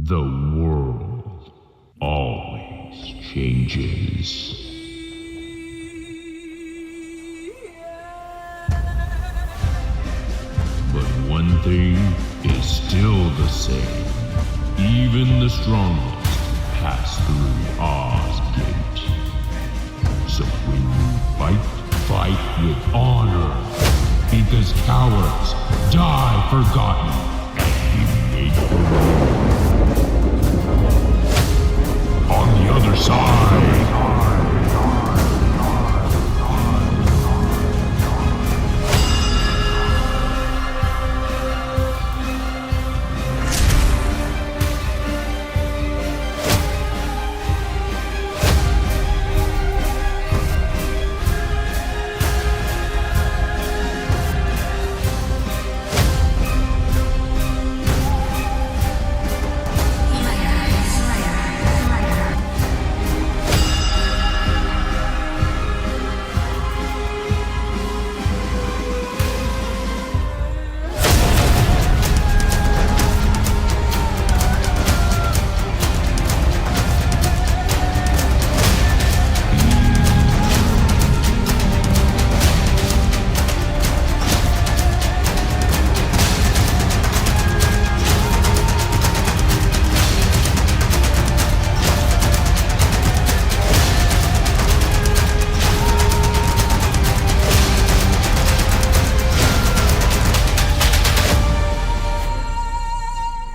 The world always changes. But one thing is still the same. Even the strongest pass through Oz Gate. So when you fight with honor. Because cowards die forgotten. And we make the world. On the other side.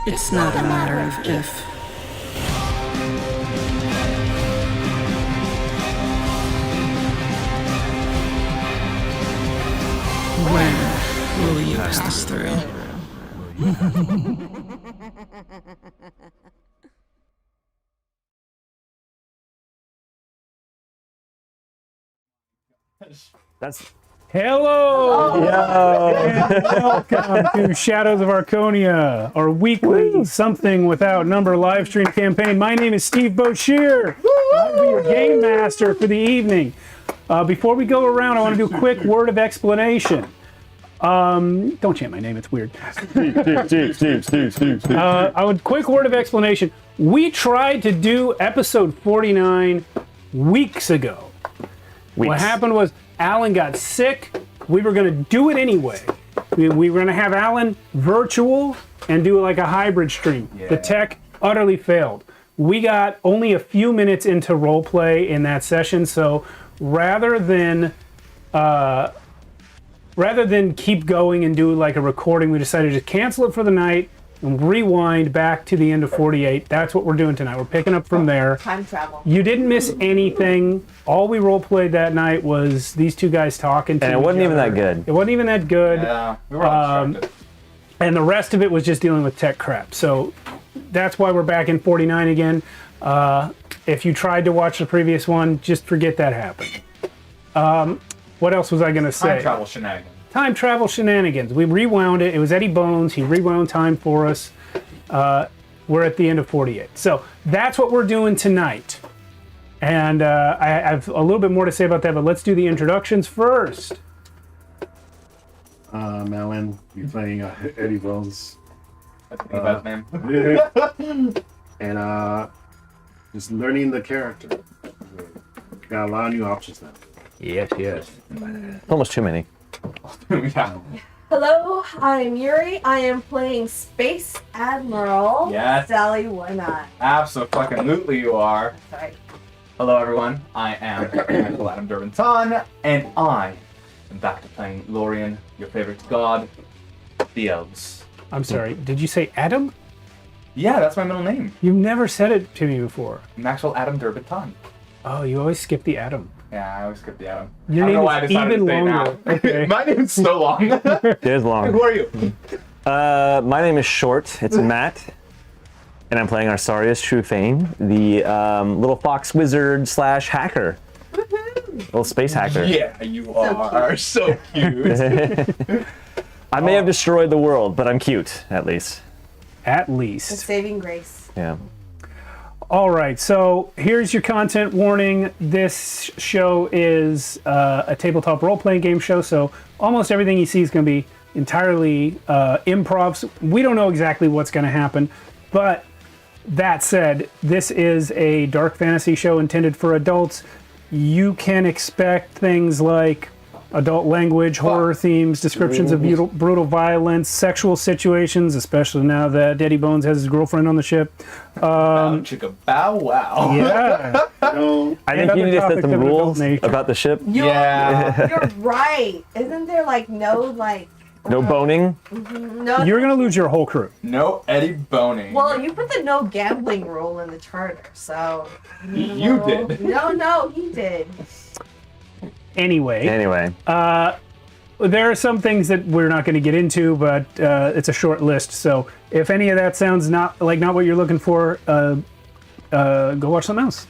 It's not a matter of if. When will you pass through? That's... Hello! Yo! And welcome to Shadows of Archonia, our weekly something without number live stream campaign. My name is Steve Boshier. I'll be your game master for the evening. Before we go around, I want to do a quick word of explanation. Don't chant my name, it's weird. Quick word of explanation. We tried to do episode 49 weeks ago. What happened was Alan got sick. We were going to do it anyway. We were going to have Alan virtual and do like a hybrid stream. Yeah. The tech utterly failed. We got only a few minutes into roleplay in that session, so rather than keep going and do like a recording, we decided to cancel it for the night and rewind back to the end of 48. That's what we're doing tonight. We're picking up from there. Time travel. You didn't miss anything. All we role played that night was these two guys talking to each other. And it wasn't even that good. It wasn't even that good. Yeah, we were all distracted. And the rest of it was just dealing with tech crap. So that's why we're back in 49 again. If you tried to watch the previous one, just forget that happened. What else was I going to say? Time travel shenanigans. Time travel shenanigans. We rewound it. It was Eddie Bones. He rewound time for us. We're at the end of 48. So that's what we're doing tonight. And I have a little bit more to say about that, but let's do the introductions first. Alan, you're playing Eddie Bones. I think about his name. And just learning the character. Got a lot of new options now. Yes. Almost too many. Yeah. Hello, I'm Yuri. I am playing Space Admiral. Yes. Sally, why not? Absolutely you are. Sorry. Hello everyone, I am Michael Adam Durbanton, and I am back to playing Lorien, your favorite god, the elves. I'm sorry, did you say Adam? Yeah, that's my middle name. You've never said it to me before. Maxwell Adam Durbanton. Oh, you always skip the Adam. Yeah, I always skip the Adam. Your I don't know name why I is decided even to say it longer. now. Okay. My name's so long. It is long. Who are you? My name is Short. It's Matt. And I'm playing Arsarius Trufane, the little fox wizard / hacker. Little space hacker. Yeah, you are so cute. I may have destroyed the world, but I'm cute, at least. At The least. saving grace. Yeah. All right, so here's your content warning. This show is a tabletop role-playing game show, so almost everything you see is going to be entirely improv. We don't know exactly what's going to happen, but That said, this is a dark fantasy show intended for adults. You can expect things like adult language, horror themes, descriptions of brutal violence, sexual situations, especially now that Daddy Bones has his girlfriend on the ship. Bow chicka bow wow. Yeah. No. I think you need to set some rules about the ship. Yeah. You're right. Isn't there like no No boning. no? You're going to lose your whole crew. No Eddie boning. Well, you put the no gambling rule in the charter, so. You did. No, he did. Anyway, there are some things that we're not going to get into, but it's a short list. So if any of that sounds not what you're looking for, go watch something else.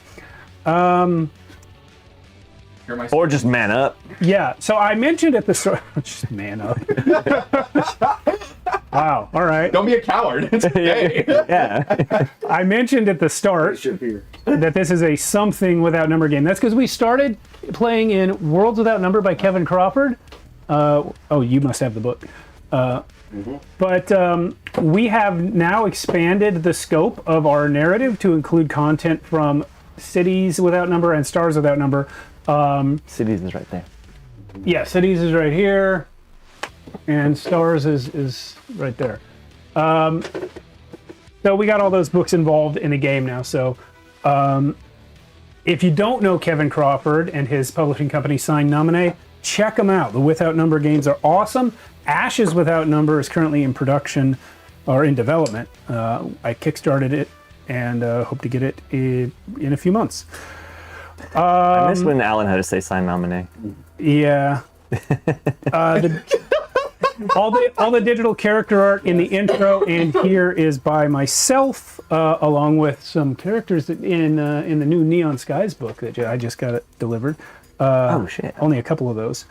You're my Or just man up. Yeah. So I mentioned at the start. Just man up. Wow. All right. Don't be a coward. It's okay. Yeah. I mentioned at the start Ship here. that this is a something without number game. That's because we started playing in Worlds Without Number by Kevin Crawford. Oh, you must have the book. But we have now expanded the scope of our narrative to include content from Cities Without Number and Stars Without Number. Cities is right there. Yeah, Cities is right here, and Stars is right there. So we got all those books involved in the game now. So if you don't know Kevin Crawford and his publishing company Sign Nominee, check them out. The Without Number games are awesome. Ashes Without Number is currently in production or in development. I kickstarted it and hope to get it in a few months. I miss when Alan had to say sign nominee. Yeah. All the digital character art in the intro and here is by myself, along with some characters in the new Neon Skies book that I just got it delivered. Oh shit! Only a couple of those.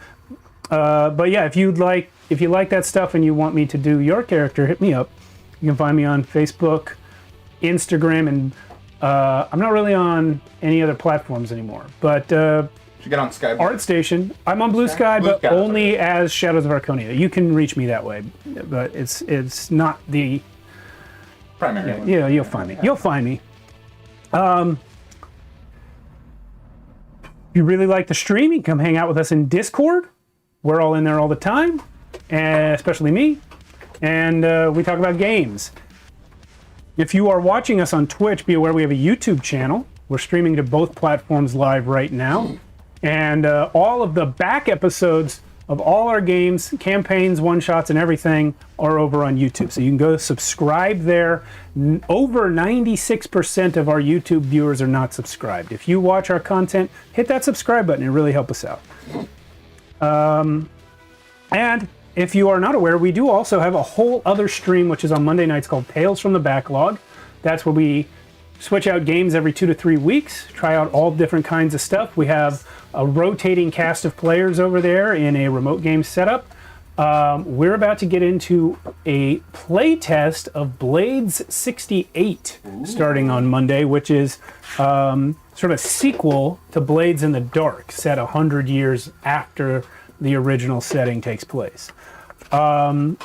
But yeah, if you like that stuff and you want me to do your character, hit me up. You can find me on Facebook, Instagram, and I'm not really on any other platforms anymore. But You get on Skype. ArtStation, I'm on Blue Sky, Blue but Sky. only as Shadows of Archonia. You can reach me that way, but it's not the. Primary. Yeah, you'll find me. You'll find me. You really like the stream? You can come hang out with us in Discord. We're all in there all the time, and especially me. And we talk about games. If you are watching us on Twitch, be aware we have a YouTube channel. We're streaming to both platforms live right now. And all of the back episodes of all our games, campaigns, one-shots, and everything are over on YouTube. So you can go subscribe there. Over 96% of our YouTube viewers are not subscribed. If you watch our content, hit that subscribe button. It really helps us out. And if you are not aware, we do also have a whole other stream, which is on Monday nights called Tales from the Backlog. That's where we switch out games every 2 to 3 weeks, try out all different kinds of stuff. We have a rotating cast of players over there in a remote game setup. We're about to get into a play test of Blades 68 starting on Monday, which is sort of a sequel to Blades in the Dark, set 100 years after the original setting takes place. And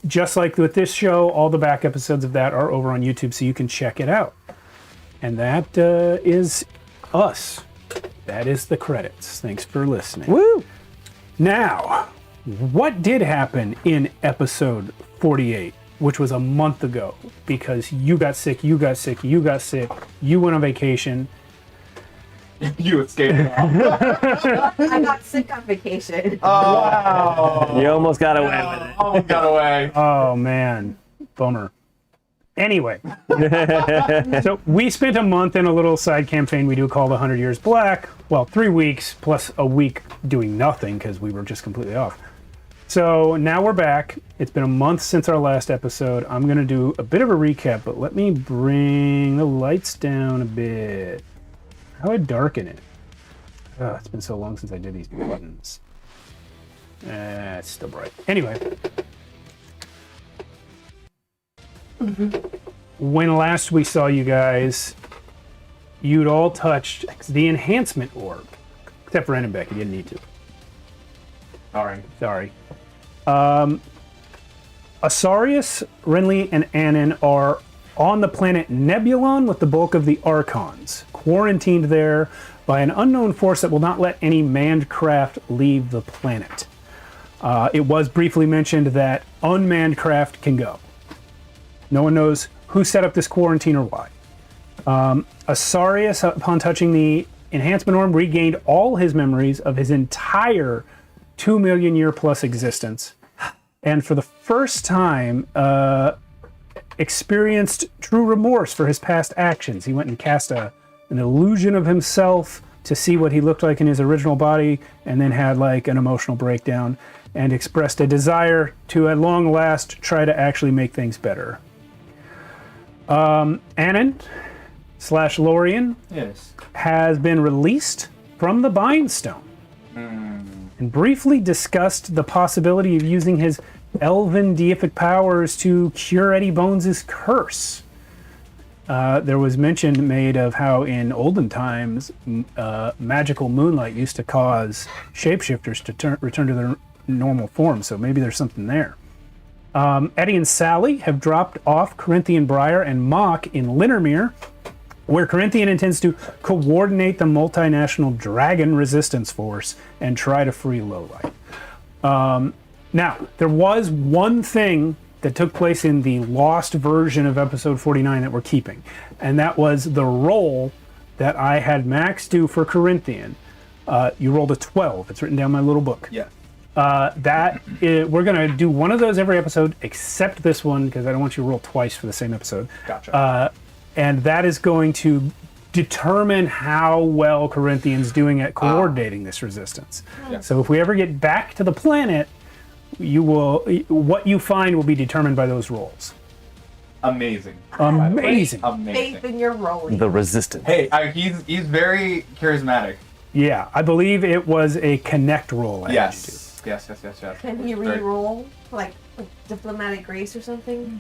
just like with this show, all the back episodes of that are over on YouTube, so you can check it out. And that is us. That is the credits. Thanks for listening. Woo! Now, what did happen in episode 48, which was a month ago? Because you got sick, you got sick, you got sick, you went on vacation. You escaped. I got sick on vacation. Wow. You almost got away with it. Almost got away. Oh, man. Bummer. Anyway, so we spent a month in a little side campaign we do called 100 Years Black. Well, 3 weeks plus a week doing nothing because we were just completely off. So now we're back. It's been a month since our last episode. I'm going to do a bit of a recap, but let me bring the lights down a bit. How do I darken it? Oh, it's been so long since I did these buttons. It's still bright. Anyway. When last we saw you guys, you'd all touched the enhancement orb. Except for Enenbeck, you didn't need to. Sorry. Asarius, Renly, and Anon are on the planet Nebulon with the bulk of the Archons, quarantined there by an unknown force that will not let any manned craft leave the planet. It was briefly mentioned that unmanned craft can go. No one knows who set up this quarantine or why. Asarius, upon touching the enhancement orb, regained all his memories of his entire 2 million year plus existence, and for the first time experienced true remorse for his past actions. He went and cast an illusion of himself to see what he looked like in his original body, and then had like an emotional breakdown and expressed a desire to at long last try to actually make things better. Anon / Lorien Yes. has been released from the Bind Stone and briefly discussed the possibility of using his elven deific powers to cure Eddie Bones' curse. There was mention made of how in olden times magical moonlight used to cause shapeshifters to return to their normal form, so maybe there's something there. Eddie and Sally have dropped off Corinthian Briar and Mock in Linnermere, where Corinthian intends to coordinate the multinational dragon resistance force and try to free Lowlight. Now, there was one thing that took place in the lost version of episode 49 that we're keeping, and that was the roll that I had Max do for Corinthian. You rolled a 12. It's written down in my little book. Yeah. We're going to do one of those every episode, except this one, because I don't want you to roll twice for the same episode. Gotcha. And that is going to determine how well Corinthian's doing at coordinating this resistance. Yeah. So if we ever get back to the planet, what you find will be determined by those rolls. Amazing. Amazing. Amazing. Faith in your rolling. The resistance. Hey, he's very charismatic. Yeah, I believe it was a connect roll. I had you do. Yes. Can he re-roll like diplomatic grace or something?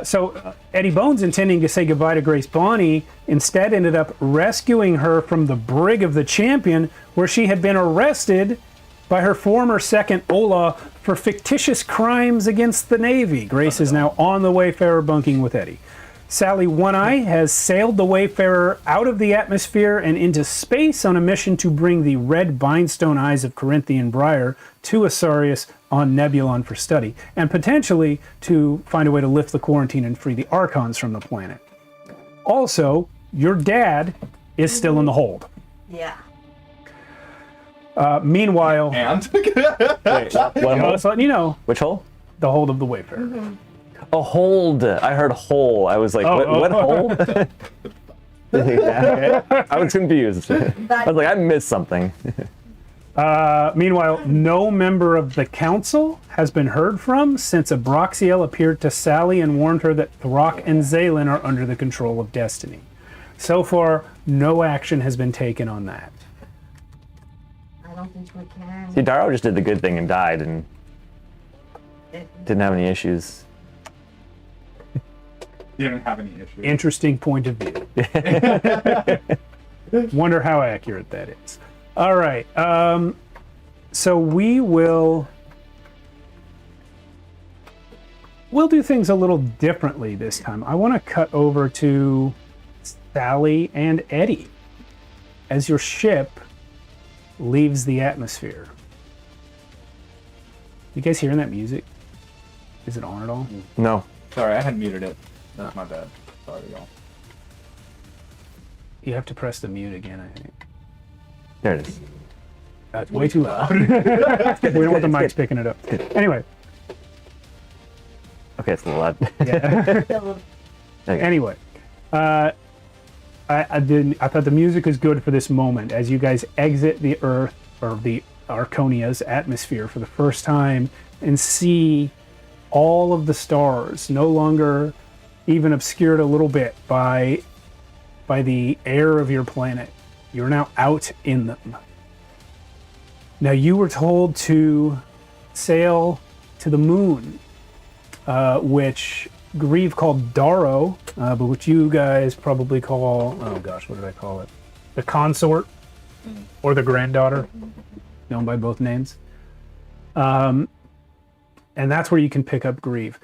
So Eddie Bones, intending to say goodbye to Grace Bonnie, instead ended up rescuing her from the brig of the Champion, where she had been arrested by her former second Ola for fictitious crimes against the Navy. Grace is now on the Wayfarer bunking with Eddie. Sally One-Eye has sailed the Wayfarer out of the atmosphere and into space on a mission to bring the red bindstone eyes of Corinthian Briar to Asarius on Nebulon for study, and potentially to find a way to lift the quarantine and free the Archons from the planet. Also, your dad is still in the hold. Yeah. Meanwhile, And Wait, what hole? just letting you know, Which hole? the hold of the Wayfarer. A hold. I heard hole. I was like, Oh, what oh. hole? Yeah. I was confused. I was like, I missed something. Meanwhile, no member of the council has been heard from since Abraxiel appeared to Sally and warned her that Throck and Zaylin are under the control of Destiny. So far, no action has been taken on that. I don't think we can. See, Darrow just did the good thing and died and didn't have any issues. you don't have any issues. Interesting point of view. Wonder how accurate that is. All right. So we'll do things a little differently this time. I want to cut over to Sally and Eddie as your ship leaves the atmosphere. You guys hearing that music? Is it on at all? No. Sorry, I had muted it. That's my bad. Sorry, y'all. You have to press the mute again, I think. There it is. That's way too loud. We don't want the mics picking it up. Anyway. Okay, it's a little loud. Anyway, I thought the music was good for this moment as you guys exit the Earth or the Archonia's atmosphere for the first time and see all of the stars no longer even obscured a little bit by the air of your planet. You're now out in them. Now you were told to sail to the moon, which Grieve called Darrow, but which you guys probably call, oh gosh, what did I call it? The consort or the granddaughter, known by both names. And that's where you can pick up grieve.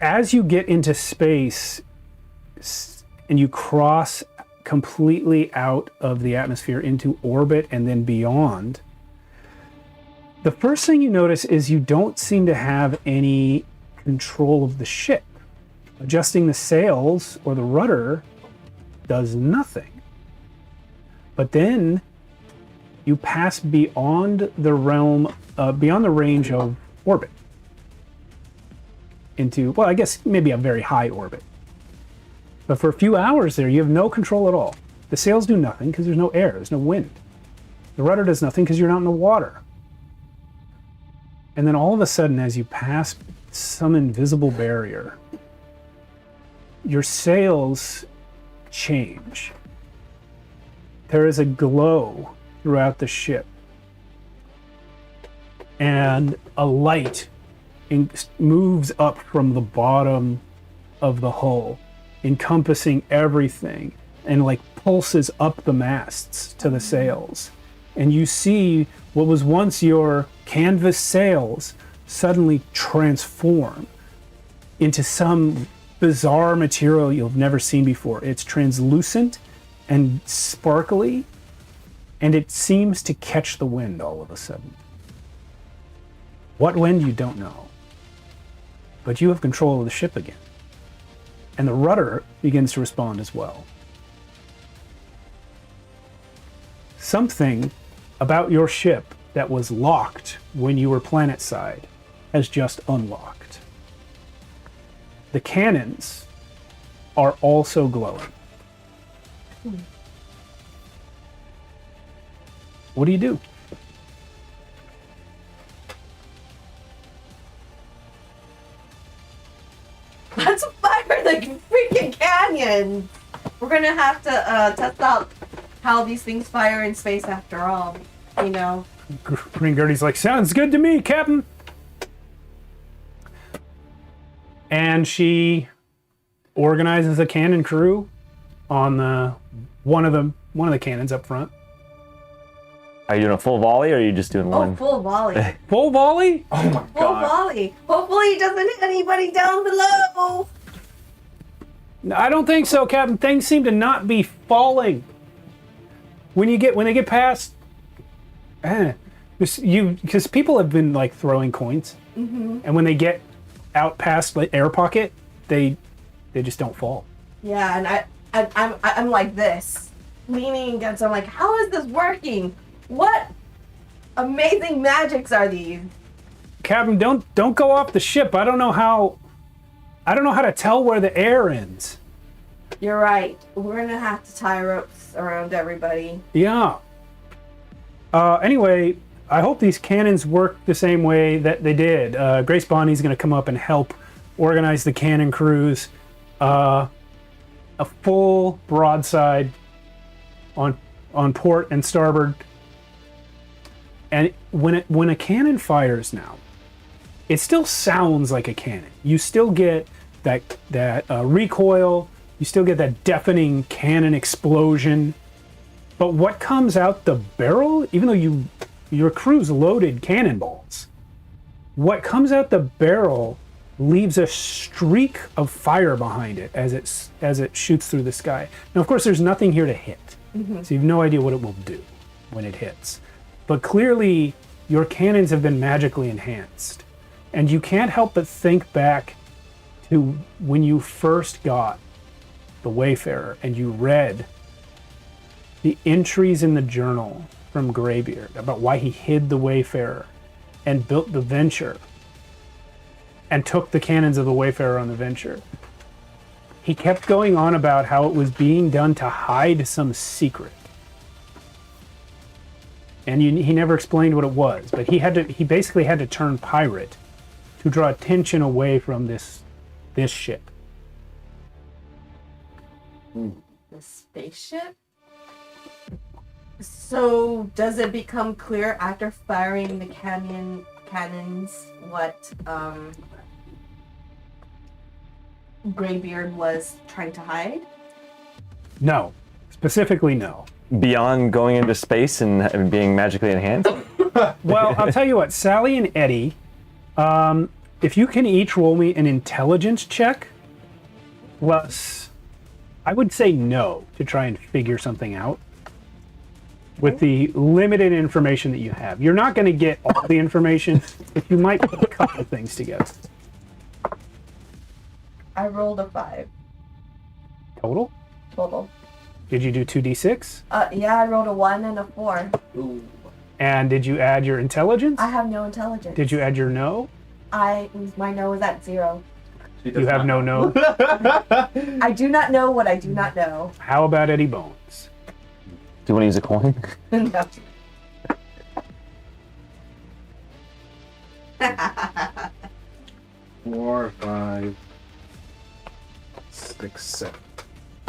As you get into space and you cross completely out of the atmosphere into orbit and then beyond, the first thing you notice is you don't seem to have any control of the ship. Adjusting the sails or the rudder does nothing. But then you pass beyond the realm, beyond the range of orbit into, well, I guess maybe a very high orbit. But for a few hours there, you have no control at all. The sails do nothing because there's no air, there's no wind. The rudder does nothing because you're not in the water. And then all of a sudden, as you pass some invisible barrier, your sails change. There is a glow throughout the ship. And a light moves up from the bottom of the hull, encompassing everything, and like pulses up the masts to the sails. And you see what was once your canvas sails suddenly transform into some bizarre material you've never seen before. It's translucent and sparkly, and it seems to catch the wind all of a sudden. What wind, you don't know. But you have control of the ship again. And the rudder begins to respond as well. Something about your ship that was locked when you were planetside has just unlocked. The cannons are also glowing. What do you do? Let's fire the freaking canyon. We're gonna have to test out how these things fire in space after all. You know. Green Gertie's like, sounds good to me, Captain. And she organizes a cannon crew on one of the cannons up front. Are you doing a full volley or are you just doing one? Oh, full volley. Full volley? Oh my Full god. volley. Hopefully it doesn't hit anybody down below. I don't think so, Captain. Things seem to not be falling. When they get past, because people have been like throwing coins, and when they get out past like air pocket, they just don't fall. Yeah, and I'm like this, leaning against. I'm like, how is this working? What amazing magics are these? Captain, don't go off the ship. I don't know how to tell where the air ends. You're right. We're gonna have to tie ropes around everybody. Yeah. Anyway, I hope these cannons work the same way that they did. Grace Bonnie's going to come up and help organize the cannon crews. A full broadside on port and starboard. And when a cannon fires now, it still sounds like a cannon. You still get that recoil. You still get that deafening cannon explosion. But what comes out the barrel, even though your crew's loaded cannonballs, what comes out the barrel leaves a streak of fire behind it as it shoots through the sky. Now, of course, there's nothing here to hit, so you have no idea what it will do when it hits. But clearly, your cannons have been magically enhanced, and you can't help but think back to when you first got the Wayfarer and you read the entries in the journal from Greybeard about why he hid the Wayfarer and built the Venture and took the cannons of the Wayfarer on the Venture. He kept going on about how it was being done to hide some secret. And he never explained what it was, but he basically had to turn pirate to draw attention away from this ship. The spaceship? So does it become clear after firing the cannons what Greybeard was trying to hide? No. Specifically, no. Beyond going into space and being magically enhanced? Well, I'll tell you what, Sally and Eddie If you can each roll me an intelligence check, plus, I would say no to try and figure something out with the limited information that you have. You're not going to get all the information, but you might put a couple things together. I rolled a 5 Total? total. Did you do 2d6? Yeah, I rolled a 1 and a 4. And did you add your intelligence? I have no intelligence. Did you add your no? My no is at 0. You have no no. I do not know what I do not know. How about Eddie Bones? Do you want to use a coin? No. 4, 5, 6, 7.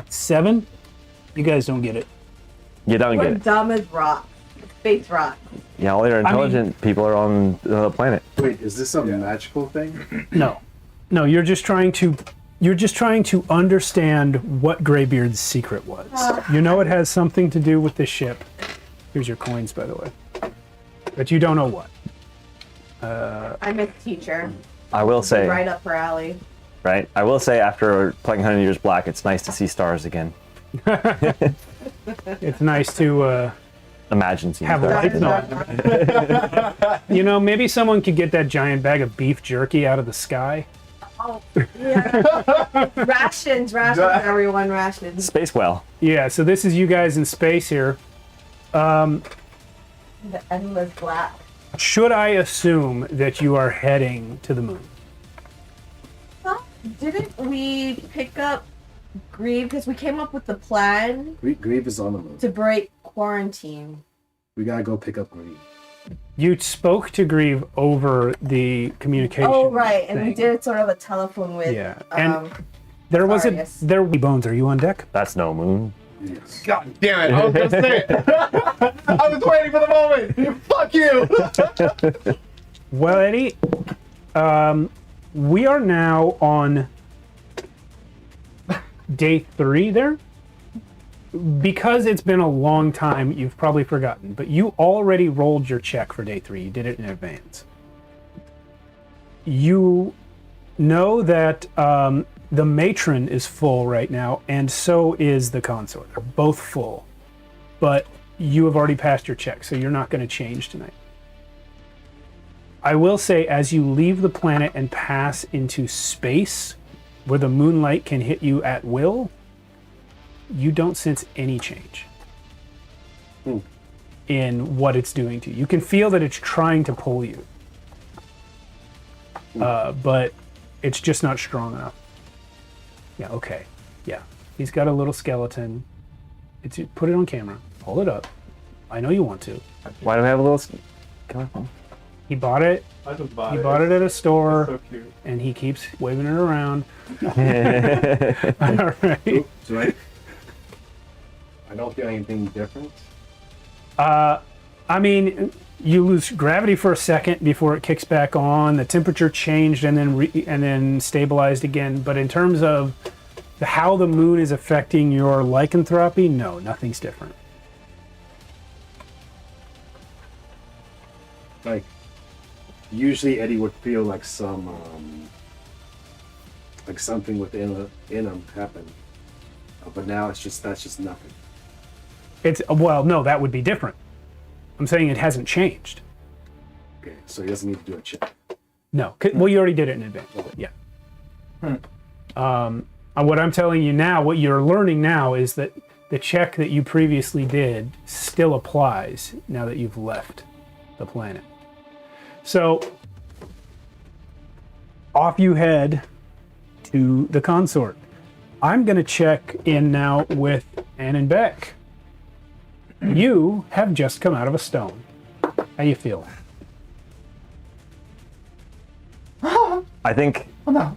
7? You guys don't get it. You don't We're get it. dumb as rock. Space rock. Yeah, all your intelligent people are on the planet. Wait, is this a magical thing? No. No, you're just trying to understand what Greybeard's secret was. You know it has something to do with the ship. Here's your coins, by the way. But you don't know what. I'm a teacher. I will say, Right up her alley. right? I will say, after playing 100 Years Black, it's nice to see stars again. It's nice to Imagine seeing have stars. lights on. You know, maybe someone could get that giant bag of beef jerky out of the sky. Oh, yeah. rations, everyone, rations. Space Well. Yeah, so this is you guys in space here. The endless black. Should I assume that you are heading to the moon? Well, didn't we pick up Grieve? Because we came up with the plan Grieve is on the moon. to break quarantine. We gotta go pick up Grieve. You spoke to Grieve over the communication. Oh, right. And we thing. did sort of a telephone with. Yeah, and there was Sarius. there. Bones, are you on deck? That's no moon. Yes. God damn it! I was gonna say it. I was waiting for the moment. Fuck you. Well, Eddie, we are now on day 3 there. Because it's been a long time, you've probably forgotten, but you already rolled your check for day 3. You did it in advance. You know that the matron is full right now, and so is the consort. They're both full. But you have already passed your check, so you're not going to change tonight. I will say, as you leave the planet and pass into space, where the moonlight can hit you at will, you don't sense any change in what it's doing to you. You can feel that it's trying to pull you, but it's just not strong enough. Yeah, okay. Yeah, he's got a little skeleton. Put it on camera. Hold it up. I know you want to. Why do we have a little skeleton? He bought it. I just bought He bought it at a store, So cute. and he keeps waving it around. All right. Oop, so I don't feel anything different. I mean, you lose gravity for a second before it kicks back on. The temperature changed and then stabilized again. But in terms of how the moon is affecting your lycanthropy, no, nothing's different. Like, usually Eddie would feel like something within him happened, but now that's just nothing. Well, no, that would be different. I'm saying it hasn't changed. Okay, so he doesn't need to do a check. No, well, you already did it in advance. Yeah. What I'm telling you now, what you're learning now, is that the check that you previously did still applies now that you've left the planet. So off you head to the consort. I'm going to check in now with Ann and Beck. You have just come out of a stone. How you feeling? I think, Oh no.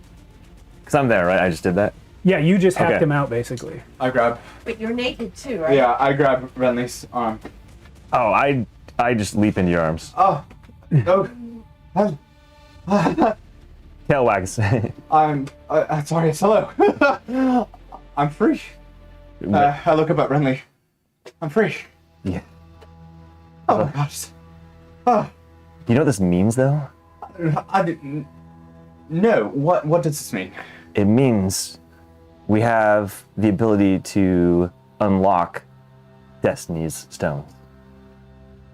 because I'm there, right? I just did that. Yeah, you just hacked Okay. him out, basically. I grab. But you're naked too, right? Yeah, I grab Renly's arm. Oh, I just leap into your arms. Oh. No. Tail wags. I'm sorry. Hello. I'm free. I look up at Renly. I'm free. Yeah. Oh my gosh. Oh. You know what this means, though? I didn't. No. What does this mean? It means we have the ability to unlock Destiny's stones.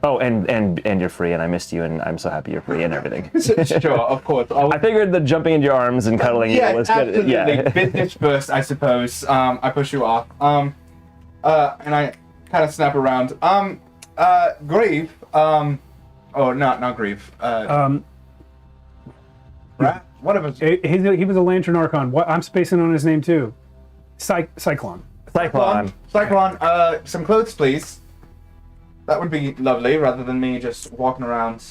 Oh, and you're free, and I missed you, and I'm so happy you're free and everything. Sure, of course. I figured that jumping into your arms and cuddling you was good. Absolutely. Yeah, Business first, I suppose. I push you off. And I kind of snap around. Grieve. Oh, not Grieve. Rat? Whatever. He was a Lantern Archon. What? I'm spacing on his name too. Cyclone. Cyclone. Cyclone, some clothes, please. That would be lovely, rather than me just walking around.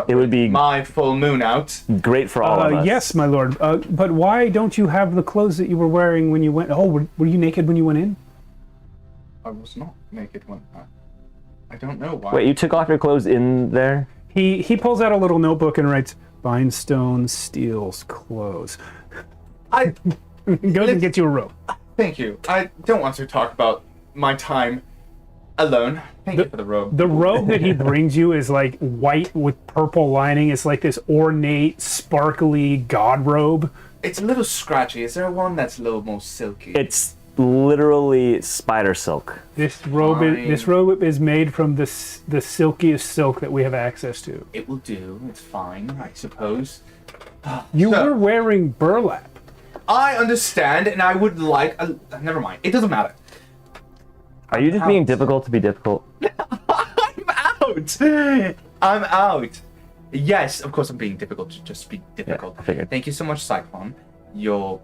It would be my full moon out. Great for all of us. Yes, my lord. But why don't you have the clothes that you were wearing when you went? Oh, were you naked when you went in? I was not naked when. I don't know why. Wait, you took off your clothes in there? He pulls out a little notebook and writes, "Bindstone steals clothes." I Goes and gets you a robe. thank you. I don't want to talk about my time alone. Thank you for the robe. The robe that he brings you is like white with purple lining. It's like this ornate, sparkly god robe. It's a little scratchy. Is there one that's a little more silky? It's literally spider silk. This robe is made from the silkiest silk that we have access to. It will do. It's fine, I suppose. You So- were wearing burlap. I understand, and I would like. Never mind. It doesn't matter. Are you just being difficult to be difficult? I'm out. Yes, of course I'm being difficult to just be difficult. I figured. Thank you so much, Cyclone. Your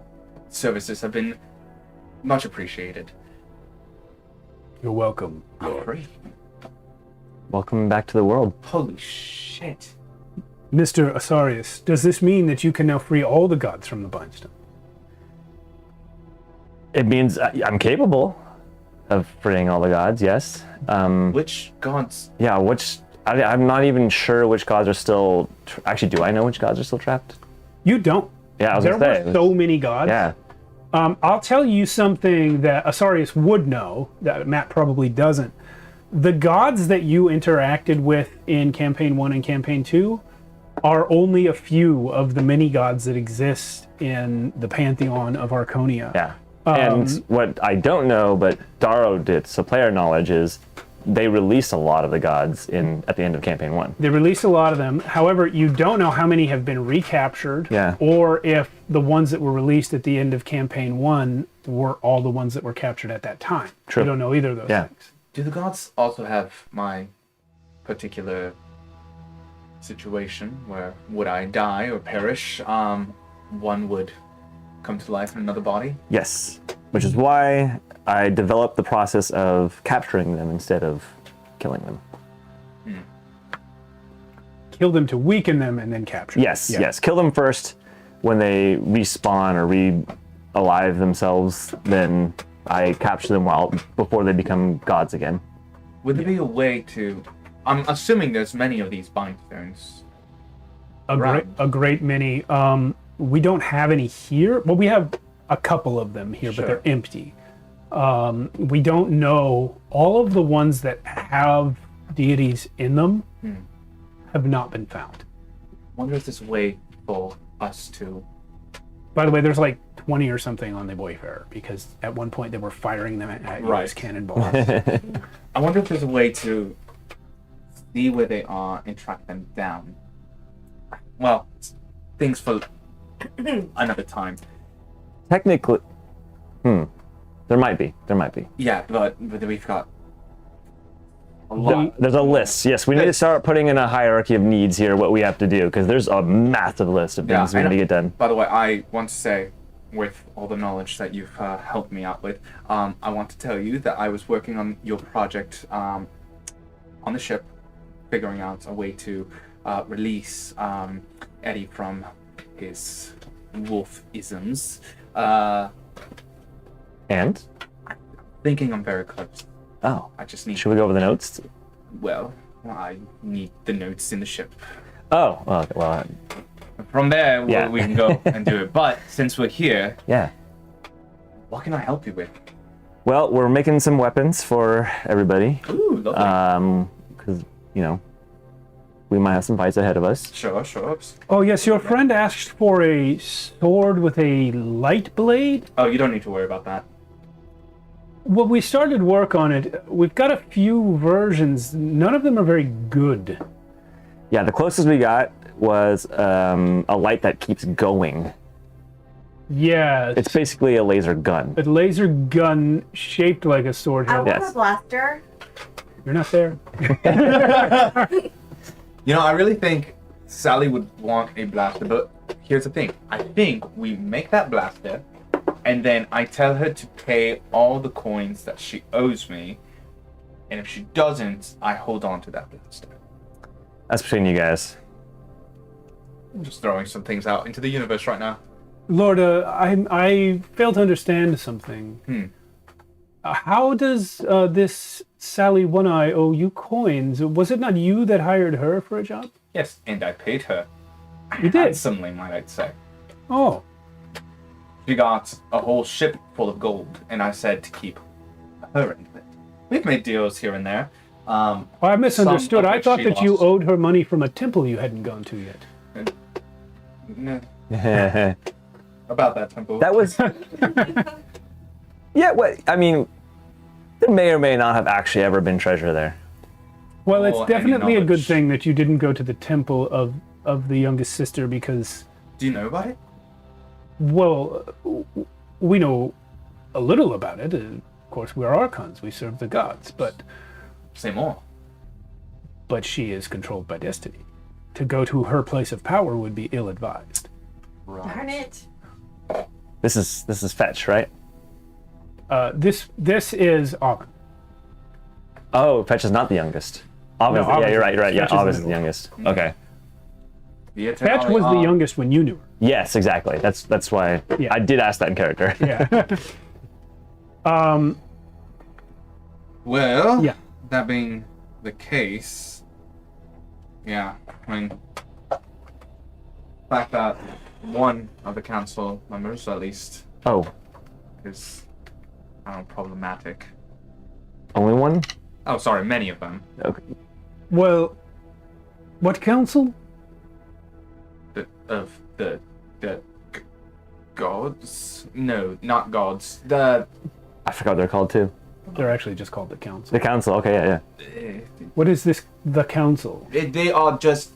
services have been much appreciated. You're welcome. I'm free. Welcome back to the world. Holy shit. Mr. Asarius, does this mean that you can now free all the gods from the Bindstone? It means I'm capable of freeing all the gods, yes. Which gods? Yeah, I'm not even sure which gods are still... Actually, do I know which gods are still trapped? You don't. Yeah, I was There gonna say. were so many gods. Yeah. I'll tell you something that Asarius would know, that Matt probably doesn't. The gods that you interacted with in Campaign 1 and Campaign 2 are only a few of the many gods that exist in the pantheon of Archonia. Yeah. And what I don't know, but Daro did, so player knowledge is they released a lot of the gods at the end of Campaign 1. They released a lot of them. However, you don't know how many have been recaptured, Yeah. or if the ones that were released at the end of Campaign 1 were all the ones that were captured at that time. True. You don't know either of those Yeah. things. Do the gods also have my particular situation where would I die or perish, one would come to life in another body? Yes. Which is why I developed the process of capturing them instead of killing them. Kill them to weaken them and then capture them. Yes, Yeah. yes. Kill them first. When they respawn or re-alive themselves, then I capture them before they become gods again. Would there be a way to... I'm assuming there's many of these bindstones. A great many. We don't have any here. Well, we have a couple of them here, Sure. but they're empty. We don't know. All of the ones that have deities in them have not been found. Wonder if there's a way for us to... By the way, there's like 20 or something on the Wayfarer, because at one point they were firing them at you as cannonballs. I wonder if there's a way to see where they are and track them down. Well, things for another time. Technically, there might be. Yeah, but we've got a lot. There's a list. Yes, we need to start putting in a hierarchy of needs here, what we have to do, because there's a massive list of things we need to get done. By the way, I want to say, with all the knowledge that you've helped me out with, I want to tell you that I was working on your project on the ship, figuring out a way to release Eddie from his wolf-isms. And? Thinking I'm very close. Oh. I just need... Should we go over the notes? Well, I need the notes in the ship. Oh, okay, well... From there, Yeah. we can go and do it. But since we're here, Yeah. what can I help you with? Well, we're making some weapons for everybody. Ooh, lovely. Because, you know, we might have some fights ahead of us. Sure. Oh yes, your friend asked for a sword with a light blade. Oh, you don't need to worry about that. Well, we started work on it. We've got a few versions. None of them are very good. Yeah, the closest we got was a light that keeps going. Yeah, It's basically a laser gun. a laser gun shaped like a sword I hilt. want Yes. a blaster. You're not there. You know, I really think Sally would want a blaster, but here's the thing. I think we make that blaster, and then I tell her to pay all the coins that she owes me, and if she doesn't, I hold on to that blaster. That's between you guys. I'm just throwing some things out into the universe right now. Lord, I fail to understand something. How does this Sally One Eye owe you coins? Was it not you that hired her for a job? Yes, and I paid her. You did? Handsomely, might I say. Oh, She got a whole ship full of gold, and I said to keep her end of it. We've made deals here and there. I misunderstood. Some of I which thought she that you lost. owed her money from a temple you hadn't gone to yet. No, that about that temple. was. Yeah, what? I mean, there may or may not have actually ever been treasure there. Well, Or it's any definitely a good knowledge. thing that you didn't go to the temple of the youngest sister because, Do you know about it? well, we know a little about it. Of course, we're archons. We serve the gods, but Say more. she is controlled by destiny. To go to her place of power would be ill-advised. Darn it. This is fetch, right? This is Auburn. Oh, fetch is not the youngest. Obviously, yeah, Auburn- you're right. Yeah, Fetch is Obviously the the youngest. Okay. Fetch was the youngest when you knew her. Yes, exactly. That's why Yeah. I did ask that in character. Yeah. Well, Yeah. that being the case, yeah, I mean, the fact that one of the council members, at least, Oh, is, I don't know, problematic. only one? Oh, sorry, many of them. Okay. Well, what council? Of the gods? No, not gods. The I forgot what they're called too. They're actually just called the council. The council. Okay, yeah. What is this? The council? they are just,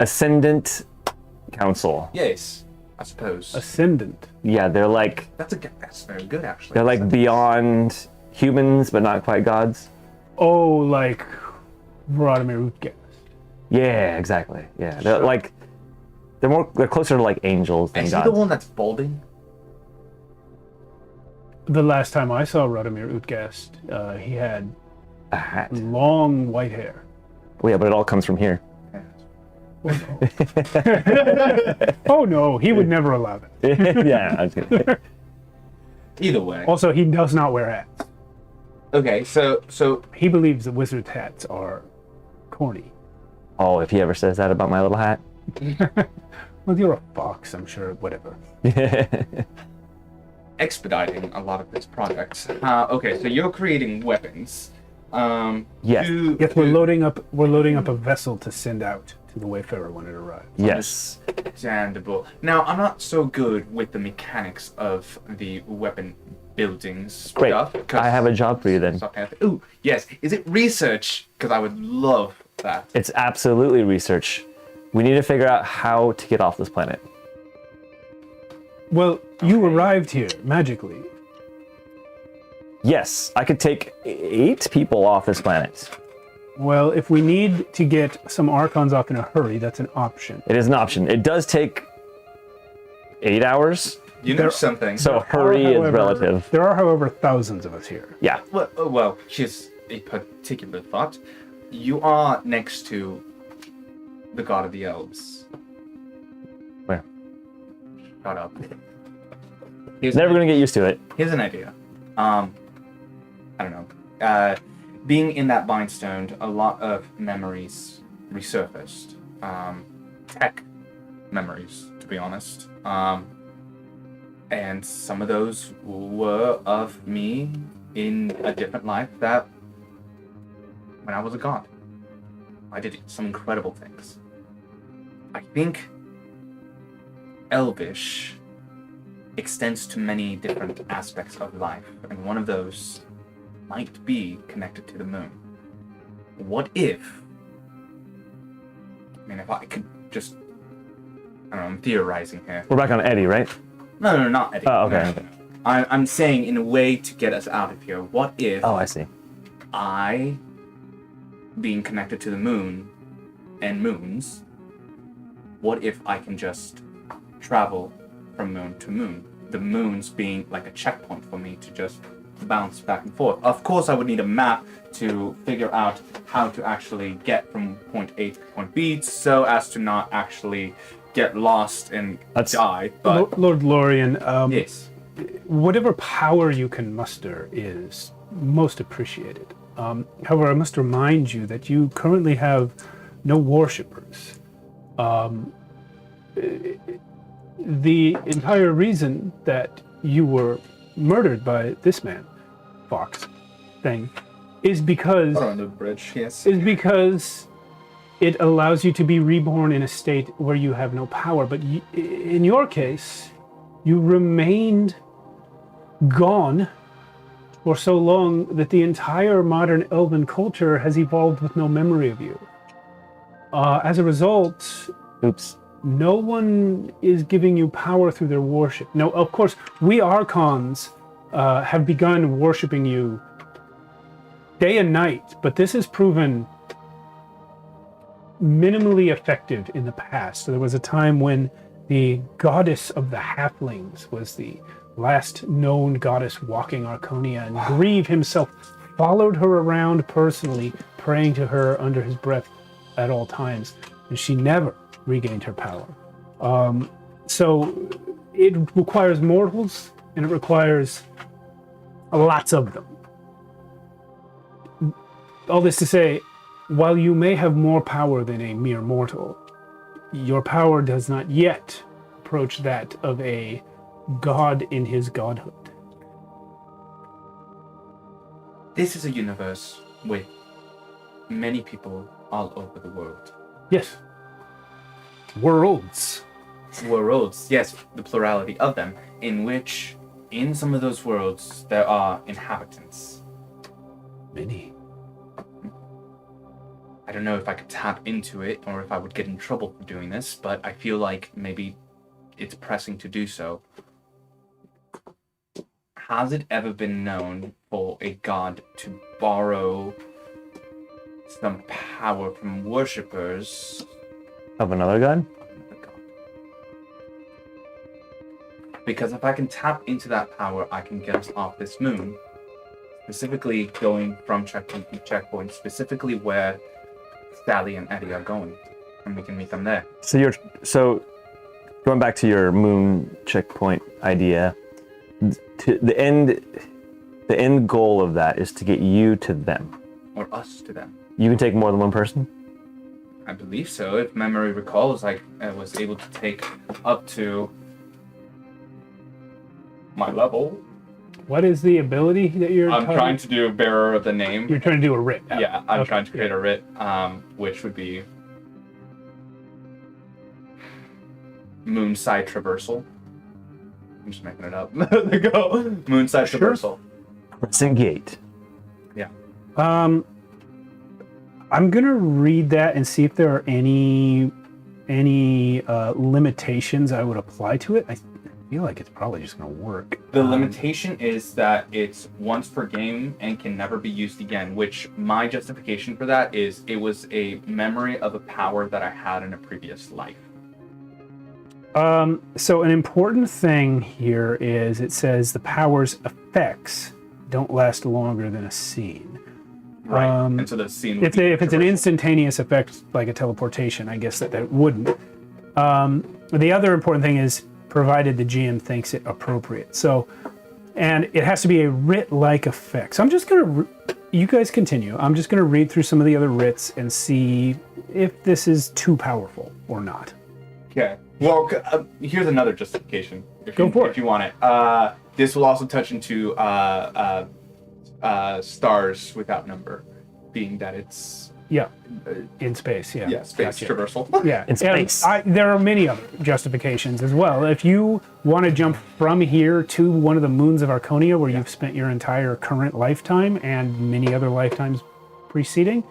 Ascendant council. yes, I suppose. Ascendant. Yeah, they're like That's very good, actually. they're like beyond humans, but not quite gods. Oh, like Vladimir Utgast. Yeah, exactly. Yeah, they're like they're closer to like angels than Is he gods. the one that's balding? The last time I saw Radimir Utgast, he had A hat. long white hair. Oh, yeah, but it all comes from here. Oh no, he would never allow that. Yeah, I was kidding. Either way. Also, he does not wear hats. Okay, so He believes that wizards' hats are corny. Oh, if he ever says that about my little hat. Well, you're a fox, I'm sure. Whatever. expediting a lot of this project. Okay, so you're creating weapons. Yes. Yes, we're loading up. We're loading up a vessel to send out to the Wayfarer when it arrives. Yes. Understandable. Now, I'm not so good with the mechanics of the weapon buildings Great. stuff. 'Cause I have a job for you then. Ooh, yes. Is it research? Because I would love that. It's absolutely research. We need to figure out how to get off this planet. Well, you arrived here magically. Yes, I could take 8 people off this planet. Well, if we need to get some Archons off in a hurry, that's an option. It is an option. It does take 8 hours, You know something. so hurry is However, relative. There are, however, thousands of us here. Yeah. Well, here's a particular thought. You are next to the god of the elves. Where? Shut up. Never gonna get used to it. Here's an idea. I don't know. Being in that bindstone, a lot of memories resurfaced. Tech memories, to be honest. And some of those were of me in a different life that when I was a god. I did some incredible things. I think Elvish extends to many different aspects of life, and one of those might be connected to the moon. What if, I mean, if I could just, I don't know, I'm theorizing here. We're back on Eddie, right? No, not Eddie. Oh, okay. No. I'm saying in a way to get us out of here. What if Oh, I see. I, being connected to the moon and moons, what if I can just travel from moon to moon? The moons being like a checkpoint for me to just bounce back and forth. Of course, I would need a map to figure out how to actually get from point A to point B so as to not actually get lost and die. But Lord Lorien, yes. whatever power you can muster is most appreciated. However, I must remind you that you currently have no worshippers. The entire reason that you were murdered by this man, Fox thing, is because On the bridge, yes. is because it allows you to be reborn in a state where you have no power. But in your case, you remained gone for so long that the entire modern elven culture has evolved with no memory of you. As a result, Oops. no one is giving you power through their worship. No, of course, we Archons have begun worshiping you day and night, but this has proven minimally effective in the past. So there was a time when the goddess of the halflings was the last known goddess walking Archonia, and Grieve himself followed her around personally, praying to her under his breath at all times, and she never regained her power. So it requires mortals, and it requires lots of them. All this to say, while you may have more power than a mere mortal, your power does not yet approach that of a god in his godhood. This is a universe with many people all over the world. Yes. Worlds. Worlds, yes, the plurality of them, in which, in some of those worlds, there are inhabitants. Many. I don't know if I could tap into it or if I would get in trouble for doing this, but I feel like maybe it's pressing to do so. Has it ever been known for a god to borrow some power from worshippers Of another god? of the god? Because if I can tap into that power, I can get us off this moon, specifically going from checkpoint to checkpoint, specifically where Sally and Eddie are going, and we can meet them there. So going back to your moon checkpoint idea, the end goal of that is to get you to them. Or us to them. You can take more than one person? I believe so. If memory recalls, I was able to take up to my level. What is the ability that you're I'm trying to do bearer of the name. You're trying to do a writ. Yeah, I'm Okay. trying to create a writ, which would be Moonside Traversal. I'm just making it up. There you go. Moonside Sure. Traversal. Crescent Gate. Yeah. I'm gonna read that and see if there are any limitations I would apply to it. I feel like it's probably just gonna work. The limitation is that it's once per game and can never be used again, which my justification for that is it was a memory of a power that I had in a previous life. So an important thing here is it says the power's effects don't last longer than a scene. Right. And so the scene would If it's an traversal. instantaneous effect like a teleportation, I guess that wouldn't. The other important thing is provided the GM thinks it appropriate. So, and it has to be a writ-like effect. So I'm just gonna, you guys continue. I'm just gonna read through some of the other writs and see if this is too powerful or not. Okay. Well, here's another justification. Go for it. If you want it. This will also touch into stars without number, being that it's Yeah. In space, yeah. Yeah, space Gotcha. traversal. Yeah, In space. And there are many other justifications as well. If you want to jump from here to one of the moons of Archonia, where you've spent your entire current lifetime and many other lifetimes preceding,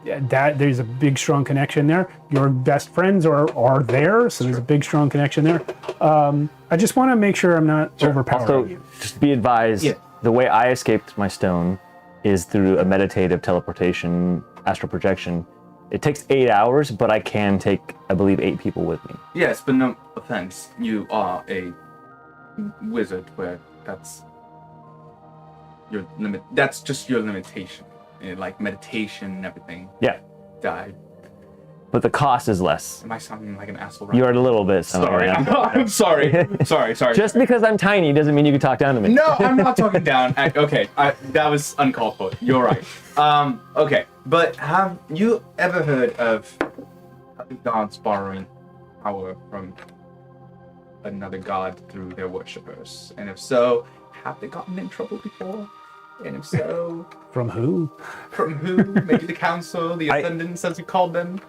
that there's a big, strong connection there. Your best friends are there, so there's a big, strong connection there. I just want to make sure I'm not overpowering So, you. just be advised, Yeah. the way I escaped my stone is through a meditative teleportation, astral projection. It takes 8 hours, but I can take, I believe, 8 people with me. Yes, but no offense. You are a wizard where that's your limit. That's just your limitation. Like meditation and everything. Yeah, Died. but the cost is less. Am I sounding like an asshole? You're a little bit. Sorry. yeah. I'm sorry. Sorry. Just because I'm tiny doesn't mean you can talk down to me. No, I'm not talking down. Okay, that was uncalled for. You're right. Okay, but have you ever heard of the gods borrowing power from another god through their worshippers? And if so, have they gotten in trouble before? And if so, From who? from who? Maybe the council, the ascendants, as you called them?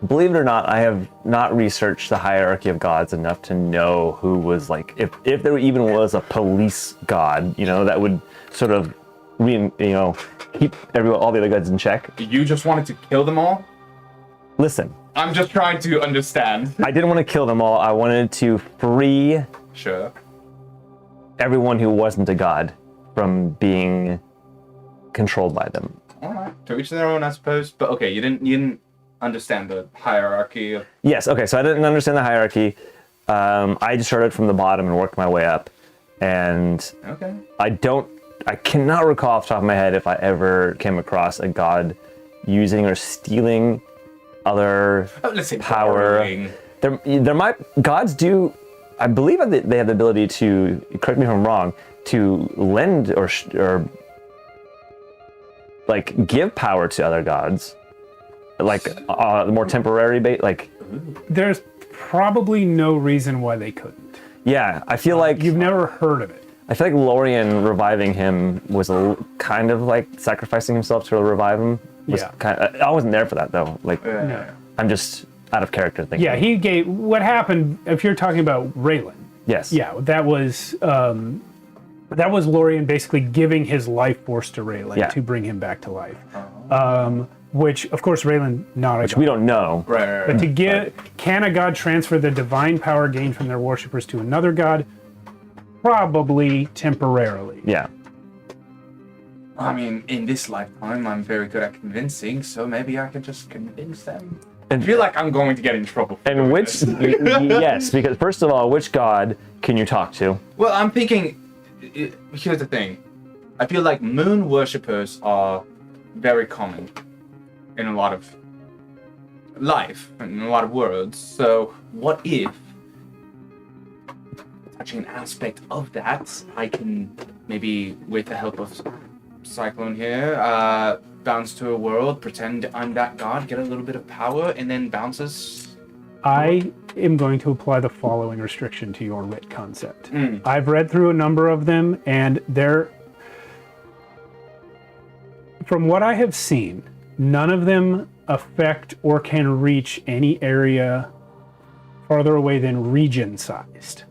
Believe it or not, I have not researched the hierarchy of gods enough to know who was like, if there even was a police god, that would sort of, keep all the other gods in check. You just wanted to kill them all? Listen, I'm just trying to understand. I didn't want to kill them all. I wanted to free Sure. everyone who wasn't a god from being controlled by them. All right. To each their own, I suppose. But okay, you didn't understand the hierarchy of. Yes, okay, so I didn't understand the hierarchy. I just started from the bottom and worked my way up. And Okay. I cannot recall off the top of my head if I ever came across a god using or stealing other Let's say power. borrowing. There might, gods do, I believe that they have the ability to, correct me if I'm wrong, to lend or like give power to other gods, like more temporary There's probably no reason why they couldn't. yeah, I feel like You've never heard of it. I feel like Lorien reviving him was kind of like sacrificing himself to revive him. Yeah. I wasn't there for that though. Like Yeah. I'm just out of character thinking. Yeah, he gave. What happened? If you're talking about Raylan, Yes. yeah, that was Lorien basically giving his life force to Raylan Yeah. to bring him back to life. Which, of course, Raylan not a Which god. we don't know. Right. But to get, can a god transfer the divine power gained from their worshippers to another god? Probably temporarily. Yeah. I mean, in this lifetime, I'm very good at convincing, so maybe I could just convince them. I feel like I'm going to get in trouble. for And doing which, this. yes, because first of all, which god can you talk to? Well, I'm thinking. Here's the thing. I feel like moon worshippers are very common in a lot of life, in a lot of worlds. So, what if, touching an aspect of that, I can maybe, with the help of Cyclone here, bounce to a world, pretend I'm that god, get a little bit of power, and then bounces. I am going to apply the following restriction to your wit concept. I've read through a number of them, and from what I have seen, none of them affect or can reach any area farther away than region-sized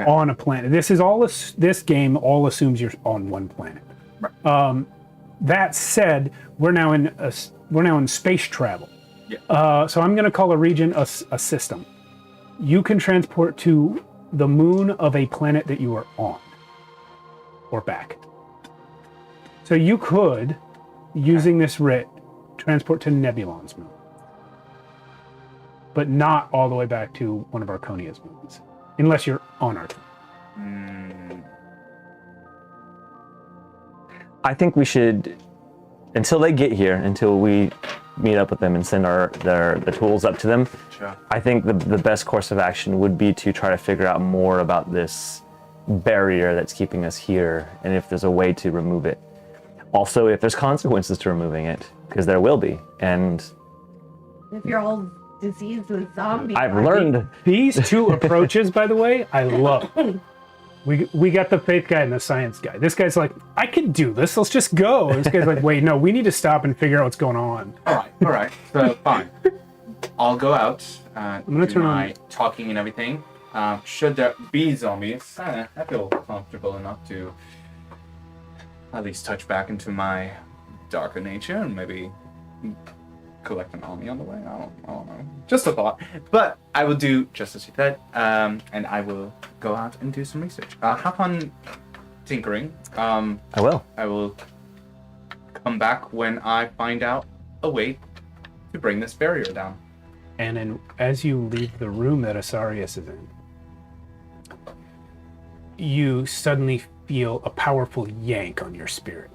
on a planet. This game all assumes you're on one planet. Right. That said, we're now in space travel. Yeah. So I'm going to call a region a system. You can transport to the moon of a planet that you are on, or back. So you could, using this writ, transport to Nebulon's moon, but not all the way back to one of Archonia's moons, unless you're on Archonia. I think we should, until they get here, until we meet up with them and send the tools up to them, Sure. I think the best course of action would be to try to figure out more about this barrier that's keeping us here, and if there's a way to remove it. Also, if there's consequences to removing it, because there will be. And If you're all diseased with zombies. I've learned These two approaches, by the way, I love. We got the faith guy and the science guy. This guy's like, I can do this. Let's just go. And this guy's like, wait, no, we need to stop and figure out what's going on. All right. So fine. I'll go out. I'm gonna turn my on talking and everything. Should there be zombies, I feel comfortable enough to at least touch back into my darker nature and maybe collect an army on the way. I don't know. Just a thought. But I will do just as you said, and I will go out and do some research. Have fun tinkering. I will. I will come back when I find out a way to bring this barrier down. And then as you leave the room that Asarius is in, you suddenly feel a powerful yank on your spirit.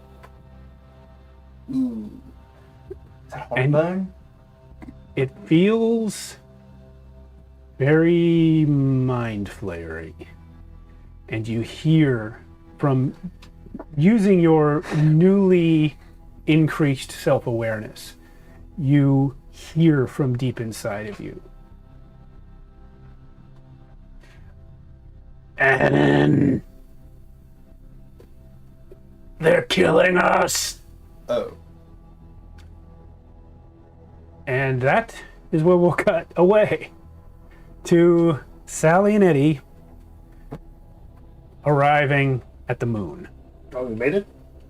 Ooh. Is that And- heartburn? It feels very mind-flaring. And you hear from using your newly increased self-awareness, you hear from deep inside of you. And they're killing us. Oh. And that is where we'll cut away to Sally and Eddie arriving at the moon. Oh, we made it?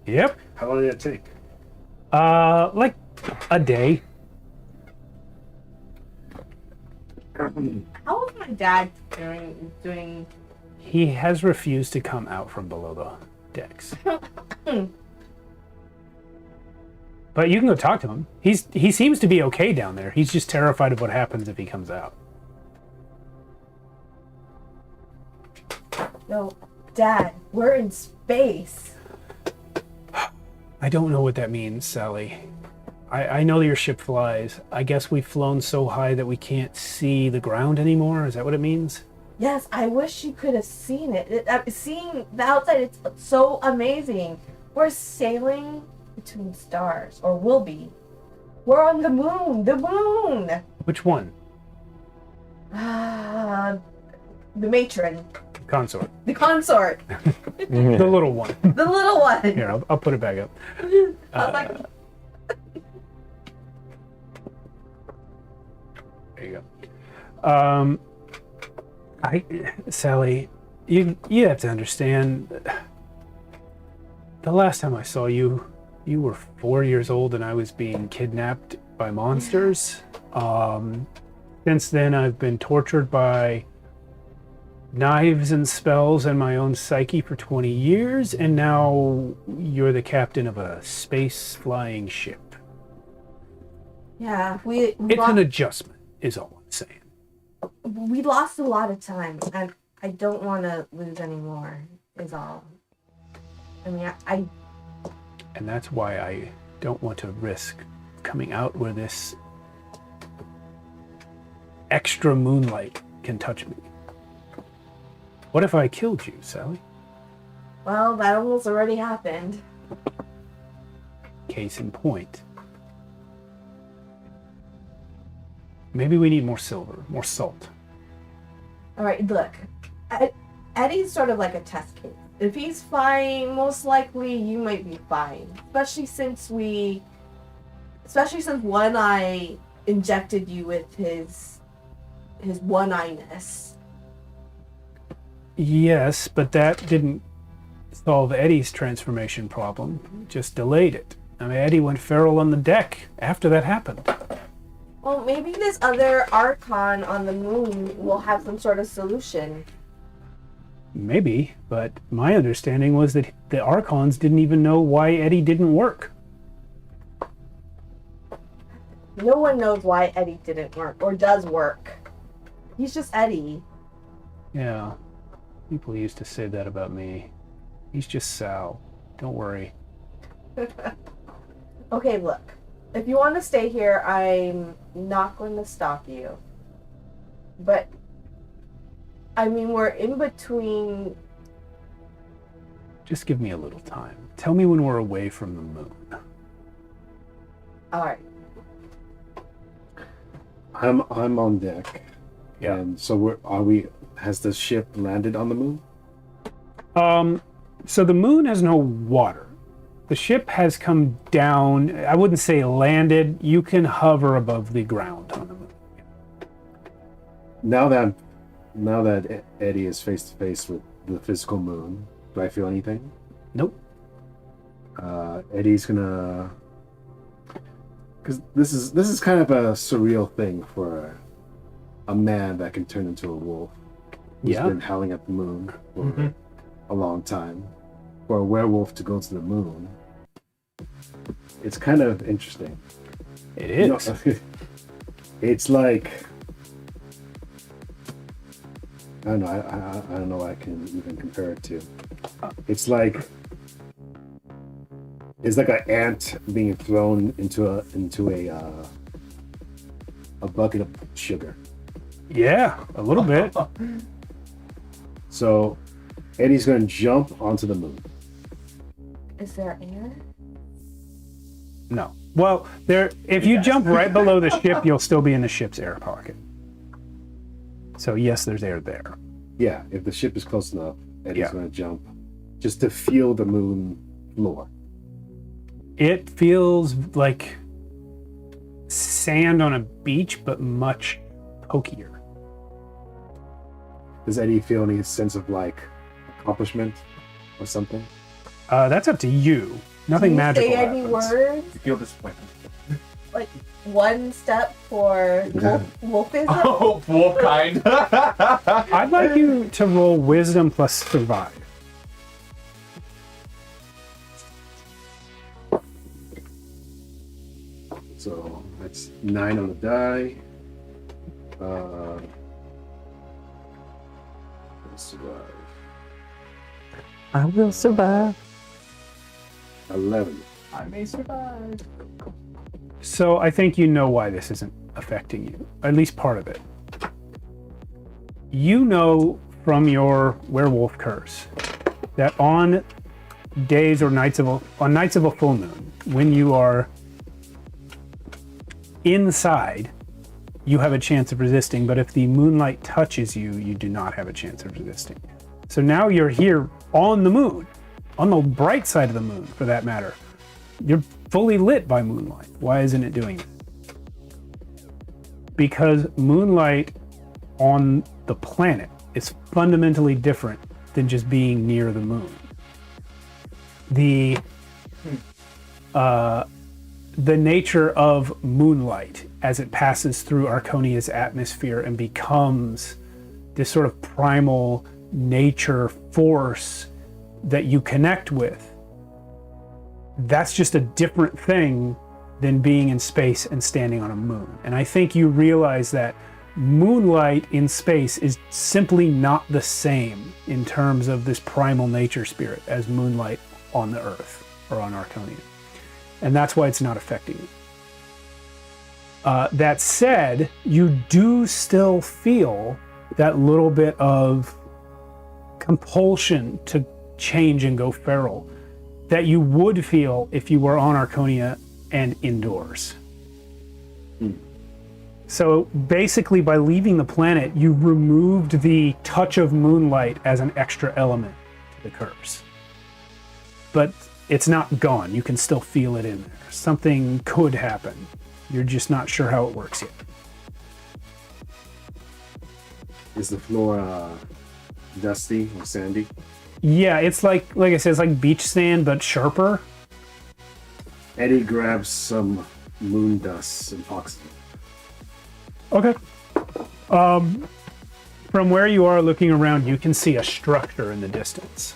Yep. How long did it take? Like a day. How was my dad doing? He has refused to come out from below the decks. But you can go talk to him. He seems to be okay down there. He's just terrified of what happens if he comes out. No, Dad, we're in space. I don't know what that means, Sally. I know your ship flies. I guess we've flown so high that we can't see the ground anymore. Is that what it means? Yes, I wish you could have seen it. Seeing the outside, it's so amazing. We're sailing between stars, or will be. We're on the moon. The moon. Which one? The matron. Consort. The consort. The little one. The little one. Here, I'll put it back up. I was like, There you go. Sally, you have to understand. The last time I saw you, you were 4 years old and I was being kidnapped by monsters. Since then, I've been tortured by knives and spells and my own psyche for 20 years, and now you're the captain of a space flying ship. yeah, we It's an adjustment, is all I'm saying. we lost a lot of time, and I don't want to lose any more. Is all. I mean, I And that's why I don't want to risk coming out where this extra moonlight can touch me. What if I killed you, Sally? well, that almost already happened. Case in point. Maybe we need more silver, more salt. All right, look, Eddie's sort of like a test case. If he's fine, most likely you might be fine. Especially since One Eye injected you with his one-eyedness. Yes, but that didn't solve Eddie's transformation problem. Just delayed it. I mean, Eddie went feral on the deck after that happened. Well, maybe this other Archon on the moon will have some sort of solution. Maybe, but my understanding was that the Archons didn't even know why Eddie didn't work. No one knows why Eddie didn't work, or does work. He's just Eddie. Yeah, people used to say that about me. He's just Sal. Don't worry. Okay, look. If you want to stay here, I'm not going to stop you. But, I mean, we're in between. Just give me a little time. Tell me when we're away from the moon. Alright. I'm on deck. Yeah. And so are we? Has the ship landed on the moon? So the moon has no water. The ship has come down. I wouldn't say landed. You can hover above the ground on the moon. Now that Eddie is face to face with the physical moon, do I feel anything? Nope. Eddie's gonna, because this is kind of a surreal thing for a man that can turn into a wolf. Who's been howling at the moon for a long time. For a werewolf to go to the moon, it's kind of interesting. It is. It's like, I don't know. I don't know what I can even compare it to. It's like an ant being thrown into a bucket of sugar. Yeah, a little bit. So Eddie's going to jump onto the moon. Is there air? No. Well, if you jump right below the ship, you'll still be in the ship's air pocket. So yes, there's air there. Yeah, if the ship is close enough, Eddie's going to jump just to feel the moon floor. It feels like sand on a beach, but much pokier. Does Eddie feel any sense of like accomplishment or something? That's up to you. Nothing magical Say any happens. words? You feel disappointment. Like one step for wolfism? Oh, wolf kind. I'd like you to roll wisdom plus survive. So that's 9 on the die. Let's survive. I will survive. 11. I may survive. So I think you know why this isn't affecting you, at least part of it. You know from your werewolf curse that on days or nights of a full moon, when you are inside, you have a chance of resisting, but if the moonlight touches you, you do not have a chance of resisting. So now you're here on the moon, on the bright side of the moon, for that matter. You're fully lit by moonlight. Why isn't it doing it? Because moonlight on the planet is fundamentally different than just being near the moon. The nature of moonlight as it passes through Archonia's atmosphere and becomes this sort of primal nature force that you connect with, that's just a different thing than being in space and standing on a moon. And I think you realize that moonlight in space is simply not the same in terms of this primal nature spirit as moonlight on the Earth or on Archonia. And that's why it's not affecting you. That said, you do still feel that little bit of compulsion to change and go feral that you would feel if you were on Archonia and indoors. So basically, by leaving the planet, you removed the touch of moonlight as an extra element to the curse. But it's not gone. You can still feel it in there. Something could happen. You're just not sure how it works yet. Is the floor dusty or sandy? Yeah, it's like I said, it's like beach sand, but sharper. Eddie grabs some moon dust and oxygen. Okay. From where you are looking around, you can see a structure in the distance.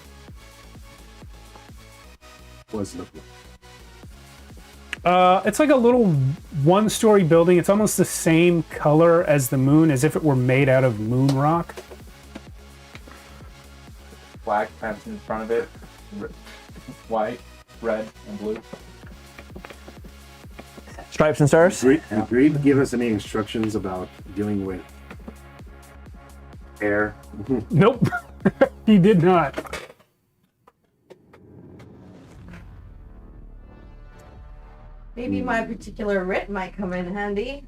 What does it look like? It's like a little one-story building. It's almost the same color as the moon, as if it were made out of moon rock. Flag fence in front of it. White, red, and blue. Stripes and stars? Did Greed give us any instructions about dealing with air? Nope. He did not. Maybe my particular writ might come in handy.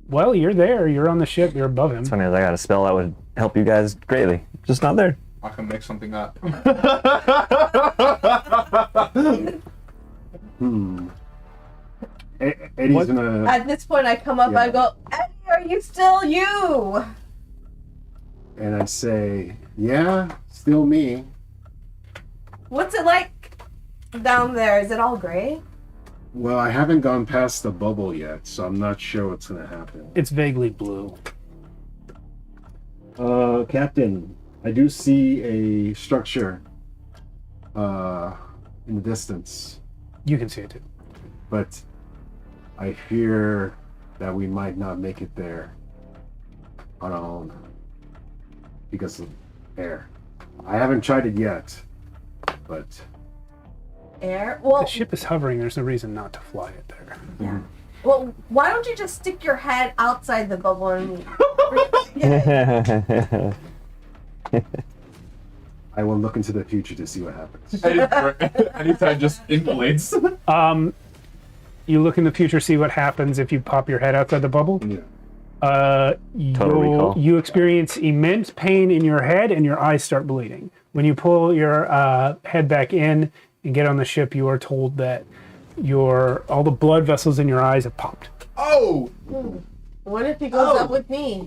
Well, you're there. You're on the ship. You're above him. It's funny, I got a spell that would help you guys greatly. Just not there. I can make something up. Eddie's gonna. At this point, I come up, Yeah. I go, Eddie, are you still you? And I say, yeah, still me. What's it like down there? Is it all gray? Well, I haven't gone past the bubble yet, so I'm not sure what's gonna happen. It's vaguely blue. Captain, I do see a structure in the distance, You can see it too. but I fear that we might not make it there on our own because of air. I haven't tried it yet, but Air? Well, The ship is hovering. There's no reason not to fly it there. yeah. Well, why don't you just stick your head outside the bubble and... I will look into the future to see what happens. Anytime just inflates. You look in the future, see what happens if you pop your head outside the bubble. Yeah. recall. You experience immense pain in your head and your eyes start bleeding. When you pull your head back in and get on the ship, you are told that all the blood vessels in your eyes have popped. Oh! What if he goes up with me?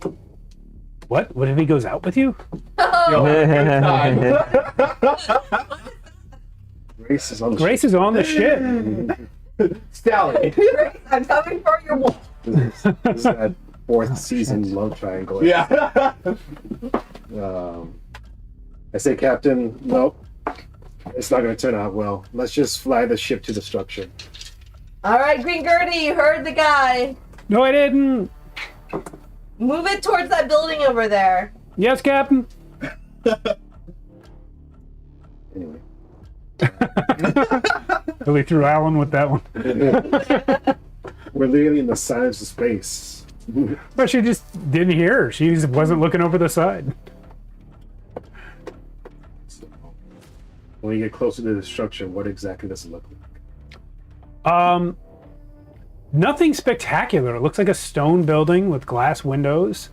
What? What if he goes out with you? Yo, good time. Grace is on the Grace is on the ship. Sally. Grace, I'm coming for your wolf. This is that fourth season love triangle. Yeah. I say, Captain, nope. It's not going to turn out well. Let's just fly the ship to the structure. All right, Green Gertie, you heard the guy. No, I didn't. Move it towards that building over there. Yes, Captain. Anyway. Really threw Alan with that one. We're literally in the silence of space. But she just didn't hear. She just wasn't looking over the side. When you get closer to the structure, what exactly does it look like? Nothing spectacular. It looks like a stone building with glass windows.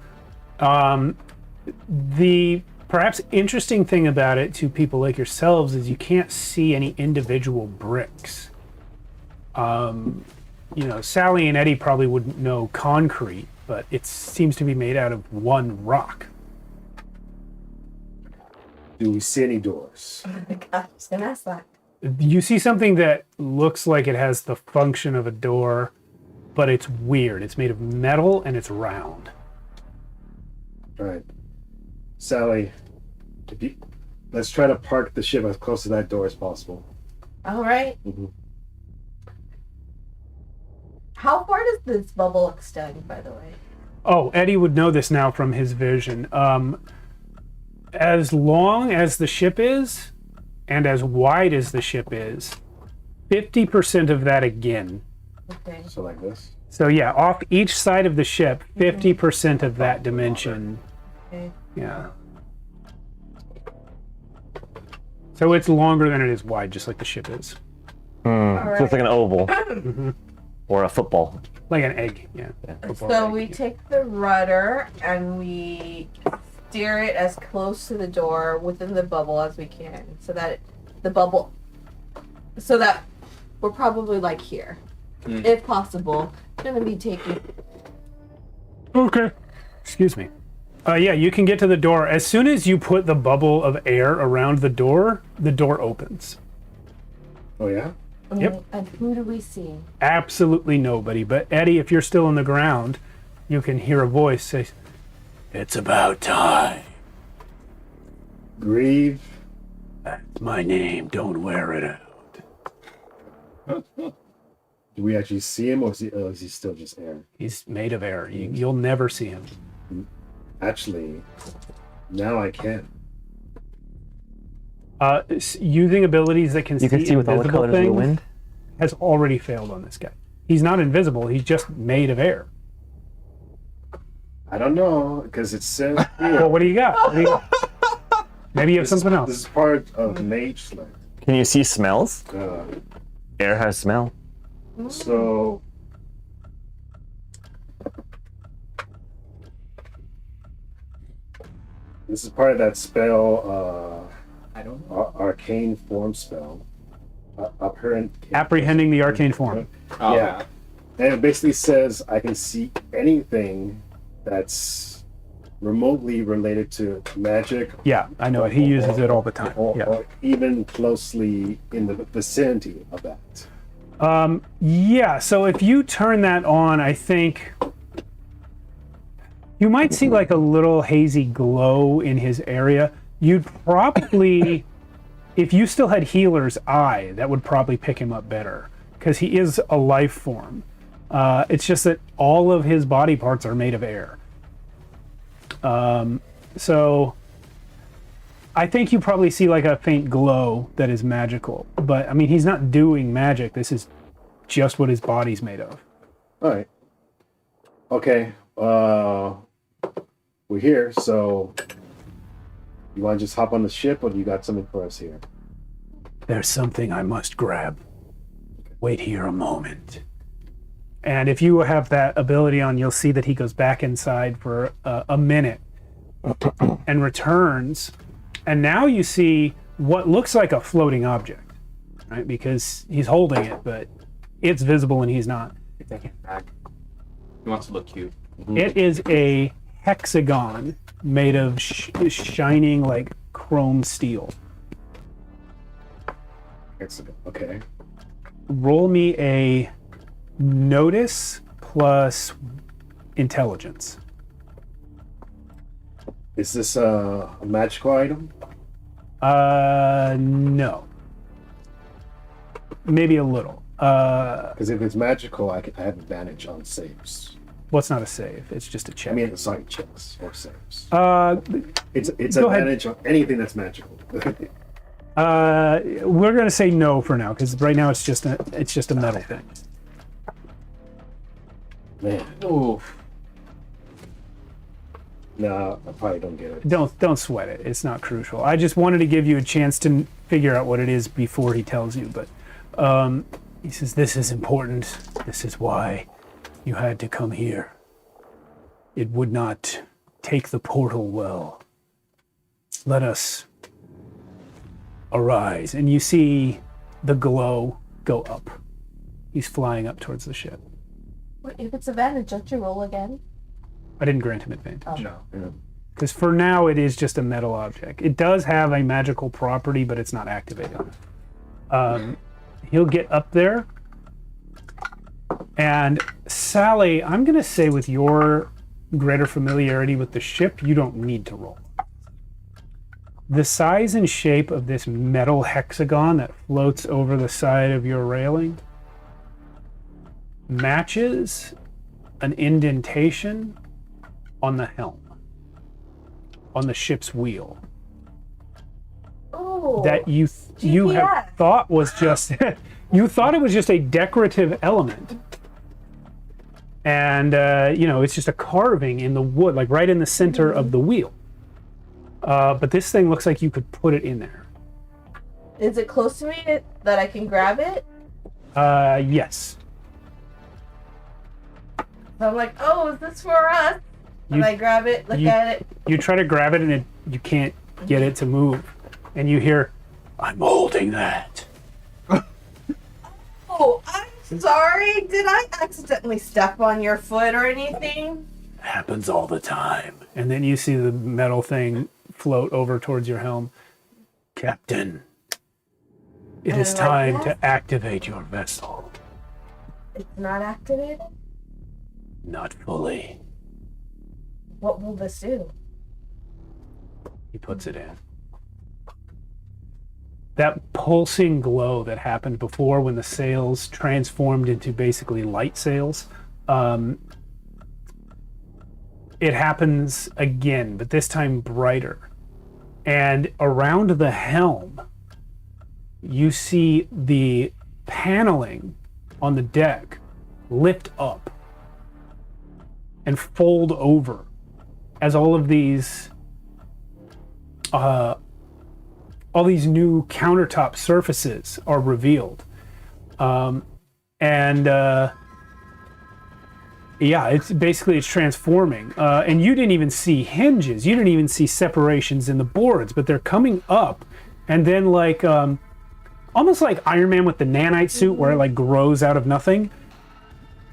The perhaps interesting thing about it to people like yourselves is you can't see any individual bricks. Sally and Eddie probably wouldn't know concrete, but it seems to be made out of one rock. Do we see any doors? Oh my God, I was gonna ask that. You see something that looks like it has the function of a door, but it's weird. It's made of metal and it's round. All right. Sally, let's try to park the ship as close to that door as possible. All right. Mm-hmm. How far does this bubble extend, by the way? Oh, Eddie would know this now from his vision. As long as the ship is, and as wide as the ship is, 50% of that again. Okay. So like this? So yeah, off each side of the ship, 50% of that dimension. Okay. Yeah. So it's longer than it is wide, just like the ship is. So it's like an oval or a football. Like an egg, yeah. So we take the rudder and we steer it as close to the door within the bubble as we can, so that we're probably like here, if possible. Gonna be taking. Okay. Excuse me. Yeah, you can get to the door. As soon as you put the bubble of air around the door opens. Oh, yeah? Yep. And who do we see? Absolutely nobody. But Eddie, if you're still on the ground, you can hear a voice say, "It's about time. Grieve. That's my name. Don't wear it out." Do we actually see him, or is he still just air? He's made of air. You'll never see him. Actually, now I can. Using abilities that can You can see with all the invisible colors of the things wind. has already failed on this guy. He's not invisible. He's just made of air. I don't know, because it says Well, here. what do you got? Maybe you have something This else. is part of Mage Sled. Can you see smells? Uh, Air has smell. so This is part of that spell, I don't know. arcane form spell. Apprehending the arcane form. Oh. Yeah. And it basically says I can see anything that's remotely related to magic. Yeah, I know it. He uses it all the time. Yeah. Or even closely in the vicinity of that. Yeah, so if you turn that on, I think you might see like a little hazy glow in his area. You'd probably, if you still had Healer's Eye, that would probably pick him up better because he is a life form. It's just that all of his body parts are made of air. So I think you probably see like a faint glow that is magical, but I mean, he's not doing magic. This is just what his body's made of. All right. Okay. We're here, so you want to just hop on the ship, or do you got something for us here? There's something I must grab. Wait here a moment. And if you have that ability on, you'll see that he goes back inside for a minute and returns. And now you see what looks like a floating object, right? Because he's holding it, but it's visible and he's not. Take it back. He wants to look cute. It is a hexagon made of shining like chrome steel. Okay. Roll me a notice plus intelligence. Is this a magical item? No. Maybe a little. Because if it's magical, I have advantage on saves. Well, it's not a save. It's just a check. I mean, sorry, checks or saves. It's go ahead. advantage on anything that's magical. We're gonna say no for now because right now it's just a metal thing. Man, Ooh. no, I probably don't get it. Don't sweat it. It's not crucial. I just wanted to give you a chance to figure out what it is before he tells you. But he says this is important. This is why you had to come here. It would not take the portal well. Let us arise. And you see the glow go up. He's flying up towards the ship. What, if it's advantage, don't you roll again? I didn't grant him advantage. No. Because for now it is just a metal object. It does have a magical property, but it's not activated. He'll get up there. And Sally, I'm going to say with your greater familiarity with the ship, you don't need to roll. The size and shape of this metal hexagon that floats over the side of your railing matches an indentation on the helm, on the ship's wheel. Oh. That you have thought was just you thought it was just a decorative element, and it's just a carving in the wood, like right in the center of the wheel. But this thing looks like you could put it in there. Is it close to me that I can grab it? Yes. So I'm like, oh, is this for us? And I grab it, look at it. You try to grab it and you can't get it to move. And you hear, I'm holding that. Oh, I'm sorry. Did I accidentally step on your foot or anything? Happens all the time. And then you see the metal thing float over towards your helm. Captain, it is time to activate your vessel. It's not activated? Not fully. What will this do? He puts it in. That pulsing glow that happened before when the sails transformed into basically light sails, it happens again, but this time brighter. And around the helm, you see the paneling on the deck lift up and fold over as all these new countertop surfaces are revealed. And Yeah, it's transforming, and you didn't even see hinges. You didn't even see separations in the boards, but they're coming up, and then like almost like Iron Man with the nanite suit, where it like grows out of nothing.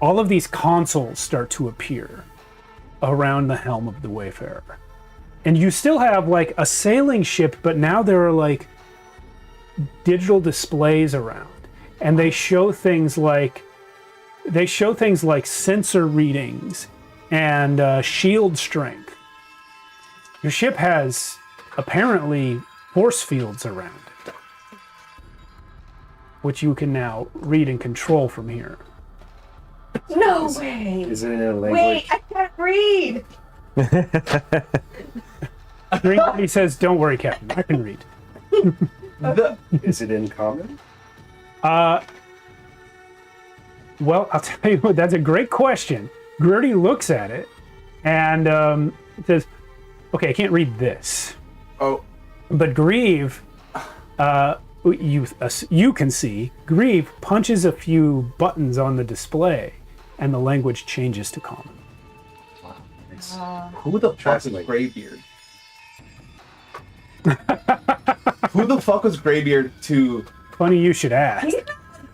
All of these consoles start to appear around the helm of the Wayfarer, and you still have like a sailing ship, but now there are like digital displays around, and they show things like sensor readings and shield strength. Your ship has apparently force fields around it, which you can now read and control from here. No way. Is it in a language? Wait, I can't read. He says, "Don't worry, Captain. I can read." Is it in common? Well, I'll tell you what. That's a great question. Gertie looks at it and says, "Okay, I can't read this." Oh, But Grieve, you can see Grieve punches a few buttons on the display, and the language changes to common. who the fuck is Translate. Greybeard? Who the fuck was Greybeard to? Funny you should ask. He's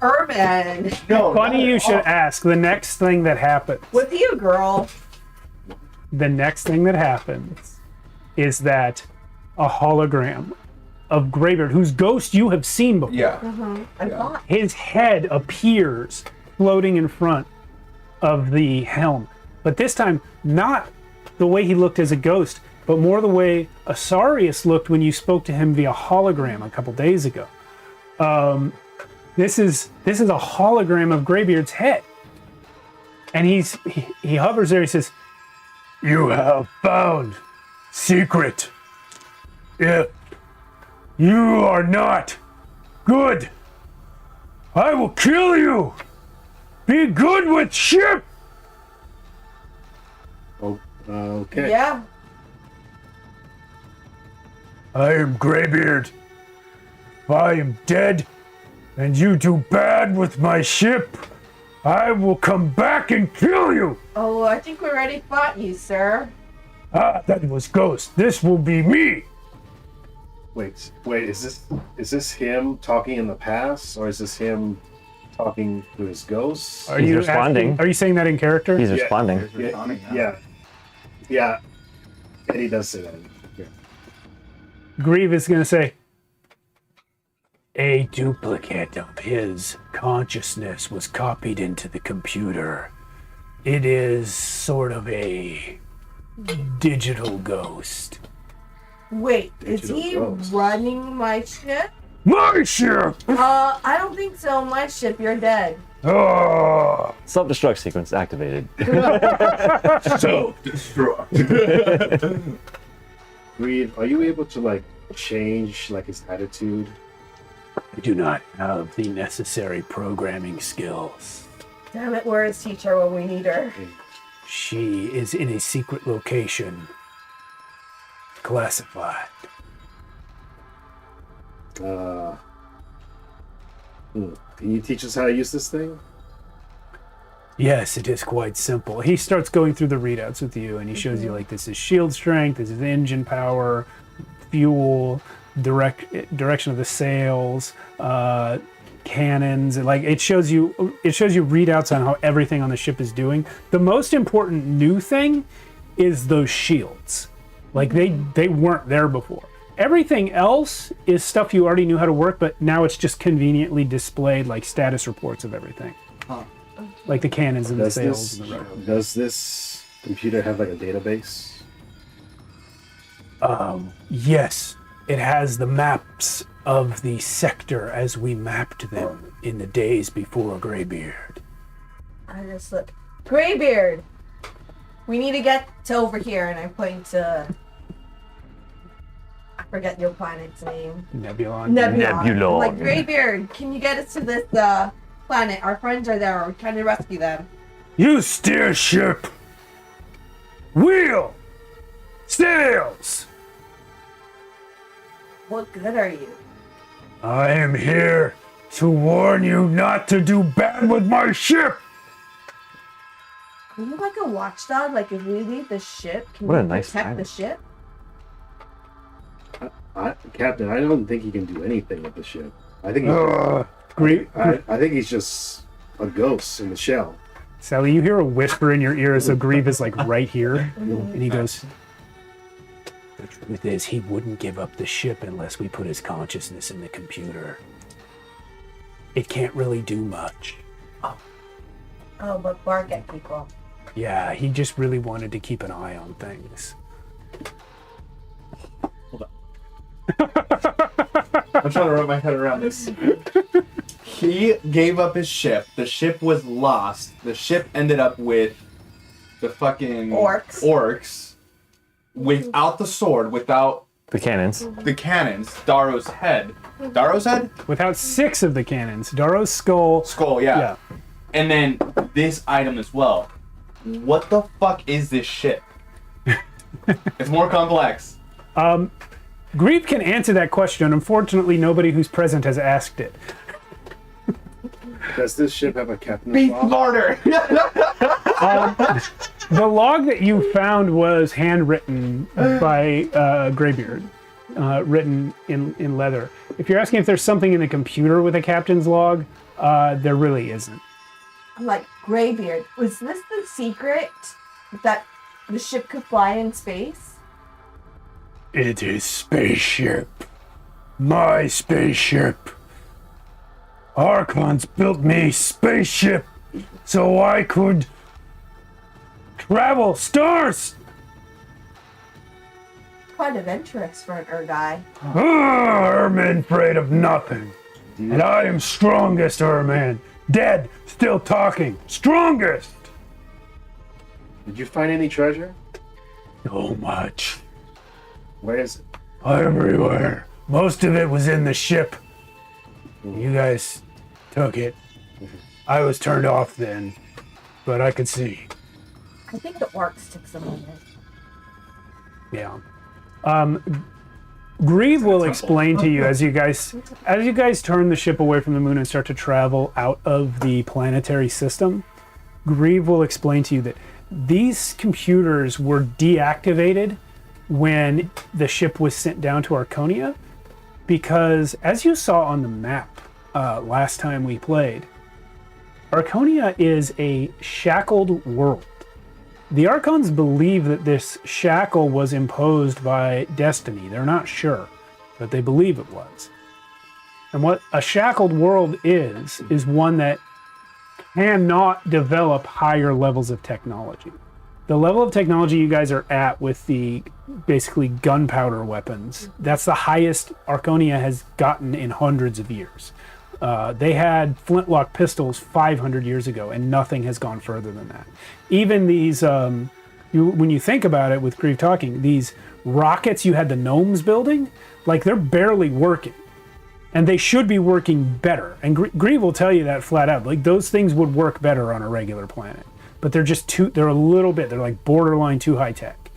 urban. No, Funny you should ask. The next thing that happens. Was he a girl? The next thing that happens is that a hologram of Greybeard, whose ghost you have seen before. Yeah. I thought. His head appears floating in front of the helm, but this time not the way he looked as a ghost, but more the way Asarius looked when you spoke to him via hologram a couple days ago. This is a hologram of Greybeard's head, and he hovers there. He says, "You have found secret. If you are not good, I will kill you. Be good with ship." Oh, okay. Yeah. I am Greybeard. If I am dead, and you do bad with my ship, I will come back and kill you. Oh, I think we already fought you, sir. Ah, that was Ghost. This will be me. Wait. Is this him talking in the past, or is this him talking to his ghosts? Are He's you responding. Are you saying that in character? He's responding. Yeah. And he does say that. Yeah. Grieve is going to say, "A duplicate of his consciousness was copied into the computer. It is sort of a digital ghost." Wait, is Digital he ghost. running my ship? My ship! I don't think so. My ship, you're dead. Oh! Self-destruct sequence activated. Self-destruct. Greed, are you able to like change like his attitude? I do not have the necessary programming skills. Damn it, where is teacher when we need her? She is in a secret location. Classified. Can you teach us how to use this thing? Yes, it is quite simple. He starts going through the readouts with you, and he shows you like this is shield strength, this is engine power, fuel, direction of the sails, cannons, and like it shows you readouts on how everything on the ship is doing. The most important new thing is those shields. Like they weren't there before. Everything else is stuff you already knew how to work, but now it's just conveniently displayed like status reports of everything. Huh. Like the cannons and the sails and the rudder. Does this computer have like a database? Yes, it has the maps of the sector as we mapped them in the days before Greybeard. I just look. Greybeard! We need to get to over here, and I point to. I forget your planet's name. Nebulon. Nebulon. Like, Greybeard, can you get us to this planet? Our friends are there. We're trying to rescue them. You steer ship. Wheel. Sails. What good are you? I am here to warn you not to do bad with my ship. Are you like a watchdog? Like if we leave the ship, can What a we nice protect the pilot. ship? Captain, I don't think he can do anything with the ship. I think he's I think he's just a ghost in the shell. Sally, you hear a whisper in your ear as though Grieve is like right here, and he goes, "The truth is, he wouldn't give up the ship unless we put his consciousness in the computer. It can't really do much. Oh, but bark at people. Yeah, he just really wanted to keep an eye on things." I'm trying to wrap my head around this. He gave up his ship. The ship was lost. The ship ended up with the fucking orcs. Without the sword, without The cannons. the cannons, Daro's head. Daro's head? Without 6 of the cannons, Daro's skull. Skull, yeah. And then this item as well. What the fuck is this ship? It's more complex. Grieve can answer that question. Unfortunately, nobody who's present has asked it. Does this ship have a captain's Be log? smarter! The log that you found was handwritten by Greybeard, written in leather. If you're asking if there's something in the computer with a captain's log, there really isn't. I'm like, Greybeard, was this the secret that the ship could fly in space? It is spaceship. My spaceship. Archons built me spaceship so I could travel stars. Quite adventurous for an Urgai. Erman afraid of nothing. And I am strongest Erman. Dead, still talking. Strongest. Did you find any treasure? So much. Where is it? Everywhere. Most of it was in the ship. You guys took it. I was turned off then, but I could see. I think the orcs took some of it. Yeah. Grieve will explain to you as you guys turn the ship away from the moon and start to travel out of the planetary system. Grieve will explain to you that these computers were deactivated when the ship was sent down to Archonia, because as you saw on the map last time we played, Archonia is a shackled world. The Archons believe that this shackle was imposed by destiny. They're not sure, but they believe it was. And what a shackled world is one that cannot develop higher levels of technology. The level of technology you guys are at with the basically gunpowder weapons, that's the highest Archonia has gotten in hundreds of years. They had flintlock pistols 500 years ago, and nothing has gone further than that. Even these, when you think about it with Grieve talking, these rockets you had the gnomes building, like they're barely working. And they should be working better. And Grieve will tell you that flat out. Like those things would work better on a regular planet. But they're just they're like borderline too high tech.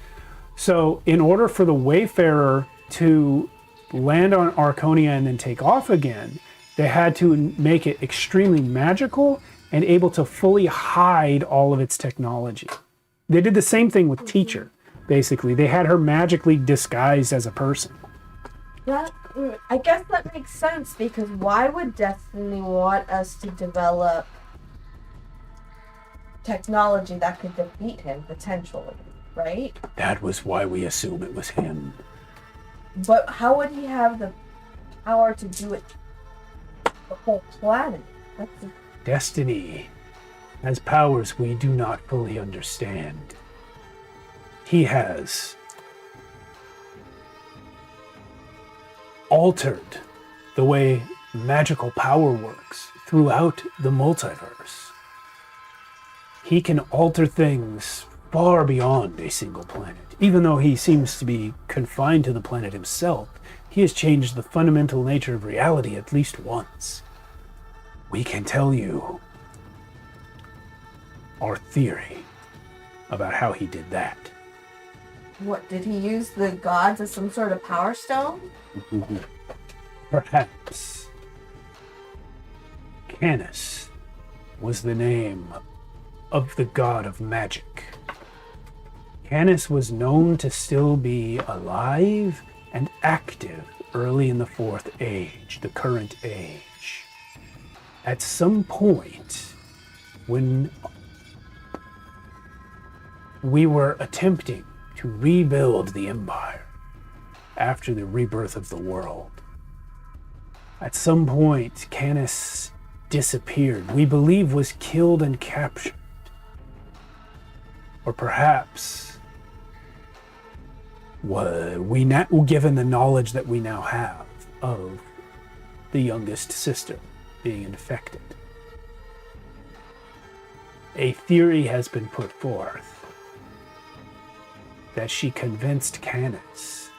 So in order for the Wayfarer to land on Archonia and then take off again, they had to make it extremely magical and able to fully hide all of its technology. They did the same thing with Teacher, basically. They had her magically disguised as a person. I guess that makes sense, because why would Destiny want us to develop technology that could defeat him, potentially, right? That was why we assume it was him. But how would he have the power to do it the whole planet? Destiny has powers we do not fully understand. He has altered the way magical power works throughout the multiverse. He can alter things far beyond a single planet. Even though he seems to be confined to the planet himself, he has changed the fundamental nature of reality at least once. We can tell you our theory about how he did that. What, did he use the gods as some sort of power stone? Perhaps. Canis was the name of the god of magic. Canis was known to still be alive and active early in the Fourth Age, the current age. At some point, when we were attempting to rebuild the Empire after the rebirth of the world, at some point, Canis disappeared. We believe was killed and captured. Or perhaps given the knowledge that we now have of the youngest sister being infected. A theory has been put forth that she convinced Canis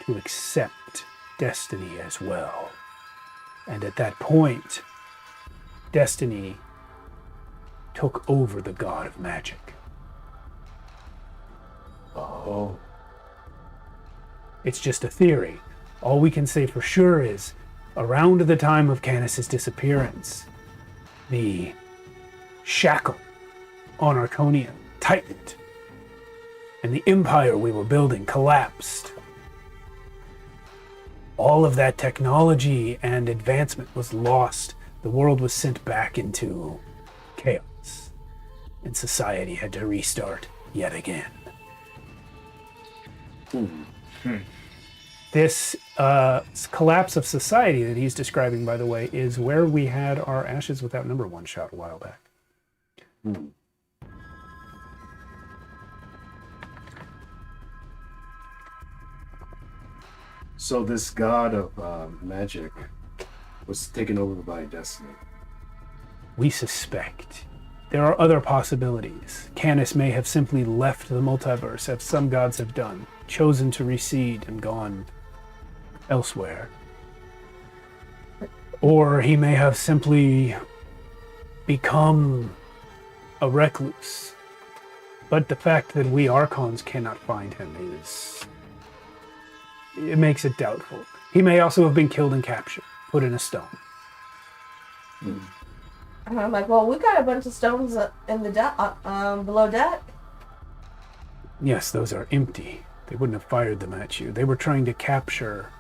to accept destiny as well. And at that point, destiny took over the god of magic. Oh. It's just a theory. All we can say for sure is, around the time of Canis' disappearance, the shackle on Archonia tightened, and the empire we were building collapsed. All of that technology and advancement was lost. The world was sent back into chaos, and society had to restart yet again. This collapse of society that he's describing, by the way, is where we had our Ashes Without Number one shot a while back. So this god of magic was taken over by destiny. We suspect. There are other possibilities. Canis may have simply left the multiverse, as some gods have done, chosen to recede and gone elsewhere. Or he may have simply become a recluse. But the fact that we Archons cannot find him it makes it doubtful. He may also have been killed and captured, put in a stone. And I'm like, well, we got a bunch of stones in the below deck. Yes, those are empty. They wouldn't have fired them at you. They were trying to capture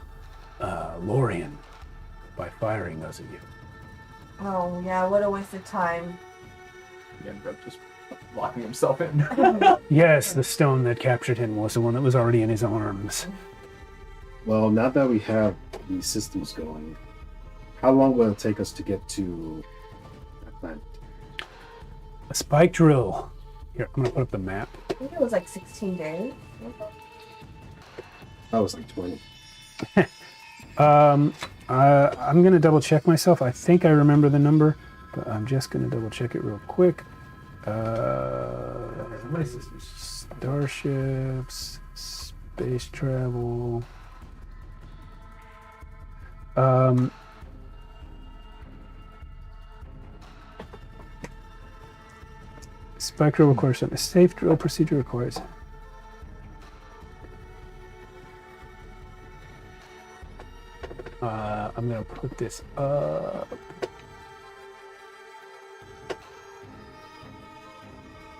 Lorien by firing those at you. Oh, yeah, what a waste of time. He ended up just locking himself in. Yes, the stone that captured him was the one that was already in his arms. Well, now that we have these systems going, how long will it take us to get to that planet? A spike drill. Here, I'm going to put up the map. I think it was like 16 days. That was like 20. I'm going to double check myself. I think I remember the number, but I'm just going to double check it real quick. Starships, space travel. Spike drill requires a safe drill procedure requires. I'm gonna put this up.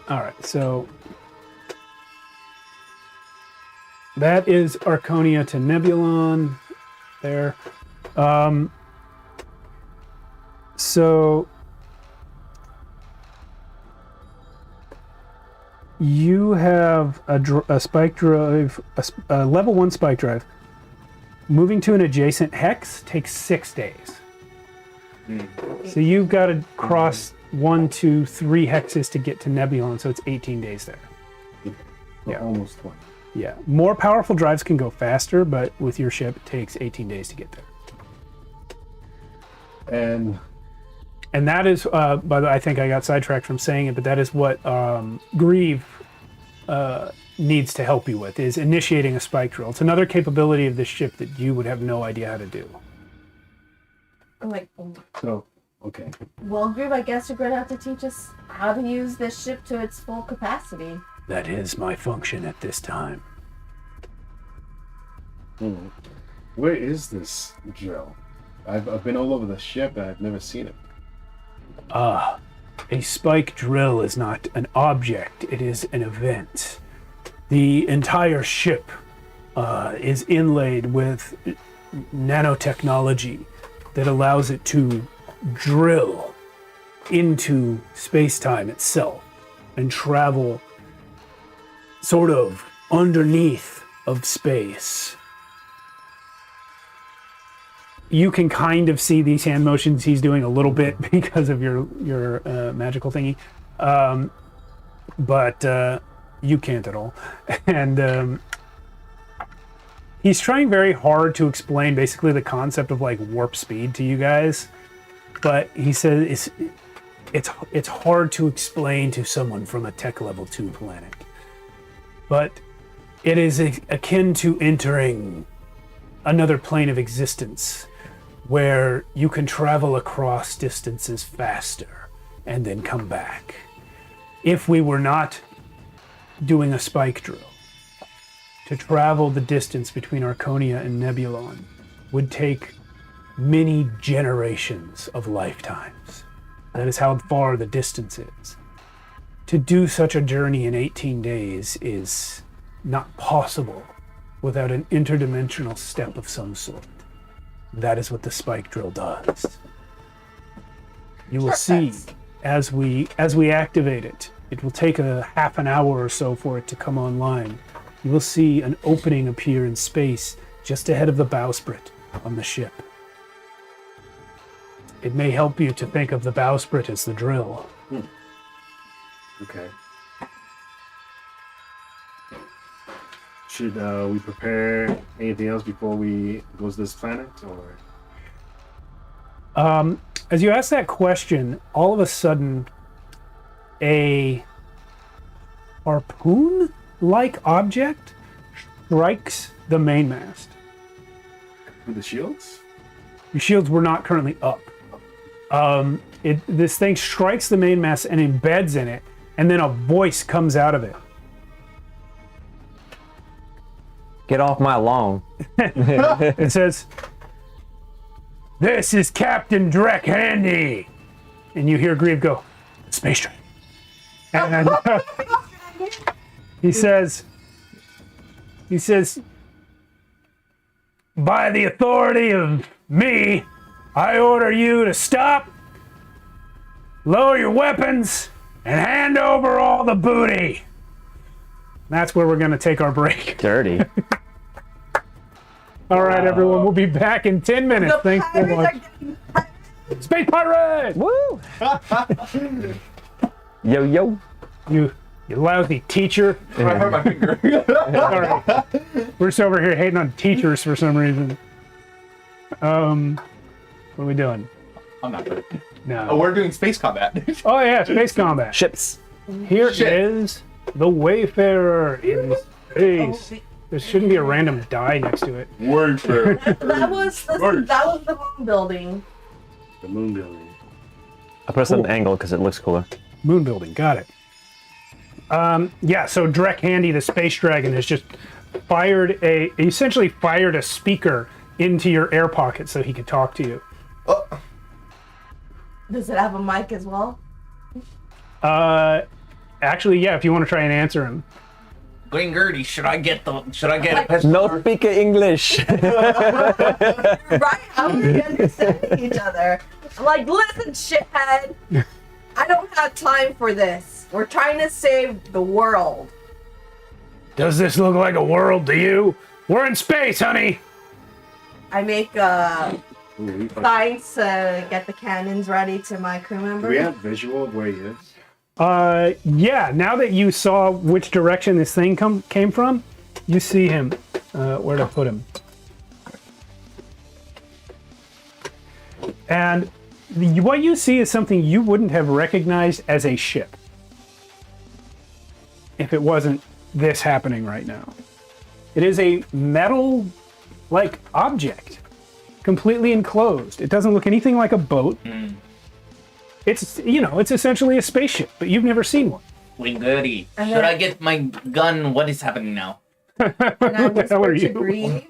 All right, so that is Archonia to Nebulon there. So you have a spike drive, a level 1 spike drive. Moving to an adjacent hex takes 6 days. So you've got to cross 1, 2, 3 hexes to get to Nebulon, so it's 18 days there. Yeah. Almost 20. Yeah. More powerful drives can go faster, but with your ship, it takes 18 days to get there. And that is, by the way, I think I got sidetracked from saying it, but that is what Grieve needs to help you with, is initiating a spike drill. It's another capability of this ship that you would have no idea how to do. I'm like, Oh, okay. well, Grieve, I guess you're going to have to teach us how to use this ship to its full capacity. That is my function at this time. Where is this drill? I've been all over the ship and I've never seen it. A spike drill is not an object, it is an event. The entire ship is inlaid with nanotechnology that allows it to drill into space-time itself and travel sort of underneath of space. You can kind of see these hand motions he's doing a little bit because of your magical thingy, but you can't at all. And he's trying very hard to explain basically the concept of like warp speed to you guys, but he says it's hard to explain to someone from a tech level 2 planet. But it is akin to entering another plane of existence where you can travel across distances faster and then come back. If we were not doing a spike drill, to travel the distance between Archonia and Nebulon would take many generations of lifetimes. That is how far the distance is. To do such a journey in 18 days is not possible without an interdimensional step of some sort. That is what the spike drill does. You will see as we activate it, it will take a half an hour or so for it to come online. You will see an opening appear in space just ahead of the bowsprit on the ship. It may help you to think of the bowsprit as the drill. Okay. Should we prepare anything else before we go to this planet, or? As you ask that question, all of a sudden, a harpoon-like object strikes the mainmast. With the shields? Your shields were not currently up. This thing strikes the mainmast and embeds in it, and then a voice comes out of it. Get off my lawn. It says, "This is Captain Drek Handy." And you hear Grieve go, "Space train." And he says, "By the authority of me, I order you to stop, lower your weapons, and hand over all the booty." That's where we're going to take our break. Dirty. All right, everyone, we'll be back in 10 minutes. The Thanks so pirates much. Space Pirate! Woo! Yo, yo. You lousy teacher. I hurt my finger. All right. We're just over here hating on teachers for some reason. What are we doing? I'm not good. No. Oh, we're doing space combat. Oh, yeah, space combat. Ships. Here Shit. is the Wayfarer in space. There shouldn't be a random die next to it. Warfare. That was the moon building. The moon building. I press an angle because it looks cooler. Moon building, got it. Yeah, so Drek Handy, the space dragon, has just essentially fired a speaker into your air pocket so he could talk to you. Does it have a mic as well? Actually, yeah, if you want to try and answer him. Green Gertie, should I get a pistol? No speaker English. Right? How do we understand each other? I'm like, listen, shithead. I don't have time for this. We're trying to save the world. Does this look like a world to you? We're in space, honey. I make signs to get the cannons ready to my crew members. Do we have visual of where he is? Yeah, now that you saw which direction this thing came from, you see him. Where'd I put him? And what you see is something you wouldn't have recognized as a ship if it wasn't this happening right now. It is a metal-like object, completely enclosed. It doesn't look anything like a boat. It's essentially a spaceship, but you've never seen one. Green Gertie, And should then- I get my gun? What is happening now? And I What the hell whisper are to you? Grieve,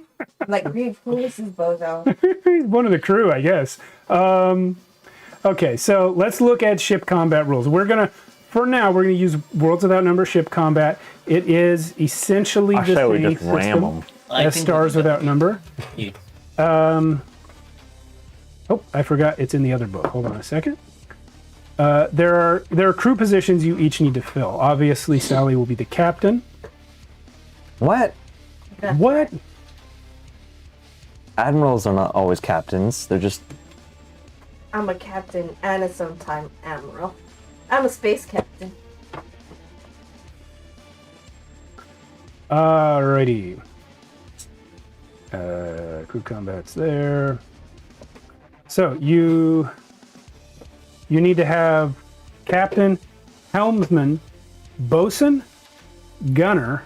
like, Grieve, who is this bozo? He's one of the crew, I guess. Okay, so let's look at ship combat rules. For now, we're gonna use Worlds Without Number ship combat. It is essentially I the say we same just ram them. as Stars Without Number. Yeah. Oh, I forgot. It's in the other book. Hold on a second. There are crew positions you each need to fill. Obviously, Sally will be the captain. What? What? Admirals are not always captains. They're just. I'm a captain and a sometime admiral. I'm a space captain. Alrighty. Crew combat's there. So you need to have captain, helmsman, bosun, gunner,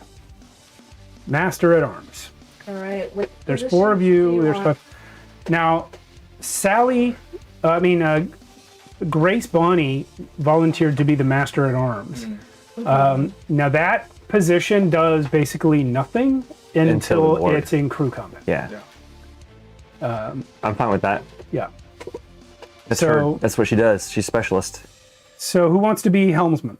master at arms. All right. There's 4 of you. There's 5. Now, Grace Bonnie volunteered to be the master at arms. Now that position does basically nothing until board. it's in crew combat. Yeah. I'm fine with that. Yeah. That's So- her. That's what she does. She's specialist. So who wants to be helmsman?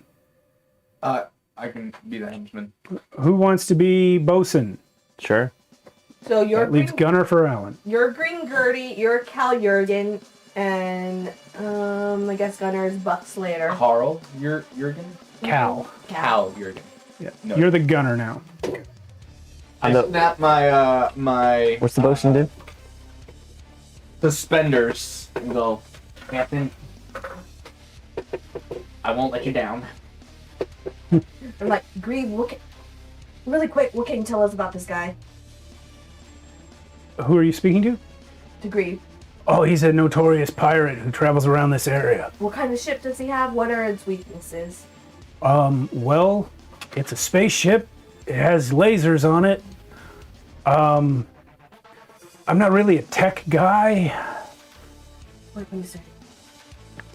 I can be the helmsman. Who wants to be bosun? Sure. So you're That leaves green, gunner for Alan. you're Green Gertie, you're Cal Jurgen, and I guess Gunner is Buck Slater. Carl, Jurgen? Cal. Cal Jurgen. Yeah. No. You're the gunner now. I'm the- Snap my What's the bosun do? suspenders and go, Captain, I won't let you down. I'm like, Grieve, really quick, what can you tell us about this guy? Who are you speaking to? To Grieve. Oh, he's a notorious pirate who travels around this area. What kind of ship does he have? What are its weaknesses? Well, it's a spaceship. It has lasers on it. I'm not really a tech guy. What can you say?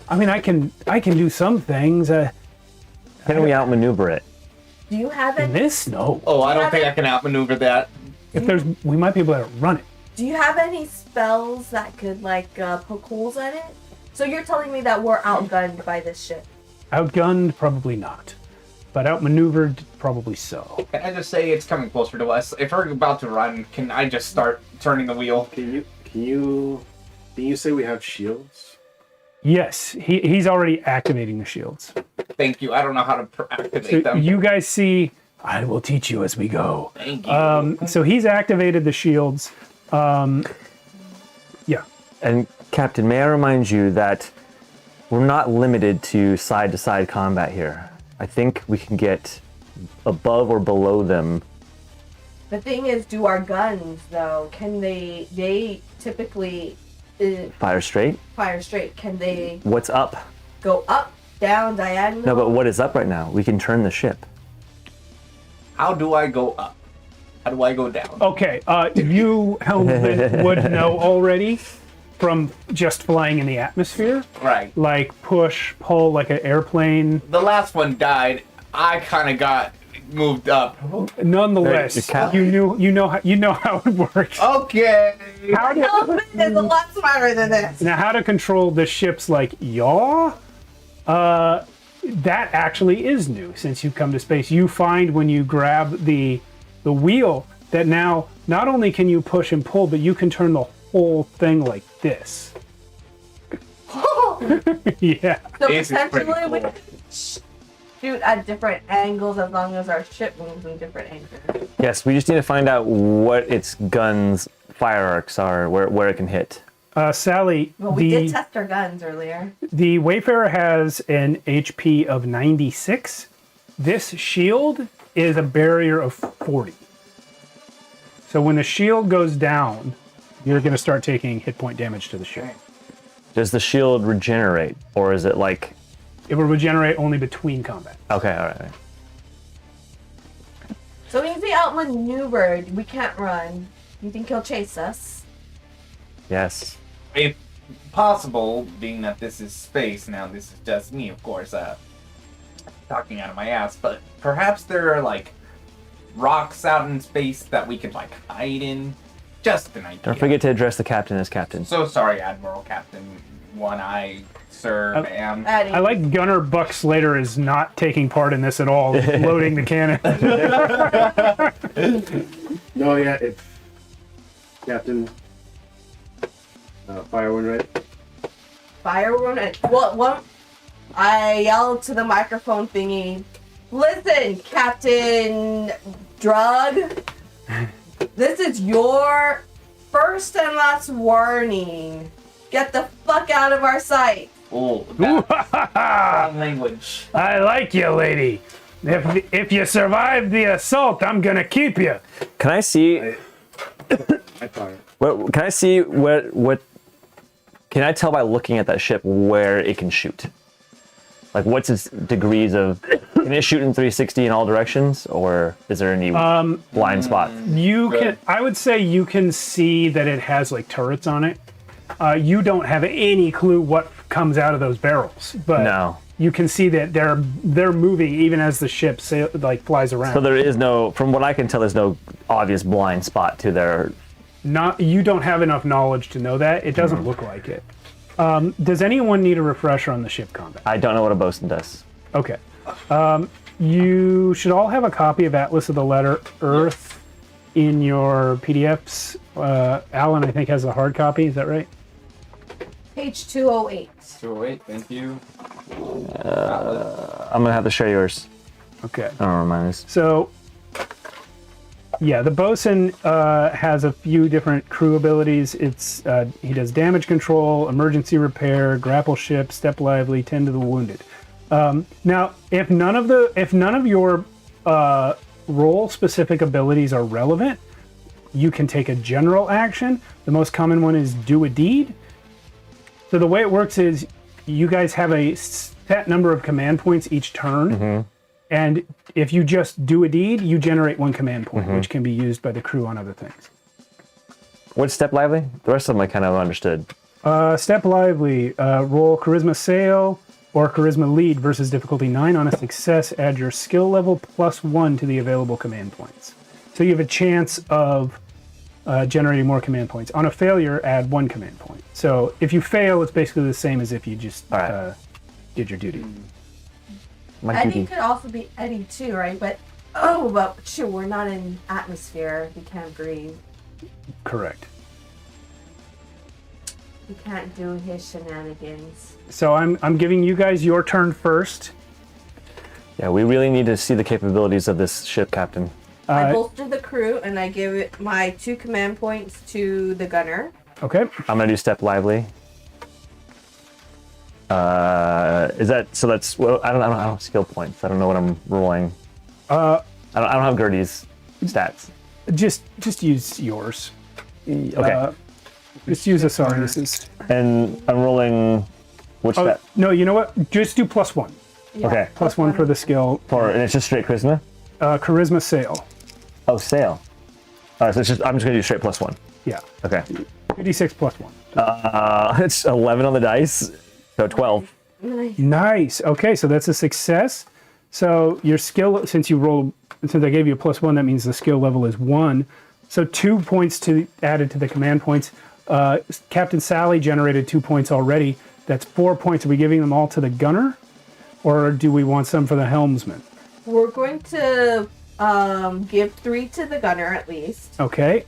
I mean, I can do some things. Can we outmaneuver it? Do you have In any? this, no. Oh, I don't think I can outmaneuver that. We might be able to run it. Do you have any spells that could poke holes in it? So you're telling me that we're outgunned by this ship? Outgunned, probably not. But outmaneuvered, probably so. Can I just say it's coming closer to us? If we're about to run, can I just start turning the wheel? Can you say we have shields? Yes, he's already activating the shields. Thank you. I don't know how to activate So them. you guys see, I will teach you as we go. Thank you. So he's activated the shields. Yeah. And Captain, may I remind you that we're not limited to side-to-side combat here. I think we can get above or below them. The thing is, do our guns though? Can they typically Fire straight. fire straight? Can they What's up? go up, down, diagonal? No, but what is up right now? We can turn the ship. How do I go up? How do I go down? Okay, you, helmsman, would know already from just flying in the atmosphere. Right. Like push, pull, like an airplane. The last one died. I kind of got moved up. Nonetheless, you know how it works. Okay. How to, Helmsman is a lot smarter than this. now, how to control the ships like yaw? That actually is new since you come to space. You find when you grab the wheel that now not only can you push and pull, but you can turn the whole thing like this. Yeah. So This is pretty potentially we cool. could shoot at different angles as long as our ship moves in different angles. Yes, we just need to find out what its guns' fire arcs are, where it can hit. Sally, Well, we did test our guns earlier. the Wayfarer has an HP of 96. This shield is a barrier of 40. So when the shield goes down, you're going to start taking hit point damage to the ship. Does the shield regenerate, or is it like? It will regenerate only between combat. Okay, all right. So we need to be outmaneuvered. We can't run. You think he'll chase us? Yes. If possible, being that this is space now, this is just me, of course, talking out of my ass, but perhaps there are like rocks out in space that we could like hide in. Just an idea. Don't forget to address the captain as captain. So sorry, Admiral Captain One Eye sir, ma'am. Eddie. I like Gunner Buck Slater is not taking part in this at all, loading the cannon. No, yeah, it's Captain Firewind, right? Firewound. Well, I yelled to the microphone thingy. Listen, Captain Drug. This is your first and last warning. Get the fuck out of our sight. Oh, that language. I like you, lady. If you survive the assault, I'm gonna keep you. Can I see? I fire. What can I see? What can I tell by looking at that ship where it can shoot? Like, what's its degrees of? Can it shoot in 360 in all directions, or is there any blind spot? You can. I would say you can see that it has like turrets on it. You don't have any clue what comes out of those barrels, but No. you can see that they're moving even as the ship flies around. So there is no, from what I can tell, there's no obvious blind spot to their. You don't have enough knowledge to know that. It doesn't look like it. Does anyone need a refresher on the ship combat? I don't know what a bosun does. Okay. You should all have a copy of Atlas of the Letter Earth in your PDFs. Alan, I think, has a hard copy. Is that right? Page 208. So wait, thank you. I'm gonna have to share yours. Okay. I don't know mine is. So, yeah, the bosun has a few different crew abilities. He does damage control, emergency repair, grapple ship, step lively, tend to the wounded. Now, if none of your role specific abilities are relevant, you can take a general action. The most common one is do a deed. So the way it works is you guys have a set number of command points each turn. And if you just do a deed, you generate one command point, which can be used by the crew on other things. What's step lively? The rest of them I kind of understood. Step lively, roll charisma sail or charisma lead versus difficulty 9. On a success, add your skill level +1 to the available command points. So you have a chance of generating more command points. On a failure, add 1 command point. So if you fail, it's basically the same as if you just did your duty. My Eddie duty. could also be Eddie too, right? But shoot, we're not in atmosphere. We can't breathe. Correct. We can't do his shenanigans. So I'm giving you guys your turn first. Yeah, we really need to see the capabilities of this ship, Captain. I bolster the crew and I give it my 2 command points to the gunner. Okay. I'm gonna do step lively. Is that so? That's well. I don't have skill points. I don't know what I'm rolling. I don't have Gertie's stats. Just use yours. Okay. Just use Asarius's. And I'm rolling. Which stat? No, you know what? Just do +1. Yeah, Okay. +1 for the skill. And it's just straight charisma. Charisma sail. Oh, sail. All right, so I'm just gonna do straight +1. Yeah. Okay. 2d6 +1. It's 11 on the dice, so 12. Nice. Okay, so that's a success. So your skill, since I gave you a +1, that means the skill level is 1. So 2 points added to the command points. Captain Sally generated 2 points already. That's 4 points. Are we giving them all to the gunner, or do we want some for the helmsman? We're going to give 3 to the gunner at least. Okay.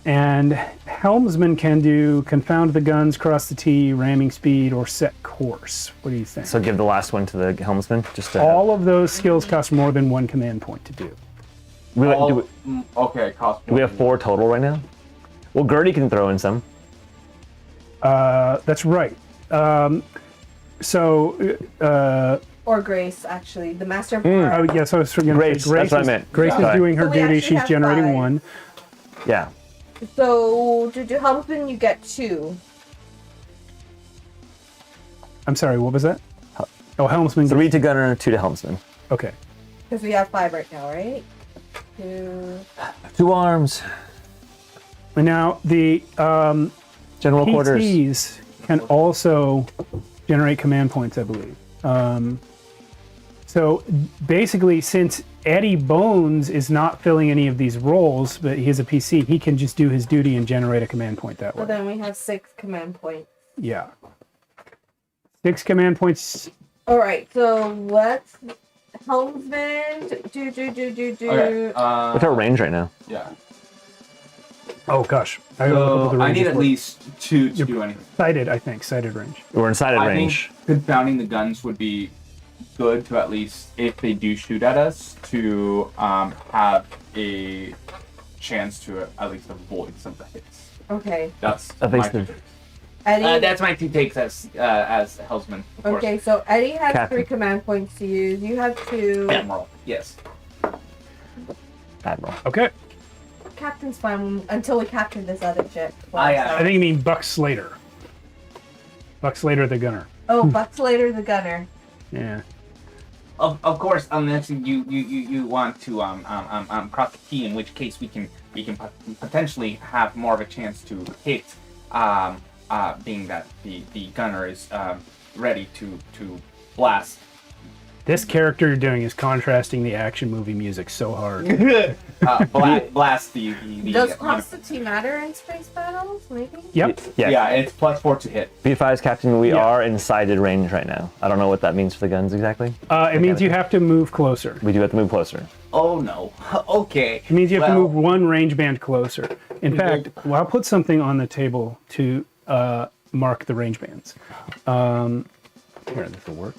And helmsman can do confound the guns, cross the T, ramming speed, or set course. What do you think? So give the last one to the helmsman, just to. All of those skills cost more than 1 command point to do. Okay, cost. Do we have 4 total right now? Well, Gertie can throw in some. That's right. Or Grace, actually. The master of Oh, yes, I was going to Grace, say that's what I meant. Grace is Sorry. doing her So we duty. actually She's have generating 5. 1. Yeah. So to do helmsman, you get 2. I'm sorry, what was that? Oh, helmsman. 3 to gunner, 2 to helmsman. Okay. Because we have 5 right now, right? 2. 2 arms. And now the General quarters. PTs can also generate command points, I believe. So basically, since Eddie Bones is not filling any of these roles, but he is a PC, he can just do his duty and generate a command point that So way. then we have 6 command points. Yeah. 6 command points. All right, so let's helmsman do. Okay. What's our range right now? Yeah. Oh gosh, I gotta look up what So the I range need is at for. least 2 to do anything. Sighted, I think. Sighted range. We're inside of I range. think confounding the guns would be good to at least, if they do shoot at us, to have a chance to at least avoid some of the hits. Okay, That's I think my so. two. Eddie. That's my 2 takes as Hellsman. Of course. Okay, so Eddie has Captain. 3 command points to use. You have 2. Admiral. Yes. Admiral. Okay. Captain's fine until we capture this other ship. I think you mean Buck Slater. Buck Slater, the gunner. Oh, Buck Slater, the gunner. Yeah. Of course, unless you want to cross the T, in which case we can potentially have more of a chance to hit, being that the gunner is ready to blast. This character you're doing is contrasting the action movie music so hard. Blast the Does cross the T matter in space battles? Maybe. Yep. Yeah. Yeah, it's +4 to hit. Be advised, Captain, we Yeah. are in sighted range right now. I don't know what that means for the guns exactly. It means you have to move closer. We do have to move closer. Oh no. Okay. It means you have to Well, move 1 range band closer. In fact, I'll put something on the table to mark the range bands. Here, this will work.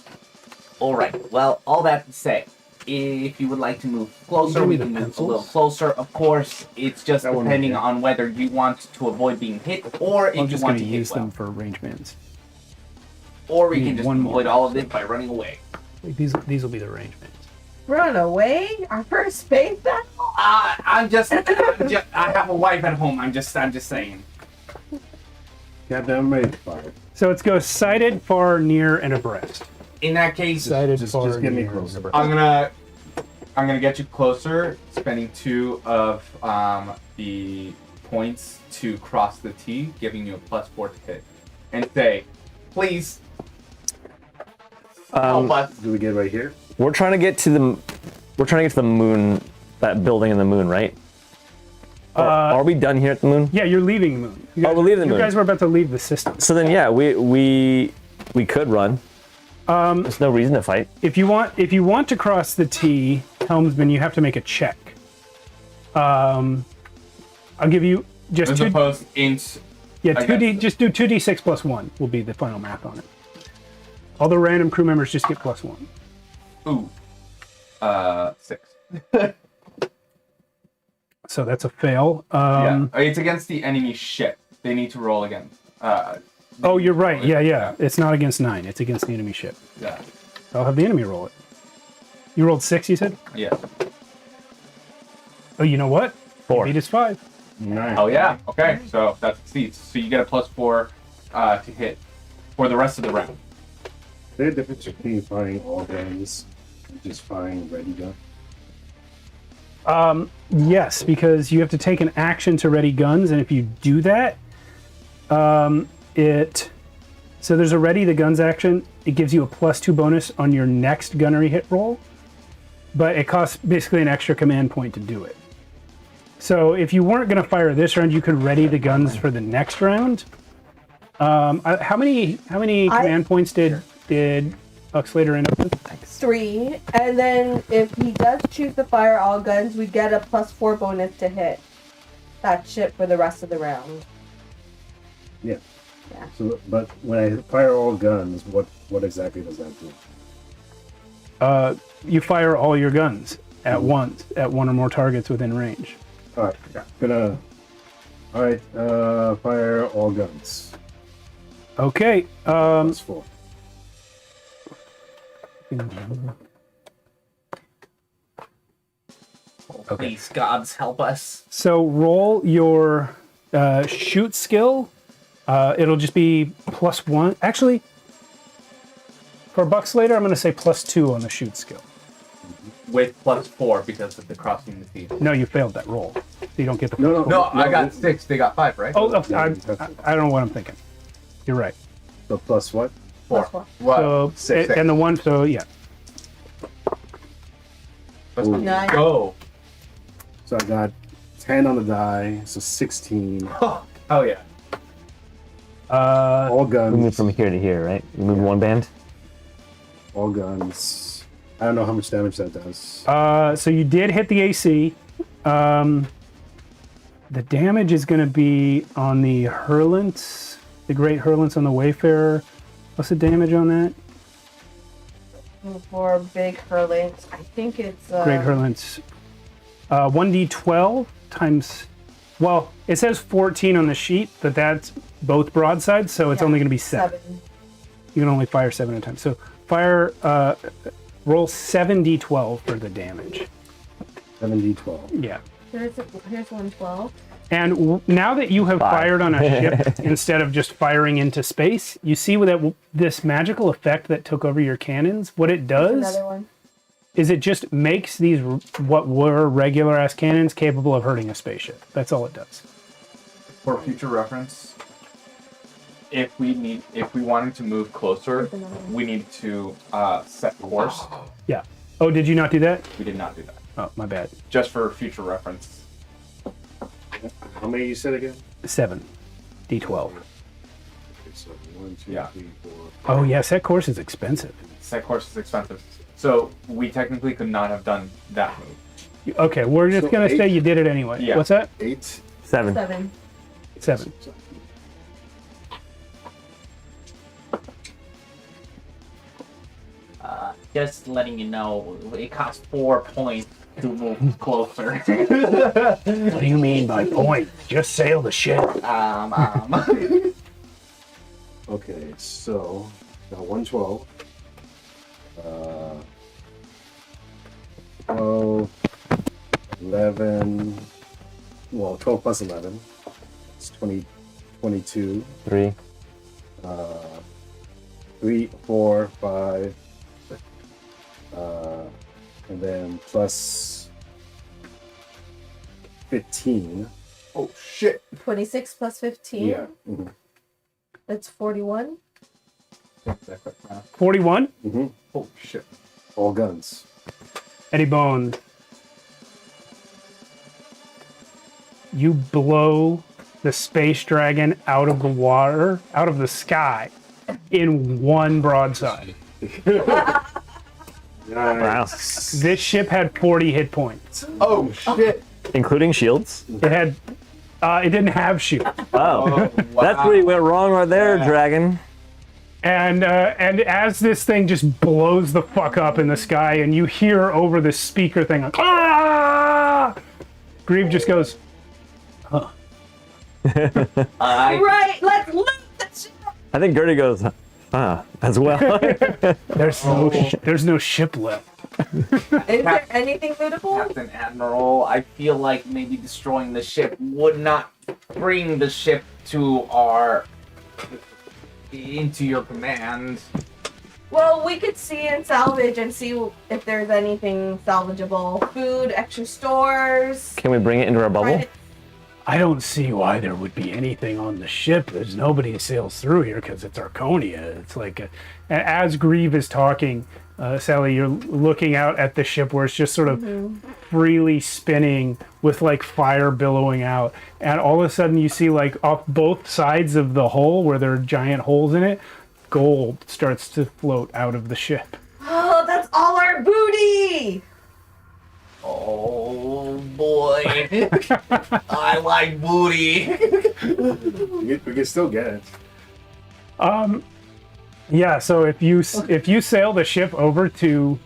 All right. Well, all that to say, if you would like to move closer, Give me we the can move pencils. a little closer. Of course, it's just That one depending right on whether you want to avoid being hit, or if I'm you just want going to to use hit them well. for range bands. Or we need can just one more. avoid all of it by running away. These will be the range bands. Run away? Our first space battle? I'm just, I have a wife at home. I'm just saying. Captain, I'm ready to fire. So it goes sighted, far, near, and abreast. In that case, Sighted, Just far, get me near, closer. and abreast. I'm gonna get you closer, spending 2 of the points to cross the T, giving you a +4 to hit, and say, please help us. Do we get right here? We're trying to get to the moon, that building in the moon, right? Are we done here at the moon? Yeah, you're leaving the moon. You Oh, we're leaving the you moon. guys were about to leave the system. So then, yeah, we could run. There's no reason to fight. If you want to cross the T, helmsman, you have to make a check. I'll give you just As 2. opposed int. Yeah, I 2d. guess. Just do 2d6 plus 1 will be the final math on it. All the random crew members just get +1. Ooh. 6. So that's a fail. Yeah. It's against the enemy ship. They need to roll again. Oh, you're right. Yeah. It's not against 9. It's against the enemy ship. Yeah. I'll have the enemy roll it. You rolled 6, you said? Yeah. Oh, you know what? 4. Beat is 5. Nice. Oh yeah. Okay. So that succeeds. So you get a +4 to hit for the rest of the round. Is there a difference between firing all guns and just firing ready gun? Yes, because you have to take an action to ready guns, and if you do that, so there's a ready the guns action. It gives you a +2 bonus on your next gunnery hit roll, but it costs basically an extra command point to do it. So if you weren't going to fire this round, you could ready the guns for the next round. How many command points did Buck Slater end up with? 3, and then if he does choose to fire all guns, we get a +4 bonus to hit that ship for the rest of the round. Yeah. Yeah. So, but when I fire all guns, what exactly does that do? You fire all your guns at once at 1 or more targets within range. All right. All right. Fire all guns. Okay. +4. Please, gods, help us. So roll your shoot skill. It'll just be +1. Actually, for Buck Slater, I'm going to say +2 on the shoot skill. With +4 because of the crossing the T. No, you failed that roll. So you don't get the. No, I got 6. They got 5, right? Oh, Yeah, I don't know what I'm thinking. You're right. So plus what? 4. +4. What? So 6. and the one. So yeah. Let's Ooh. 9. go. So I got 10 on the die, so 16. Oh yeah. All We guns. move from here to here, right? We move one band. All guns. I don't know how much damage that does. So you did hit the AC. The damage is going to be on the Hurlants, the Great Hurlants on the Wayfarer. What's the damage on that? For big hurlings, I think it's Great Hurlants. 1d12 times. Well, it says 14 on the sheet, but that's both broadsides, so it's only going to be 7. You can only fire 7 at a time. So fire, roll 7d12 for the damage. 7d12. Yeah. Here's 112. And now that you have fired on a ship instead of just firing into space, you see that this magical effect that took over your cannons, what it does Another one. is it just makes these, what were regular ass cannons, capable of hurting a spaceship. That's all it does. For future reference, if we wanted to move closer, we need to set course. Yeah. Oh, did you not do that? We did not do that. Oh, my bad. Just for future reference. How many you said again? 7. D12. Okay, so 1, 2, Yeah. 3, 4. Oh, yeah, set course is expensive. Set course is expensive. So we technically could not have done that move. Okay, we're just So going to say 8? you did it anyway. Yeah. What's that? 8. 7. 7. Just letting you know, it costs 4 points to move closer. What do you mean by point? Just sail the ship. Okay, so now 112. 12, 11. Well, 12 plus 11. It's 20, 22. 3. 3, 4, 5. And then plus 15. Oh shit! 26 plus 15. Yeah. Mhm. That's 41. 41? Mhm. Oh shit! All guns. Eddie Bones. You blow the space dragon out of the water, out of the sky, in one broadside. Wow. This ship had 40 hit points. Oh shit! Including shields? It had, it didn't have shield. Oh. Wow. That's where you went wrong right there, Dragon. And as this thing just blows the fuck up in the sky, and you hear over the speaker thing, like, ah! Grieve just goes, Right, let's loot the ship. I think Gertie goes, as well. there's no ship left. Is there anything lootable? Captain Admiral, I feel like maybe destroying the ship would not bring the ship into your command. Well, we could see and salvage and see if there's anything salvageable. Food, extra stores. Can we bring it into our bubble? credits. I don't see why there would be anything on the ship. There's nobody who sails through here because it's Archonia. It's like, as Grieve is talking, Sally, you're looking out at the ship where it's just sort of freely spinning with like fire billowing out. And all of a sudden you see like off both sides of the hull where there are giant holes in it, gold starts to float out of the ship. Oh, that's all our booty! Oh boy. I like booty. We can still get it. Yeah, so if you sail the ship over to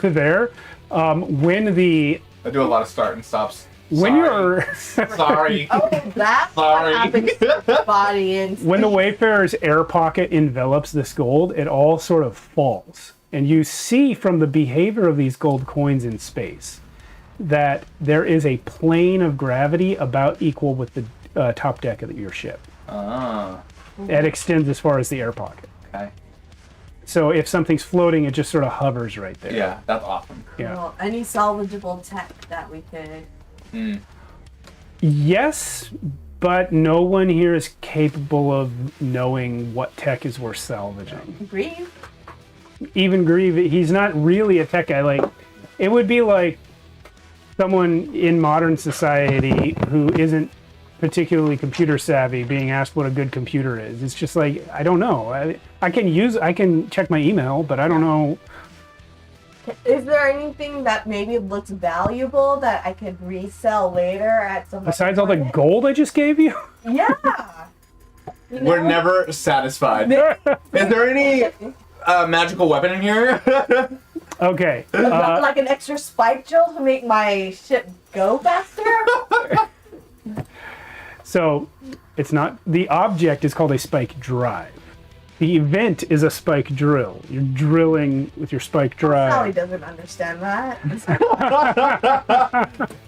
there, when I do a lot of start and stops. when you're Sorry. Oh, that's Sorry. what happens to the body and when the Wayfarer's air pocket envelops this gold, it all sort of falls. And you see from the behavior of these gold coins in space that there is a plane of gravity about equal with the top deck of your ship. It extends as far as the air pocket. Okay. So if something's floating, it just sort of hovers right there. Yeah, that's awesome. Yeah. well, any salvageable tech that we could. Yes, but no one here is capable of knowing what tech is worth salvaging. Grieve. Even Grieve, he's not really a tech guy. Like, it would be like someone in modern society who isn't particularly computer savvy being asked what a good computer is. It's just like, I don't know. I can check my email, but I don't know. Is there anything that maybe looks valuable that I could resell later at some? Besides all the gold I just gave you? Yeah. You We're know? never satisfied. Is there any magical weapon in here? Okay. Like an extra spike drill to make my ship go faster? So it's not, the object is called a spike drive. The event is a spike drill. You're drilling with your spike Sally drive. doesn't understand that.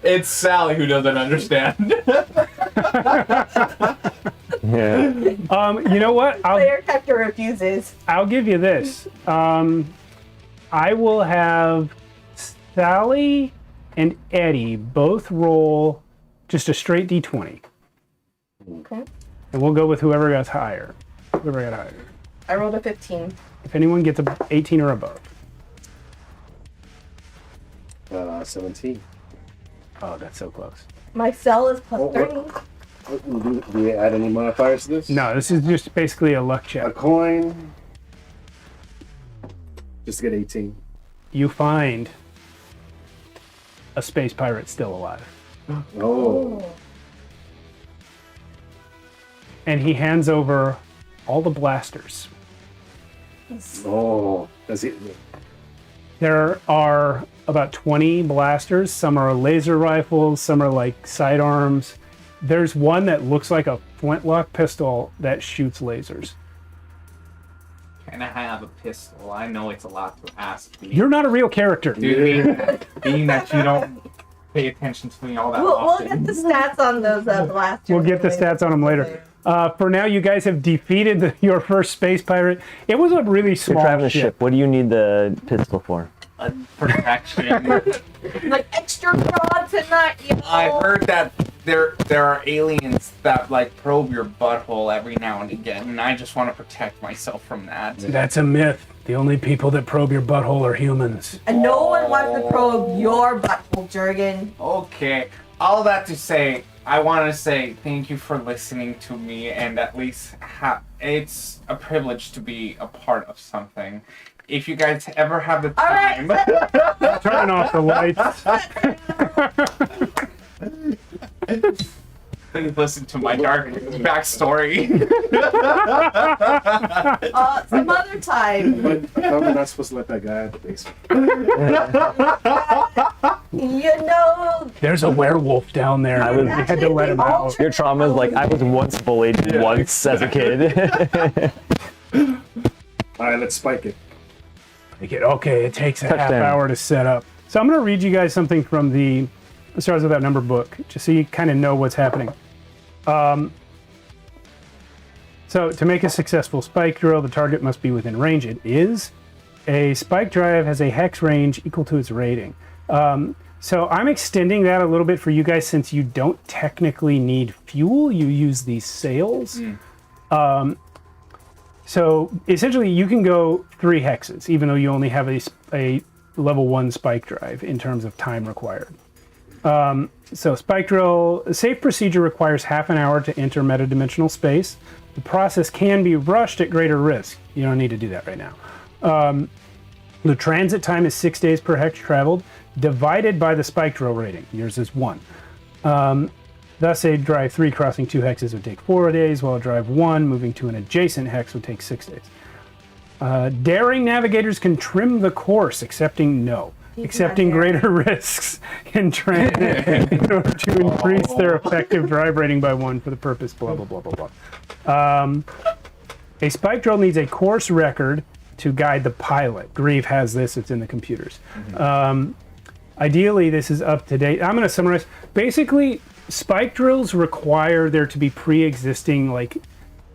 It's Sally who doesn't understand. Yeah. You know what? Player character refuses. I'll give you this. I will have Sally and Eddie both roll just a straight d20. Okay. And we'll go with whoever got higher. Whoever got higher. I rolled a 15. If anyone gets a 18 or above. 17. Oh, that's so close. My cell is plus Oh, 30. Do we add any modifiers to this? No, this is just basically a luck A check. coin. Just to get 18. You find a space pirate still alive. Oh. And he hands over all the blasters. Oh. Does he? There are about 20 blasters. Some are laser rifles, some are like sidearms. There's one that looks like a flintlock pistol that shoots lasers. Can I have a pistol? I know it's a lot to ask. You're not a real character. Dude, being that you don't pay attention to me all that We'll often. get the stats on those blasters. We'll get the stats on them later. For now, you guys have defeated your first space pirate. It was a really You're small driving a ship. ship. What do you need the pistol for? Protection. Like extra broad tonight, you know? I heard that there are aliens that like probe your butthole every now and again, and I just want to protect myself from that. That's a myth. The only people that probe your butthole are humans. And no one wants to probe your butthole, Jurgen. Okay, all that to say, I want to say thank you for listening to me, and at least it's a privilege to be a part of something. If you guys ever have the time, Turn off the lights. please listen to my dark backstory. Some other time. But I thought we're not supposed to let that guy out of the basement. You know, There's a werewolf down there. I was- We had to let him out. Your trauma is like, I was once bullied once as a kid. Alright, let's spike it. Okay, it takes a half Touchdown. hour to set up. So I'm going to read you guys something from the Stars Without Number book, just so you kind of know what's happening. So to make a successful spike drill, the target must be within range. It is. A spike drive has a hex range equal to its rating. So I'm extending that a little bit for you guys since you don't technically need fuel. You use these sails. So essentially you can go 3 hexes, even though you only have a level 1 spike drive in terms of time required. So spike drill, a safe procedure requires half an hour to enter metadimensional space. The process can be rushed at greater risk. You don't need to do that right now. The transit time is 6 days per hex traveled, divided by the spike drill rating. Yours is 1. Thus, a drive 3 crossing 2 hexes would take 4 days, while a drive 1 moving to an adjacent hex would take 6 days. Daring navigators can trim the course, accepting greater risks in transit in order to increase their effective drive rating by 1 for the purpose, blah, blah, blah, blah, blah. A spike drill needs a course record to guide the pilot. Grieve has this, it's in the computers. Ideally, this is up to date. I'm going to summarize. Basically, spike drills require there to be pre-existing, like,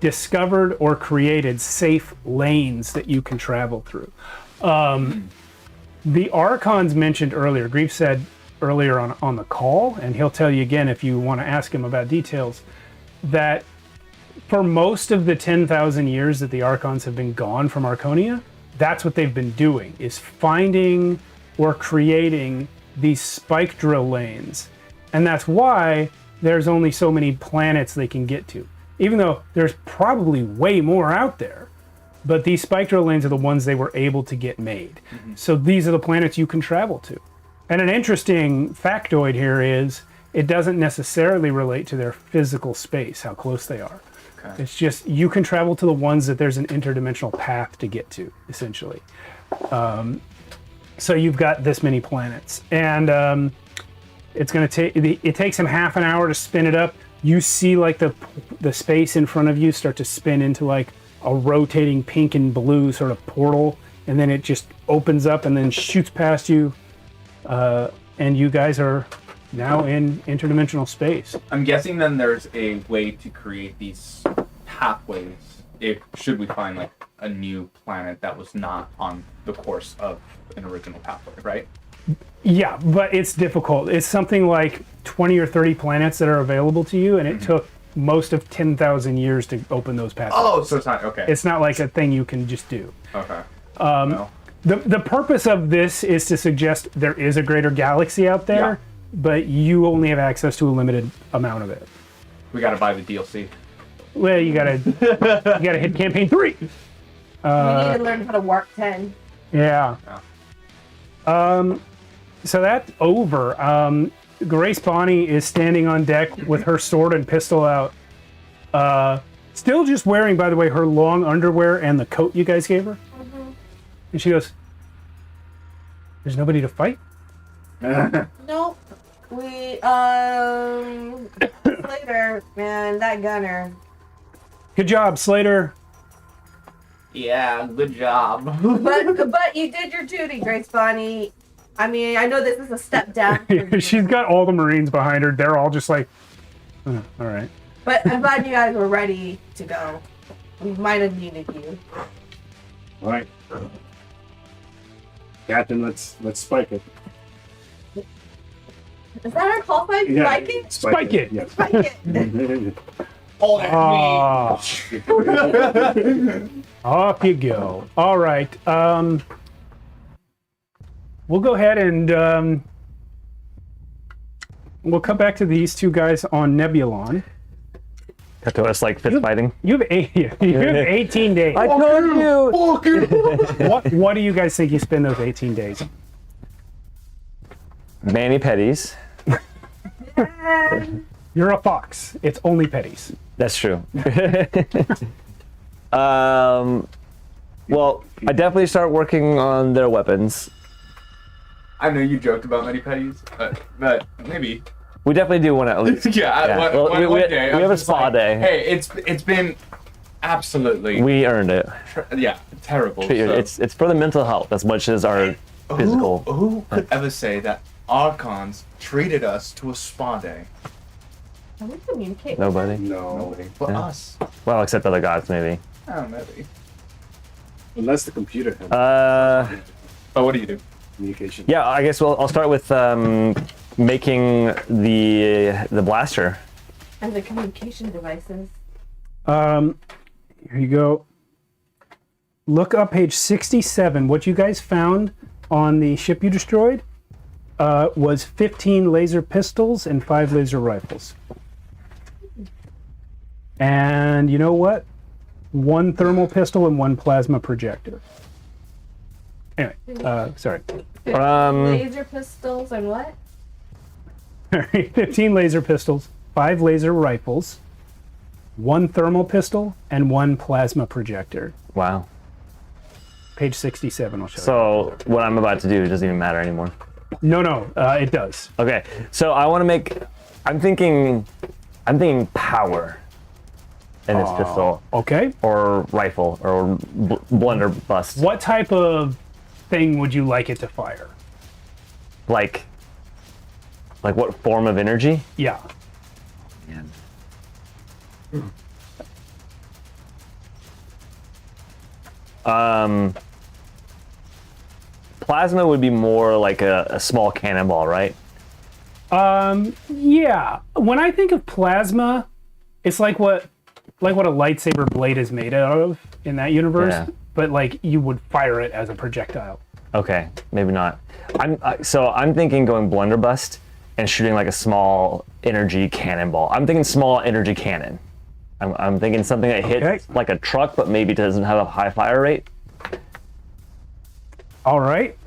discovered or created safe lanes that you can travel through. The Archons mentioned earlier, Grief said earlier on the call, and he'll tell you again if you want to ask him about details, that for most of the 10,000 years that the Archons have been gone from Archonia, that's what they've been doing, is finding or creating these spike drill lanes. And that's why there's only so many planets they can get to. Even though there's probably way more out there. But these spectral lanes are the ones they were able to get made. So these are the planets you can travel to. And an interesting factoid here is it doesn't necessarily relate to their physical space, how close they are. Okay. It's just you can travel to the ones that there's an interdimensional path to get to, essentially. So you've got this many planets. And it's going to take, it takes them half an hour to spin it up. You see like the space in front of you start to spin into like a rotating pink and blue sort of portal, and then it just opens up and then shoots past you, and you guys are now in interdimensional space. I'm guessing then there's a way to create these pathways should we find like a new planet that was not on the course of an original pathway, right? Yeah, but it's difficult. It's something like 20 or 30 planets that are available to you, and it took most of 10,000 years to open those pathways. Oh, so it's not, okay. It's not like a thing you can just do. Okay. The purpose of this is to suggest there is a greater galaxy out there, but you only have access to a limited amount of it. We gotta buy the DLC. Well, you gotta hit campaign 3. We need to learn how to warp 10. Yeah. So that's over. Grace Bonnie is standing on deck with her sword and pistol out. Still just wearing, by the way, her long underwear and the coat you guys gave her. And she goes, "There's nobody to fight?" Nope. We, Slater, man, that gunner. Good job, Slater. Yeah, good job. But you did your duty, Grace Bonnie. I mean, I know this is a step down for you. She's got all the Marines behind her. They're all just like, "Oh, all right." But I'm glad you guys were ready to go. We might have needed you. All right, Captain. Let's spike it. Is that our call sign? Yeah, Spike it? Spike it. Yes. Spike it. Oh, that's Off you go. All right. We'll go ahead and we'll come back to these two guys on Nebulon. Cut to us like fist fighting. You have 18 days. I told you. What do you guys think you spend those 18 days? Mani pedis. You're a fox. It's only petties. That's true. Well, I definitely start working on their weapons. I know you joked about many petties, but maybe. We definitely do one at least. Yeah. One we day. have a spa day. Hey, it's been absolutely. We earned it. Terrible. It's for the mental health as much as our physical. Who could ever say that Archons treated us to a spa day? Can we communicate? Nobody. Nobody. But us. Well, except other gods, maybe. Oh, maybe. Unless the computer has But what do you do? communication. Yeah, I guess I'll start with making the blaster. And the communication devices. Here you go. Look up page 67. What you guys found on the ship you destroyed was 15 laser pistols and 5 laser rifles. And you know what? 1 thermal pistol and 1 plasma projector. Anyway, sorry. Laser pistols and what? 15 laser pistols, 5 laser rifles, 1 thermal pistol, and 1 plasma projector. Wow. Page 67 will show you. So what I'm about to do doesn't even matter anymore. No, it does. Okay, so I want to make. I'm thinking power in this pistol Okay. or rifle or blunderbuss. What type of thing would you like it to fire? Like what form of energy? Yeah. Plasma would be more like a small cannonball, right? Yeah. When I think of plasma, it's like what a lightsaber blade is made out of in that universe, Yeah. but like you would fire it as a projectile. Okay, maybe not. I'm thinking going blunderbuss and shooting like a small energy cannonball. I'm thinking small energy cannon. I'm thinking something that hits like a truck, but maybe doesn't have a high fire rate. All right.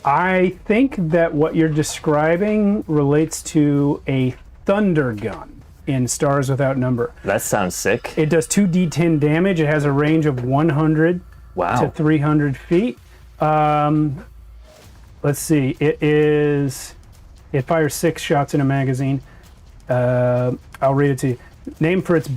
I think that what you're describing relates to a thunder gun in Stars Without Number. That sounds sick. It does 2d10 damage. It has a range of 100 to 300 feet. Let's see. It fires 6 shots in a magazine. I'll read it to you. Named for its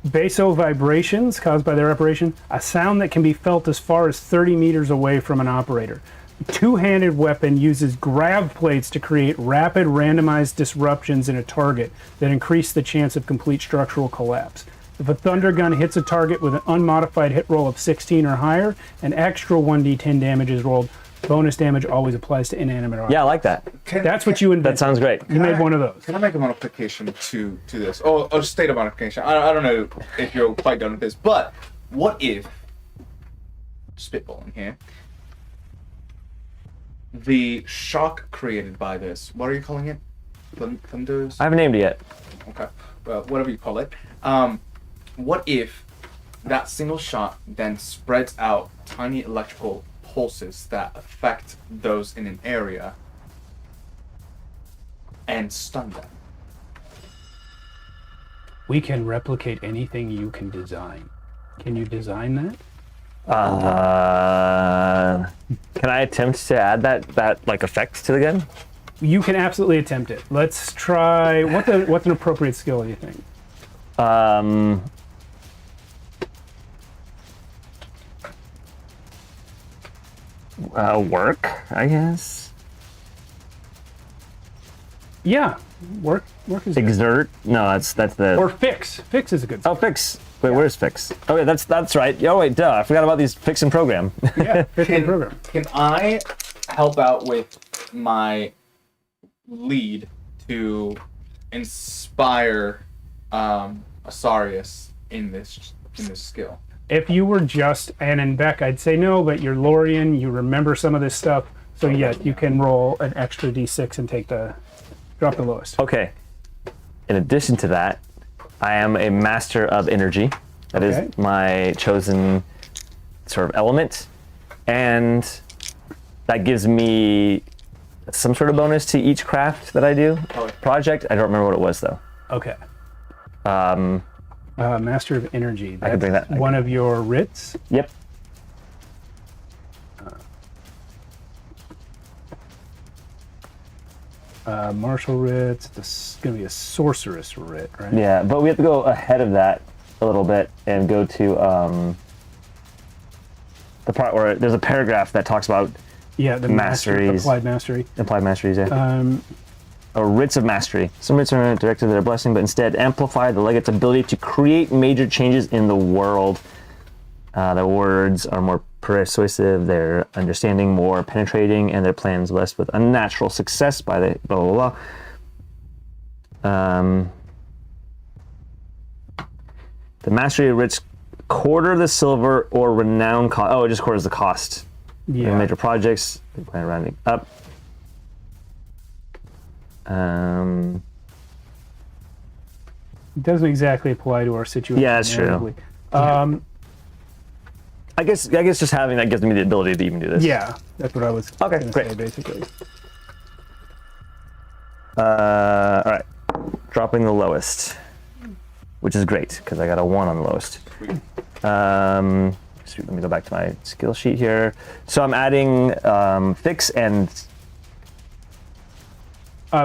baso vibrations caused by their operation, a sound that can be felt as far as 30 meters away from an operator. Two-handed weapon uses grav plates to create rapid randomized disruptions in a target that increase the chance of complete structural collapse. If a thunder gun hits a target with an unmodified hit roll of 16 or higher, an extra 1d10 damage is rolled. Bonus damage always applies to inanimate objects. Yeah, I like that. That's what you invented. That sounds great. You made one of those. Can I make a modification to this? Or a state of modification? I don't know if you're quite done with this, but what if, spitballing here, the shock created by this, what are you calling it? Thunders? I haven't named it yet. Okay. Well, whatever you call it. What if that single shot then spreads out tiny electrical pulses that affect those in an area and stun them? We can replicate anything you can design. Can you design that? Can I attempt to add that like effect to the gun? You can absolutely attempt it. Let's try. What's an appropriate skill, do you think? Work, I guess. Yeah, work is good. Exert? No, that's the. Or fix. Fix is a good skill. Oh, fix. Wait, where's fix? Oh, yeah, that's right. Oh, wait, duh. I forgot about these fix and program. Yeah, fix and program. Can I help out with my lead to inspire Asarius in this skill? If you were just Ann and Beck, I'd say no, but you're Lorian, you remember some of this stuff, so yeah, you can roll an extra d6 and drop the lowest. Okay. In addition to that, I am a master of energy. That is my chosen sort of element. And that gives me some sort of bonus to each craft that I do. Project. I don't remember what it was, though. Okay. Master of Energy. That's I can bring that. one of your writs. Yep. Martial writs. This is going to be a sorceress writ, right? Yeah, but we have to go ahead of that a little bit and go to the part where there's a paragraph that talks about the masteries. Applied mastery. Applied masteries, yeah. Or writs of mastery. Some writs are directed to their blessing, but instead amplify the legate's ability to create major changes in the world. Their words are more persuasive, their understanding more penetrating, and their plans blessed with unnatural success by the blah blah blah. The mastery of writs quarter the silver or renown cost. Oh, it just quarters the cost. Yeah. Major projects. They plan rounding up. It doesn't exactly apply to our situation. Yeah, that's true. I guess just having that gives me the ability to even do this. Yeah, that's what I was Okay, gonna great. say, basically. All right, dropping the lowest, which is great because I got a 1 on the lowest. Let me go back to my skill sheet here. So I'm adding fix and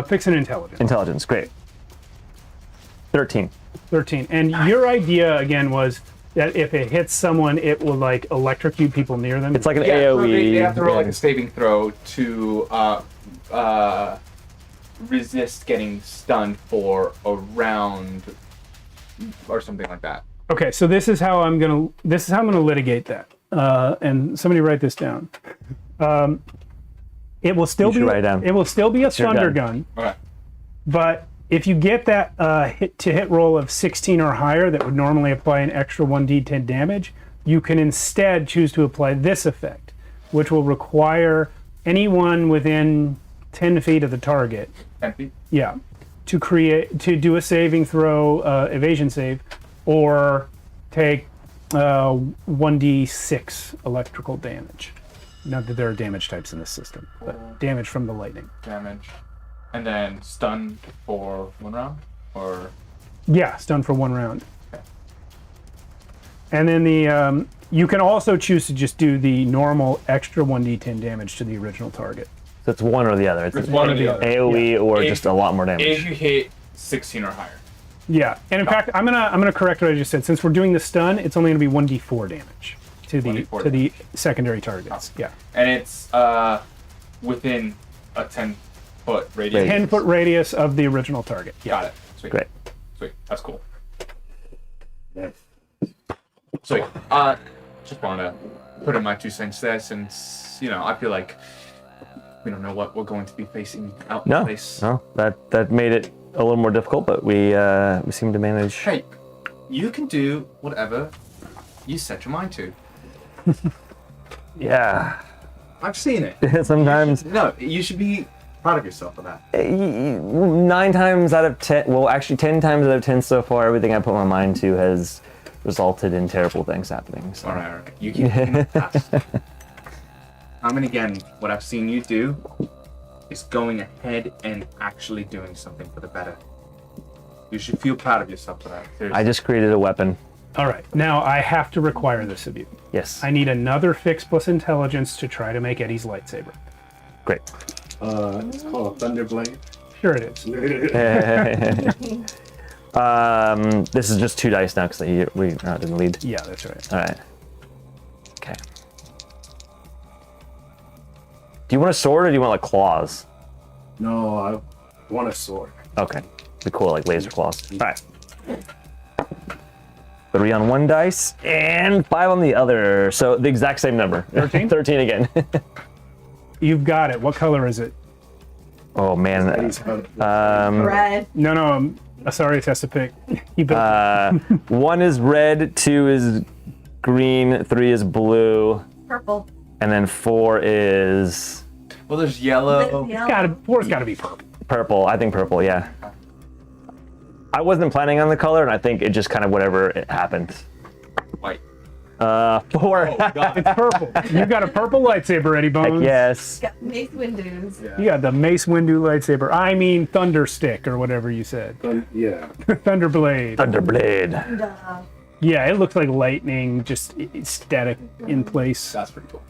Fix and intelligence. intelligence. Great. 13. 13. And your idea again was that if it hits someone, it will like electrocute people near them. It's like an Yeah, AOE. they have to roll like yeah. a saving throw to resist getting stunned for a round or something like that. Okay, so this is how I'm gonna litigate that. And somebody write this down. It will still You should be write it down. It will still be a your thunder gun. gun, Okay. but if you get that hit roll of 16 or higher, that would normally apply an extra 1d10 damage. You can instead choose to apply this effect, which will require anyone within 10 feet of the target. 10 feet. Yeah, to do a saving throw, evasion save, or take 1d6 electrical damage. Not that there are damage types in this system, but damage from the lightning. Damage. And then stun for 1 round? Or. Yeah, stun for 1 round. And then the you can also choose to just do the normal extra 1d10 damage to the original target. So it's one or the other. It's one or the other. AoE or If- just a lot more damage. If you hit 16 or higher. Yeah, and in fact, I'm gonna correct what I just said. Since we're doing the stun, it's only gonna be 1d4 damage to the 1d4 to the secondary targets. Yeah, And it's within a 10-foot radius. 10-foot radius of the original target. Yeah. Got it. Sweet. Great. Sweet. That's cool. Yeah. Sweet. Just wanted to put in my 2 cents there, since I feel like we don't know what we're going to be facing out in No, place. no, that made it a little more difficult, but we seem to manage. Hey, you can do whatever you set your mind to. Yeah. I've seen it. Sometimes No, you should be proud of yourself for that. 9 times out of 10, well, actually 10 times out of 10 so far, everything I put my mind to has resulted in terrible things happening. So. All right. You keep thinking of the past. Time and again, what I've seen you do is going ahead and actually doing something for the better. You should feel proud of yourself for that. Seriously. I just created a weapon. All right, now I have to require this of you. Yes. I need another fix plus intelligence to try to make Eddie's lightsaber. Great. It's called a Thunderblade. Sure it is. This is just 2 dice now because we are not in the lead. Yeah, that's right. All right. Okay. Do you want a sword or do you want like claws? No, I want a sword. Okay. Be cool, like laser claws. All right. 3 on 1 dice and 5 on the other. So the exact same number. 13? 13 again. You've got it. What color is it? Oh man. Red. No, Asarius has to pick. He built 1 is red, 2 is green, 3 is blue, Purple. and then 4 is Well, there's yellow. Four's got to be purple. purple. I think purple, yeah. I wasn't planning on the color, and I think it just kind of whatever it happened. White. 4. It's purple. You've got a purple lightsaber, Eddie Bones. Yes. Got Mace Windows. You got the Mace Windu lightsaber. I mean Thunder Stick or whatever you said. Yeah. Thunderblade. Thunderblade. And, Yeah, it looks like lightning, just static in place. That's pretty cool.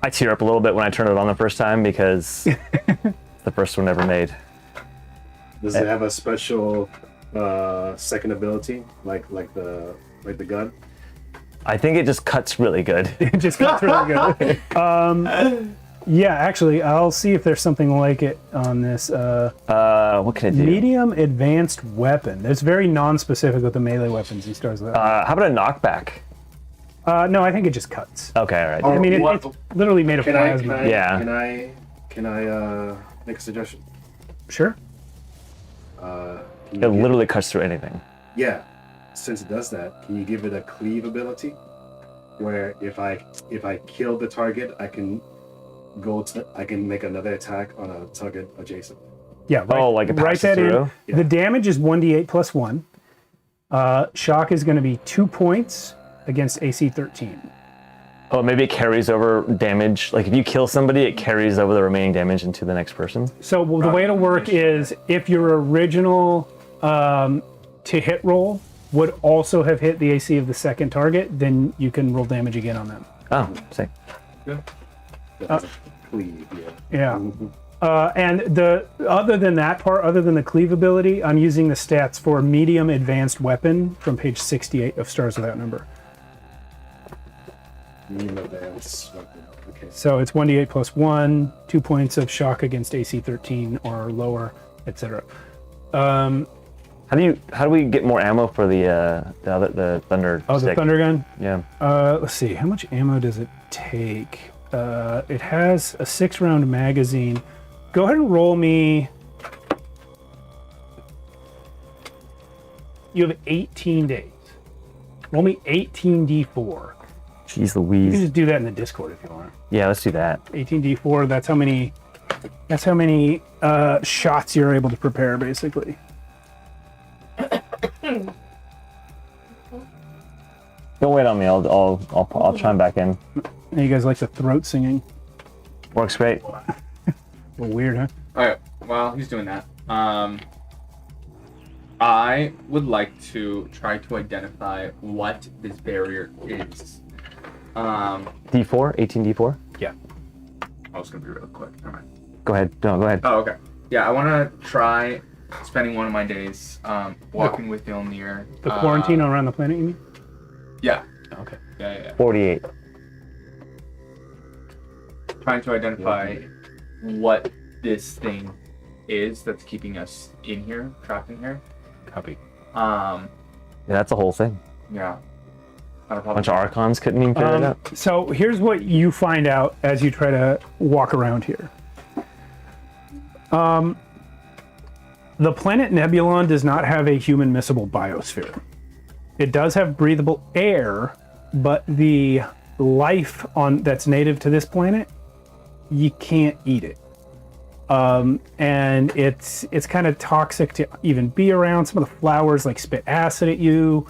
I tear up a little bit when I turn it on the first time because it's the first one ever made. Does it have a special second ability, like the gun? I think it just cuts really good. It just got really good. Yeah, actually, I'll see if there's something like it on this. What can it do? Medium advanced weapon. It's very non-specific with the melee weapons he starts with. How about a knockback? No, I think it just cuts. Okay, all right. Oh, I mean, what- it's literally made of Can I, plasma. Yeah. Can I make a suggestion? Sure. Can you It give- literally cuts through anything. Yeah. Since it does that, can you give it a cleave ability, where if I kill the target, I can make another attack on a target adjacent. Yeah. Right, Oh, like it write passes that through? in. Yeah. The damage is 1d8 plus 1. Shock is going to be 2 points against AC 13. Oh, maybe it carries over damage. Like if you kill somebody, it carries over the remaining damage into the next person. So the way it'll work is if your original to hit roll would also have hit the AC of the second target, then you can roll damage again on them. Oh, sick. Cleave, yeah. Yeah. And the other than that part, other than the cleave ability, I'm using the stats for medium advanced weapon from page 68 of Stars Without Number. Medium advance weapon. Okay. So it's 1d8 plus 1, 2 points of shock against AC 13 or lower, etc. How do we get more ammo for the thunder? Oh, the stick? thunder gun. Yeah. Let's see. How much ammo does it take? It has a 6-round magazine. Go ahead and roll me. You have 18 days. Roll me 18d4. Jeez You can Louise. just do that in the Discord if you want. Yeah, let's do that. 18d4. That's how many. That's how many shots you're able to prepare, basically. Don't wait on me. I'll chime back in. You guys like the throat singing? Works great. A little weird, huh? All right. While he's doing that, I would like to try to identify what this barrier is. D4, 18d4. Yeah. I was gonna be real quick. All right. Go ahead. No, go ahead. Oh, okay. Yeah, I want to try spending one of my days walking with Ilnir. The quarantine around the planet, you mean? Yeah. Okay. Yeah. 48. Trying to identify what this thing is that's keeping us in here, trapped in here. Copy. Yeah, that's the whole thing. Yeah. A bunch of Archons couldn't even figure it out. So here's what you find out as you try to walk around here. The planet Nebulon does not have a human miscible biosphere. It does have breathable air, but the life that's native to this planet, you can't eat it. And it's kind of toxic to even be around. Some of the flowers like spit acid at you.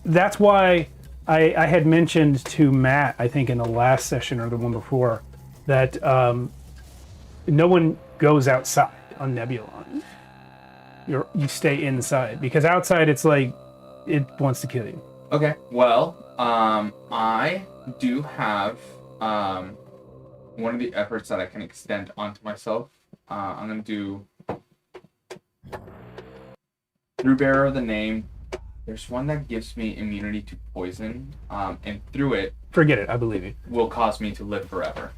That's why I had mentioned to Matt, I think in the last session or the one before, that no one goes outside on Nebulon. You stay inside, because outside it's like it wants to kill you. Okay. Well, I do have one of the efforts that I can extend onto myself. I'm gonna do through bearer of the name. There's one that gives me immunity to poison, and through it, Forget it, I believe you. will cause me to live forever.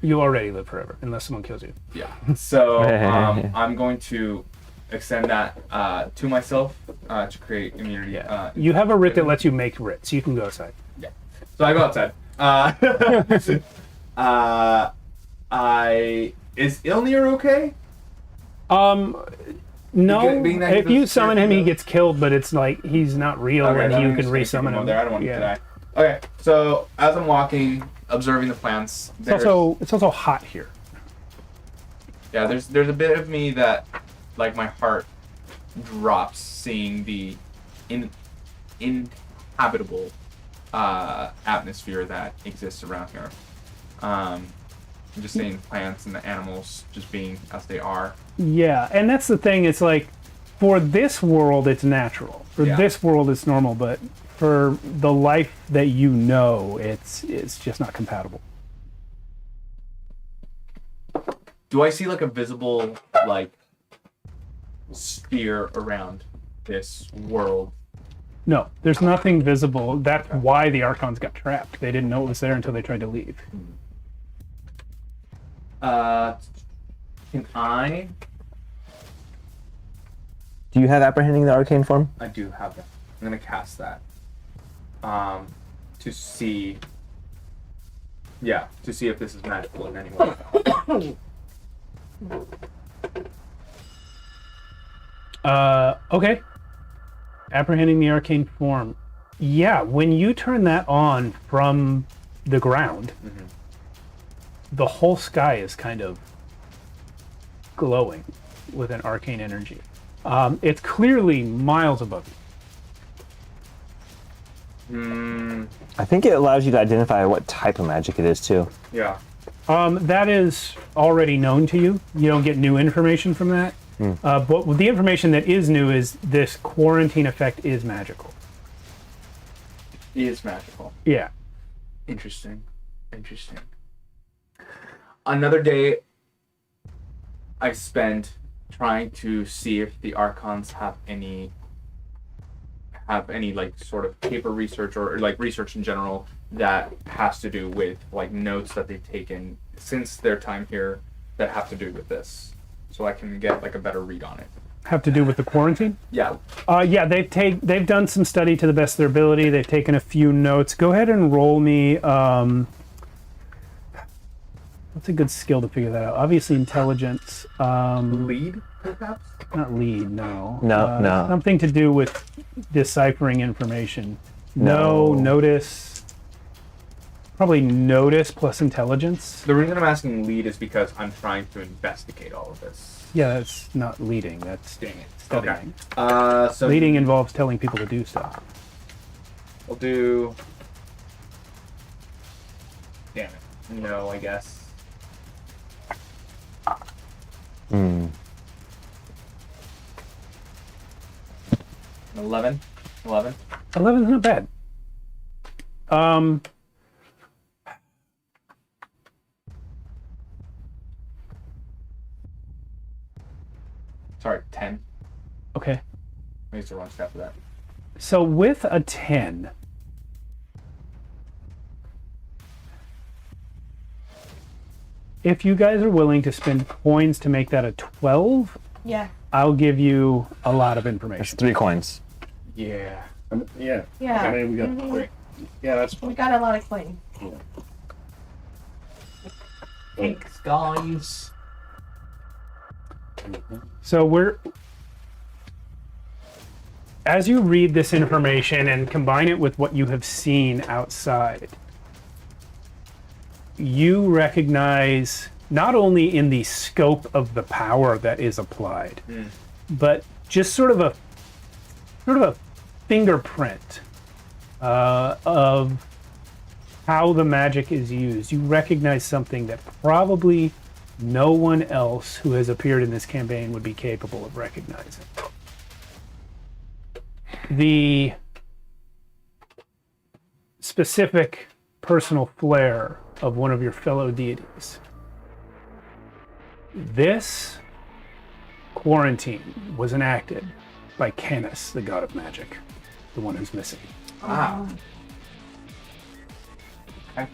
You already live forever, unless someone kills you. Yeah. So I'm going to extend that to myself to create immunity. You have a writ that lets you make writs. You can go outside. Yeah. So I go outside. Is Ilnir okay? No. Being that he If you does summon him, scare he me, gets killed, but it's like he's not real, Okay, and then you I'm can just gonna resummon keep him. There. I don't want him to die. Okay. So as I'm walking, observing the plants, It's also hot here. yeah, there's a bit of me that, like, my heart drops seeing the inhabitable atmosphere that exists around here. I'm just seeing plants and the animals just being as they are. Yeah, and that's the thing. It's like, for this world, it's natural. For Yeah. this world, it's normal. But for the life that you know, it's just not compatible. Do I see like a visible like sphere around this world? No, there's nothing visible. That's why the Archons got trapped. They didn't know it was there until they tried to leave. Can I? Do you have apprehending the arcane form? I do have that. I'm gonna cast that. To see. Yeah, to see if this is magical in any way. Okay. Apprehending the arcane form. Yeah, when you turn that on from the ground, the whole sky is kind of glowing with an arcane energy. It's clearly miles above you. I think it allows you to identify what type of magic it is too. Yeah. That is already known to you. You don't get new information from that. But the information that is new is this quarantine effect is magical. It is magical. Yeah. Interesting. Another day I spent trying to see if the Archons have any like sort of paper research or like research in general that has to do with like notes that they've taken since their time here that have to do with this, so I can get like a better read on it. Have to do with the quarantine? Yeah. Yeah, they've done some study to the best of their ability. They've taken a few notes. Go ahead and roll me. What's a good skill to figure that out? Obviously, intelligence. Lead, perhaps? Not lead, no. No. Something to do with deciphering information. No. Notice. Probably notice plus intelligence. The reason I'm asking lead is because I'm trying to investigate all of this. Yeah, that's not leading. That's studying. So Leading involves telling people to do stuff. we'll do. Damn it. No, I guess. 11. 11. 11's not bad. Sorry, 10. Okay. I used the wrong step for that. So with a 10, if you guys are willing to spend coins to make that a 12, Yeah. I'll give you a lot of There's information. 3 coins. Yeah. Yeah. Yeah. I mean, we got. Mhm. Yeah, that's fine. We got a lot of coins. Thanks, guys. So as you read this information and combine it with what you have seen outside, you recognize not only in the scope of the power that is applied, but just sort of a fingerprint of how the magic is used. You recognize something that probably no one else who has appeared in this campaign would be capable of recognizing. The specific personal flair of one of your fellow deities. This quarantine was enacted by Canis, the god of magic, the one who's missing. Ah. Okay.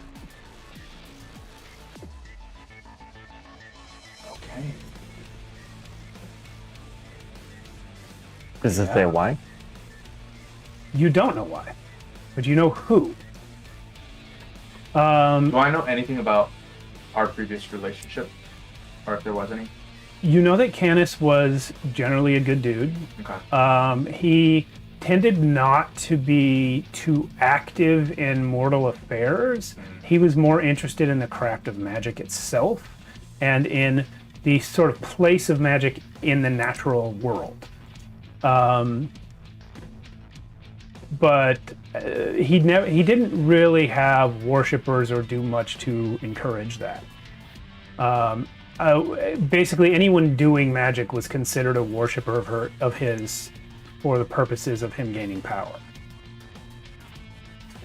Okay. Does it say why? You don't know why, but you know who. Do I know anything about our previous relationship? Or if there was any? You know that Canis was generally a good dude. Okay. He tended not to be too active in mortal affairs. He was more interested in the craft of magic itself and in the sort of place of magic in the natural world. But he didn't really have worshippers or do much to encourage that. Basically, anyone doing magic was considered a worshipper of his for the purposes of him gaining power.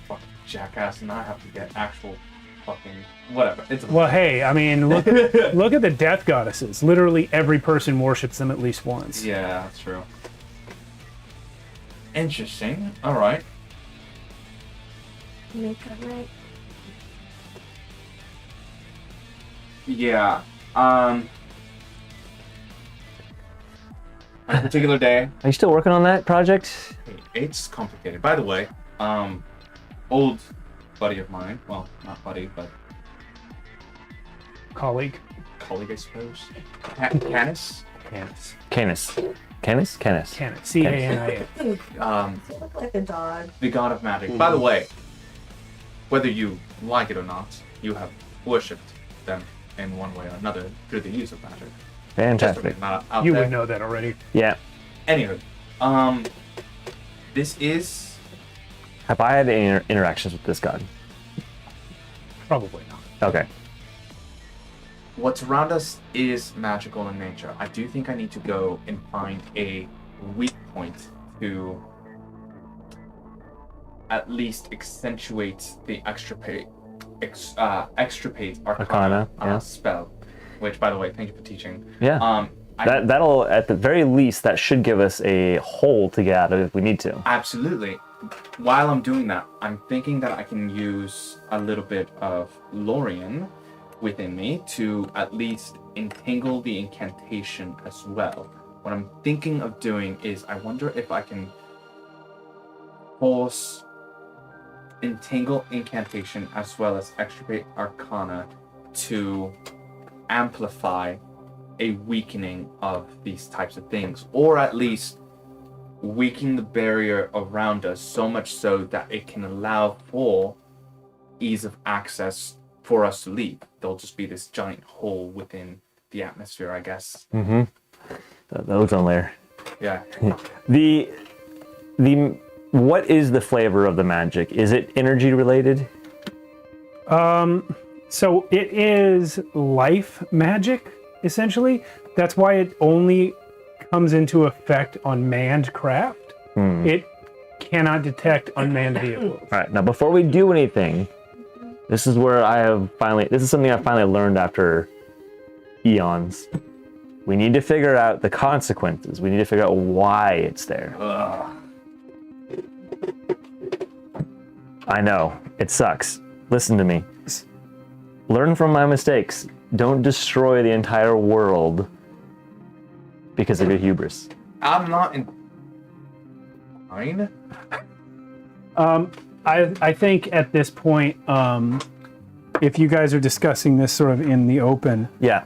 Fucking jackass, and I have to get actual fucking whatever. It's a Well, hey, I mean, look at the death goddesses. Literally every person worships them at least once. Yeah, that's true. Interesting. All right. Make it right. Yeah. On a particular day, Are you still working on that project? it's complicated. By the way, old buddy of mine. Well, not buddy, but Colleague. colleague, I suppose. Canis. Canis. Canis. Canis? Canis. Canis. C-A-N-I-S. You Um, look like a dog. the god of magic. By the way, whether you like it or not, you have worshipped them in one way or another through the use of magic. Just Fantastic. not out You there. would know that already. Yeah. Anywho, this is Have I had any interactions with this god? Probably not. Okay. what's around us is magical in nature. I do think I need to go and find a weak point to at least accentuate the extirpate Arcana, yeah. spell. Which, by the way, thank you for teaching. Yeah. I That'll, at the very least, that should give us a hole to get out of if we need to. absolutely. While I'm doing that, I'm thinking that I can use a little bit of Lorien within me to at least entangle the incantation as well. What I'm thinking of doing is I wonder if I can force entangle incantation as well as extirpate arcana to amplify a weakening of these types of things, or at least weaken the barrier around us so much so that it can allow for ease of access for us to leave. There'll just be this giant hole within the atmosphere, I guess. Mm-hmm. The ozone layer. Yeah. The what is the flavor of the magic? Is it energy related? So it is life magic, essentially. That's why it only comes into effect on manned craft. It cannot detect unmanned vehicles. All right. Now, before we do anything, this is where this is something I finally learned after eons. We need to figure out the consequences. We need to figure out why it's there. I know. It sucks. Listen to me. Learn from my mistakes. Don't destroy the entire world because of your hubris. I'm not in... Fine? I think at this point, if you guys are discussing this sort of in the open, Yeah.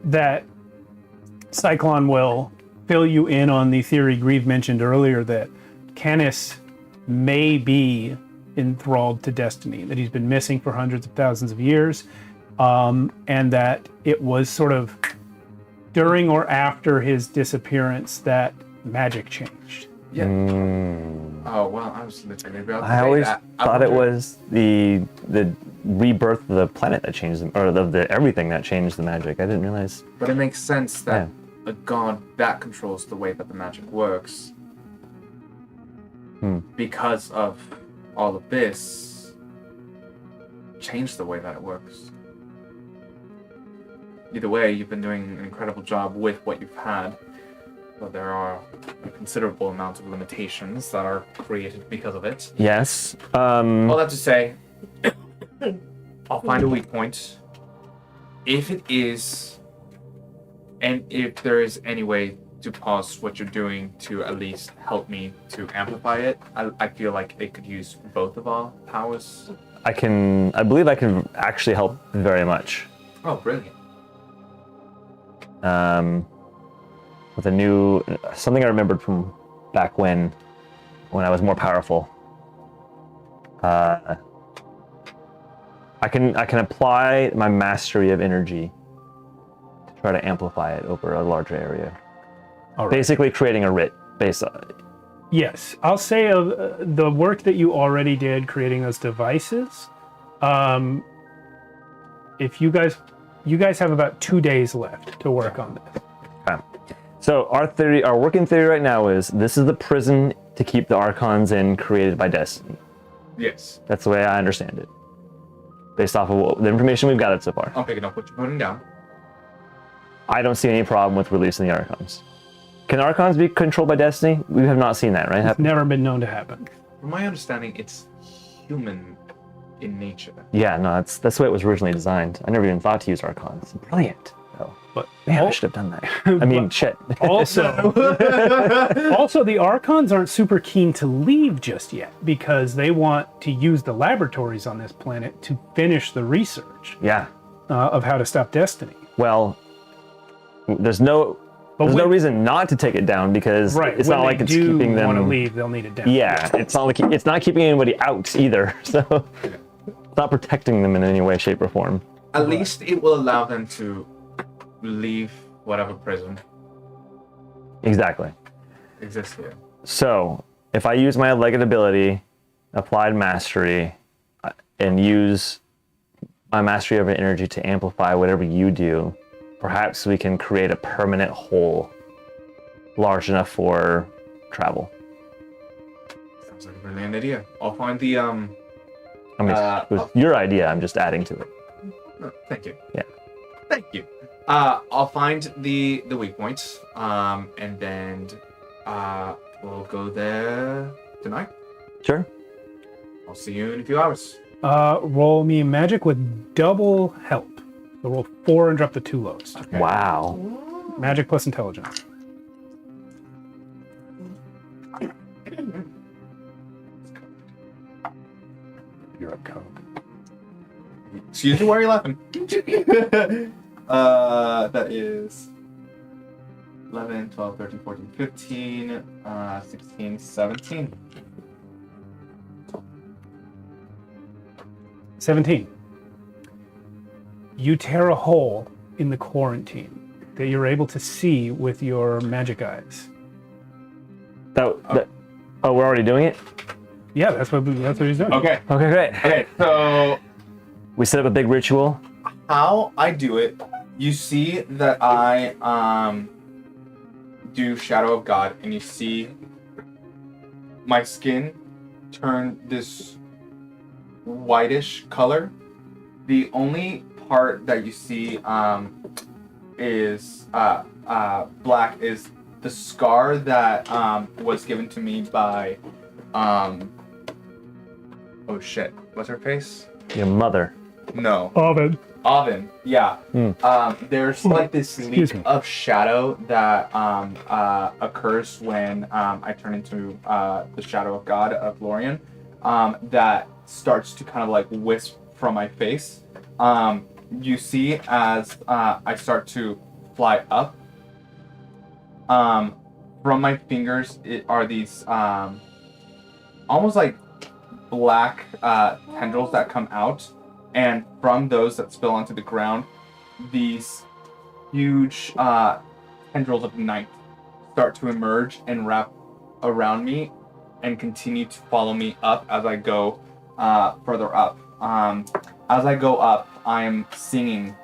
that Cyclone will fill you in on the theory Grieve mentioned earlier that Canis may be enthralled to destiny, that he's been missing for hundreds of thousands of years, and that it was sort of during or after his disappearance that magic changed. Yeah. Oh, well, I was literally about to I say always that. thought it was the rebirth of the planet that changed them, or the everything that changed the magic. I didn't realize. But it makes sense that a god that controls the way that the magic works, because of all of this, changed the way that it works. Either way, you've been doing an incredible job with what you've had, but there are a considerable amount of limitations that are created because of it. Yes. All that to say, I'll find a weak point. If it is, and if there is any way to pause what you're doing to at least help me to amplify it, I feel like it could use both of our powers. I believe I can actually help very much. Oh, brilliant. With something I remembered from back when I was more powerful. I can apply my mastery of energy to try to amplify it over a larger area. All right. Basically creating a writ based on it. Yes, I'll say of the work that you already did creating those devices. If you guys have about 2 days left to work on this. Okay. So our working theory right now is this is the prison to keep the Archons in created by destiny. Yes. That's the way I understand it. Based off of the information we've gathered so far. I'm picking up what you're putting down. I don't see any problem with releasing the Archons. Can Archons be controlled by destiny? We have not seen that, right? It's never been known to happen. From my understanding, it's human in nature. Yeah, no, that's the way it was originally designed. I never even thought to use Archons. Brilliant. Oh, But man, I should have done that. I mean, shit. also, the Archons aren't super keen to leave just yet because they want to use the laboratories on this planet to finish the research Yeah. of how to stop destiny. Well, there's no reason not to take it down because it's not like it's keeping them. Want to leave, they'll need it down. Yeah, it's not like it's not keeping anybody out either. So it's not protecting them in any way, shape, or form. At least it will allow them to leave whatever prison Exactly. exists here. So if I use my legged ability, applied mastery, and use my mastery over energy to amplify whatever you do, perhaps we can create a permanent hole large enough for travel. Sounds like a brilliant idea. I'll find the I mean, it was your idea. I'm just adding to it. oh, thank you. Yeah. Thank you. I'll find the weak points, and then we'll go there tonight. Sure. I'll see you in a few hours. Roll me magic with double help. So roll 4 and drop the 2 lowest. Okay. Wow. Magic plus intelligence. You're up, Coke. Excuse me, why are you laughing? That is 11, 12, 13, 14, 15, 16, 17. 17. You tear a hole in the quarantine that you're able to see with your magic eyes. Oh, we're already doing it? Yeah, that's what he's doing. Okay. Okay, great. Okay, so We set up a big ritual. how I do it, you see that I do Shadow of God, and you see my skin turn this whitish color. The only part that you see is black is the scar that was given to me by oh shit, what's her face? Your mother. No. Ovid. Oven, yeah. There's like this Excuse leak me. of shadow that occurs when I turn into the Shadow of God of Lorien, that starts to kind of like wisp from my face. You see as I start to fly up, from my fingers are these almost like black tendrils that come out. And from those that spill onto the ground, these huge tendrils of night start to emerge and wrap around me and continue to follow me up as I go further up. As I go up, I am singing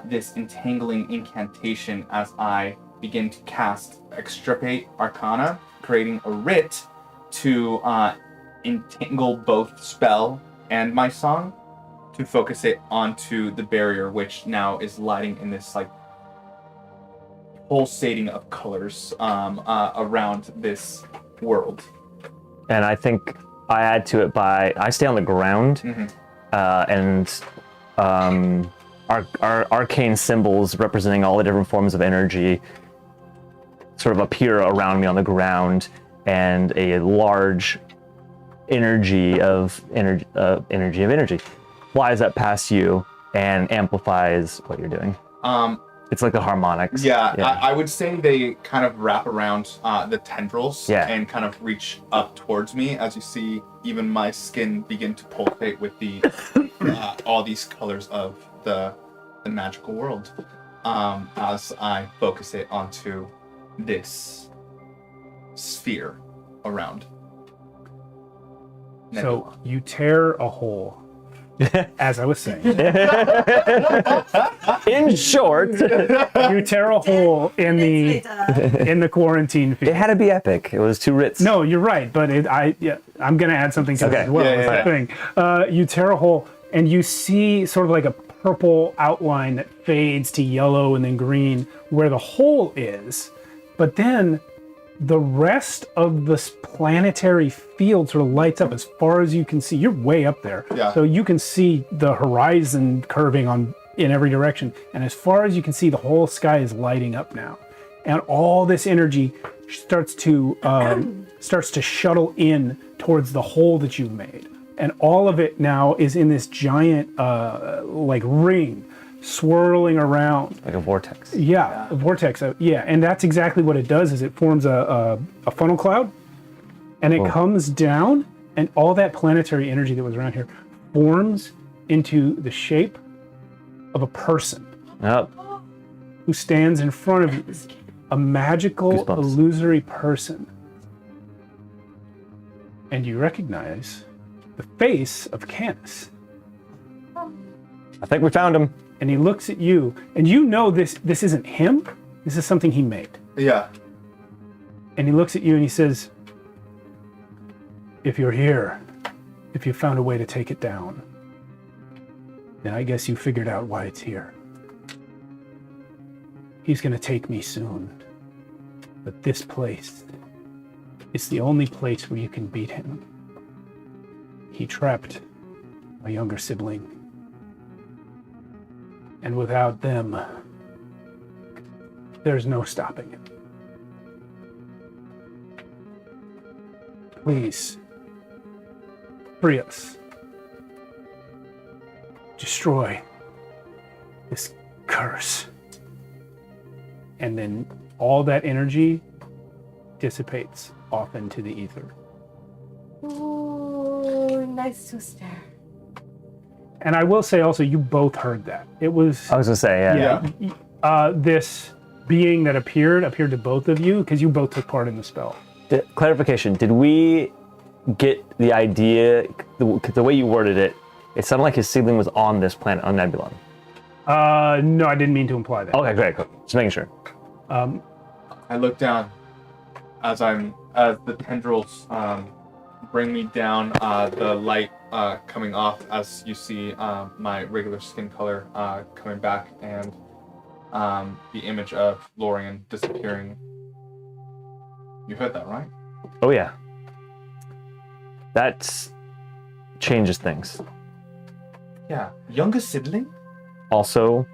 this entangling incantation as I begin to cast Extirpate Arcana, creating a writ to entangle both spell and my song, to focus it onto the barrier, which now is lighting in this like pulsating of colors around this world. And I think I add to it by I stay on the ground, and our arcane symbols representing all the different forms of energy sort of appear around me on the ground, and a large energy flies up past you and amplifies what you're doing. It's like the harmonics. Yeah. I would say they kind of wrap around the tendrils and kind of reach up towards me, as you see even my skin begin to pulsate with the all these colors of the magical world, as I focus it onto this sphere around. So you tear a hole, as I was saying. In short, You tear a hole in the quarantine field. it had to be epic. It was 2 writs. No, you're right, but I'm going to add something to it Okay. as well. Yeah, That's the thing. You tear a hole, and you see sort of like a purple outline that fades to yellow and then green where the hole is, but then the rest of this planetary field sort of lights up as far as you can see. You're way up there, so you can see the horizon curving in every direction, and as far as you can see, the whole sky is lighting up now, and all this energy starts to shuttle in towards the hole that you've made, and all of it now is in this giant like ring swirling around Like a vortex. a vortex. And that's exactly what it does. Is it forms a funnel cloud, and it comes down, and all that planetary energy that was around here forms into the shape of a person Yep. who stands in front of you, a magical, Goosebumps. illusory person, and you recognize the face of Canis. I think we found him. And he looks at you, and you know this isn't him. This is something he made. Yeah. And he looks at you and he says, if you're here, if you found a way to take it down, then I guess you figured out why it's here. He's gonna take me soon. But this place is the only place where you can beat him. He trapped my younger sibling. And without them, there's no stopping it. Please, free us. Destroy this curse. And then all that energy dissipates off into the ether. Ooh, nice twister. And I will say also, you both heard that. It was I was gonna say, yeah. this being that appeared to both of you because you both took part in the spell. Clarification: did we get the idea? The way you worded it, it sounded like his seedling was on this planet, on Nebulon. No, I didn't mean to imply that. Okay, great. Cool. Just making sure. I look down as the tendrils bring me down, the light coming off as you see my regular skin color coming back, and the image of Lorian disappearing. You heard that, right? Oh yeah. That changes things. Yeah. Younger sibling? Also,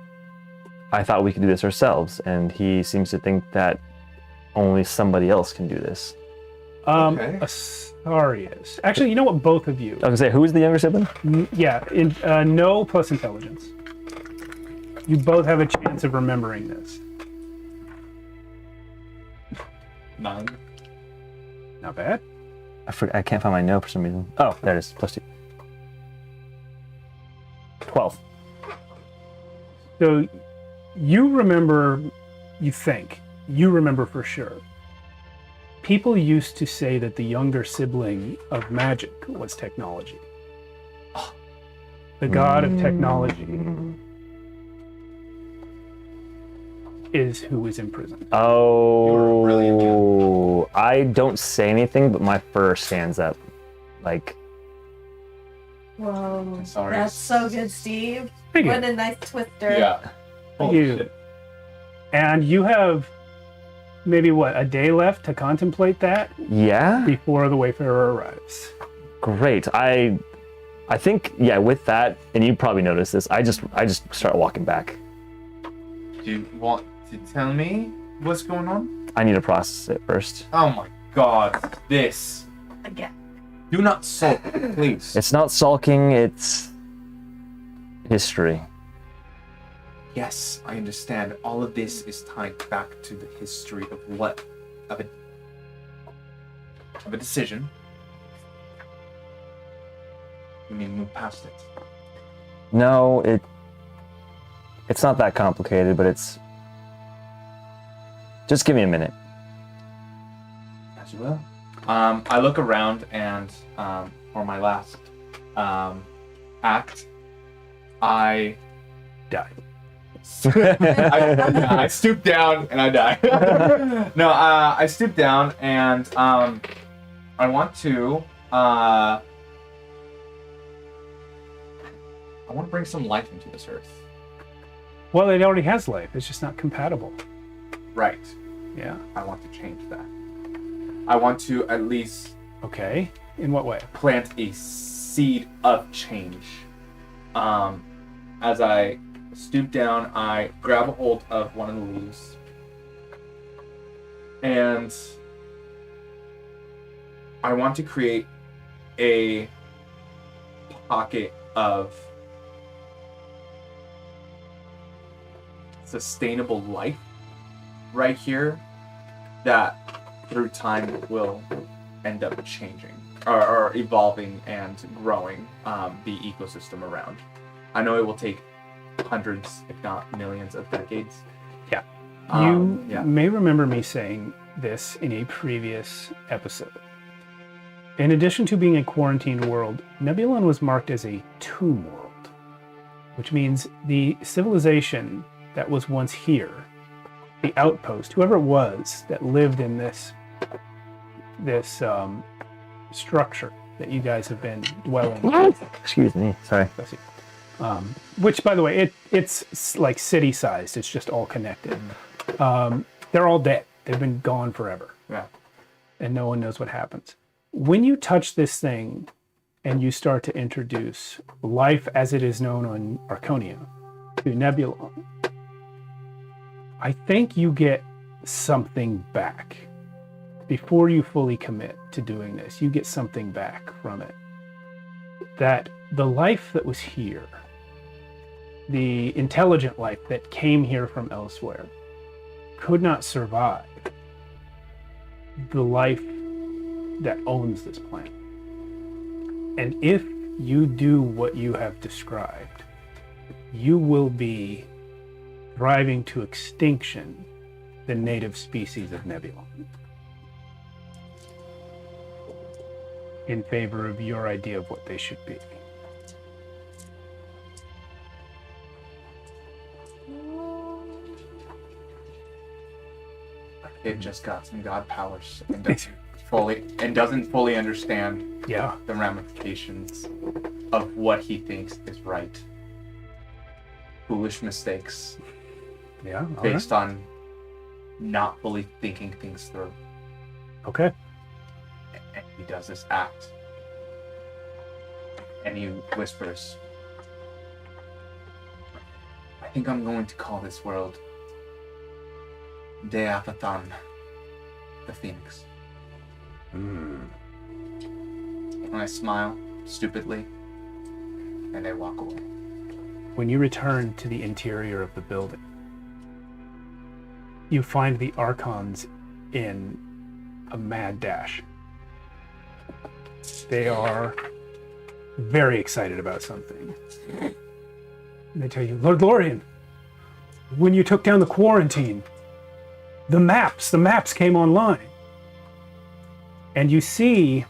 I thought we could do this ourselves, and he seems to think that only somebody else can do this. Okay. Asarius. Actually, you know what? Both of you. I was gonna say, who is the younger sibling? No plus intelligence. You both have a chance of remembering this. 9. Not bad. I can't find my note for some reason. Oh, there it is. +2. 12. So you remember, you remember for sure. People used to say that the younger sibling of magic was technology. The god of technology is who is imprisoned. Oh, brilliant. I don't say anything, but my fur stands up. Like, Whoa. Sorry. That's so good, Steve. Thank you. What a nice twister. Yeah. Thank you. And you have maybe a day left to contemplate that yeah, before the Wayfarer arrives. great. I think, yeah, with that, and you probably noticed this, I just start walking back. Do you want to tell me what's going on? I need to process it first. Oh my god. This. Again. Do not sulk, please. It's not sulking, it's history. Yes, I understand. All of this is tied back to the history of what? Of a decision. We need to move past it. No, it's not that complicated, but it's... Just give me a minute. As you will. I look around and for my last act, I Die. I stoop down and I die. No, I stoop down and I want to bring some life into this earth. Well, it already has life. It's just not compatible. Right. Yeah. I want to change that. I want to at least Okay. In what way? plant a seed of change. As I stoop down, I grab a hold of one of the leaves, and I want to create a pocket of sustainable life right here that through time will end up changing or evolving and growing the ecosystem around. I know it will take hundreds, if not millions of decades. Yeah. Yeah. may remember me saying this in a previous episode. In addition to being a quarantined world, Nebulon was marked as a tomb world, which means the civilization that was once here, the outpost, whoever it was that lived in this structure that you guys have been dwelling in. Excuse me, sorry. Which, by the way, it's like city-sized. It's just all connected. They're all dead. They've been gone forever. Yeah. And no one knows what happens. When you touch this thing and you start to introduce life as it is known on Archonia to Nebulon, I think you get something back. Before you fully commit to doing this, you get something back from it. That the life that was here, the intelligent life that came here from elsewhere, could not survive the life that owns this planet. And if you do what you have described, you will be driving to extinction the native species of Nebulon in favor of your idea of what they should be. It just got some god powers and doesn't fully understand Yeah. the ramifications of what he thinks is right. Foolish mistakes Yeah. all based on not fully thinking things through. right. Okay. And he does this act. And he whispers, I think I'm going to call this world Deathathan, the Phoenix. And I smile stupidly, and I walk away. When you return to the interior of the building, you find the Archons in a mad dash. They are very excited about something. And they tell you, Lord Lorien, when you took down the quarantine, the maps came online. And you see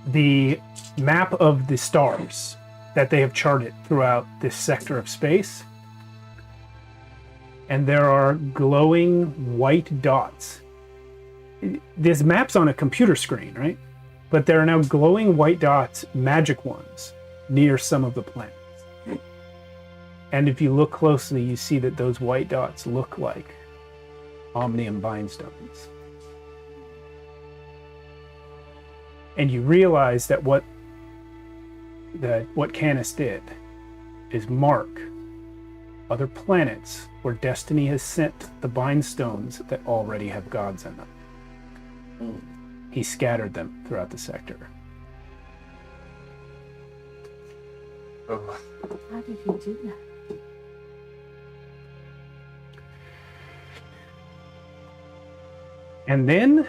the map of the stars that they have charted throughout this sector of space. And there are glowing white dots. This map's on a computer screen, right? But there are now glowing white dots, magic ones, near some of the planets. And if you look closely, you see that those white dots look like omnium bindstones. And you realize that what Canis did is mark other planets where destiny has sent the bindstones that already have gods in them. He scattered them throughout the sector. Oh. How did you do that? And then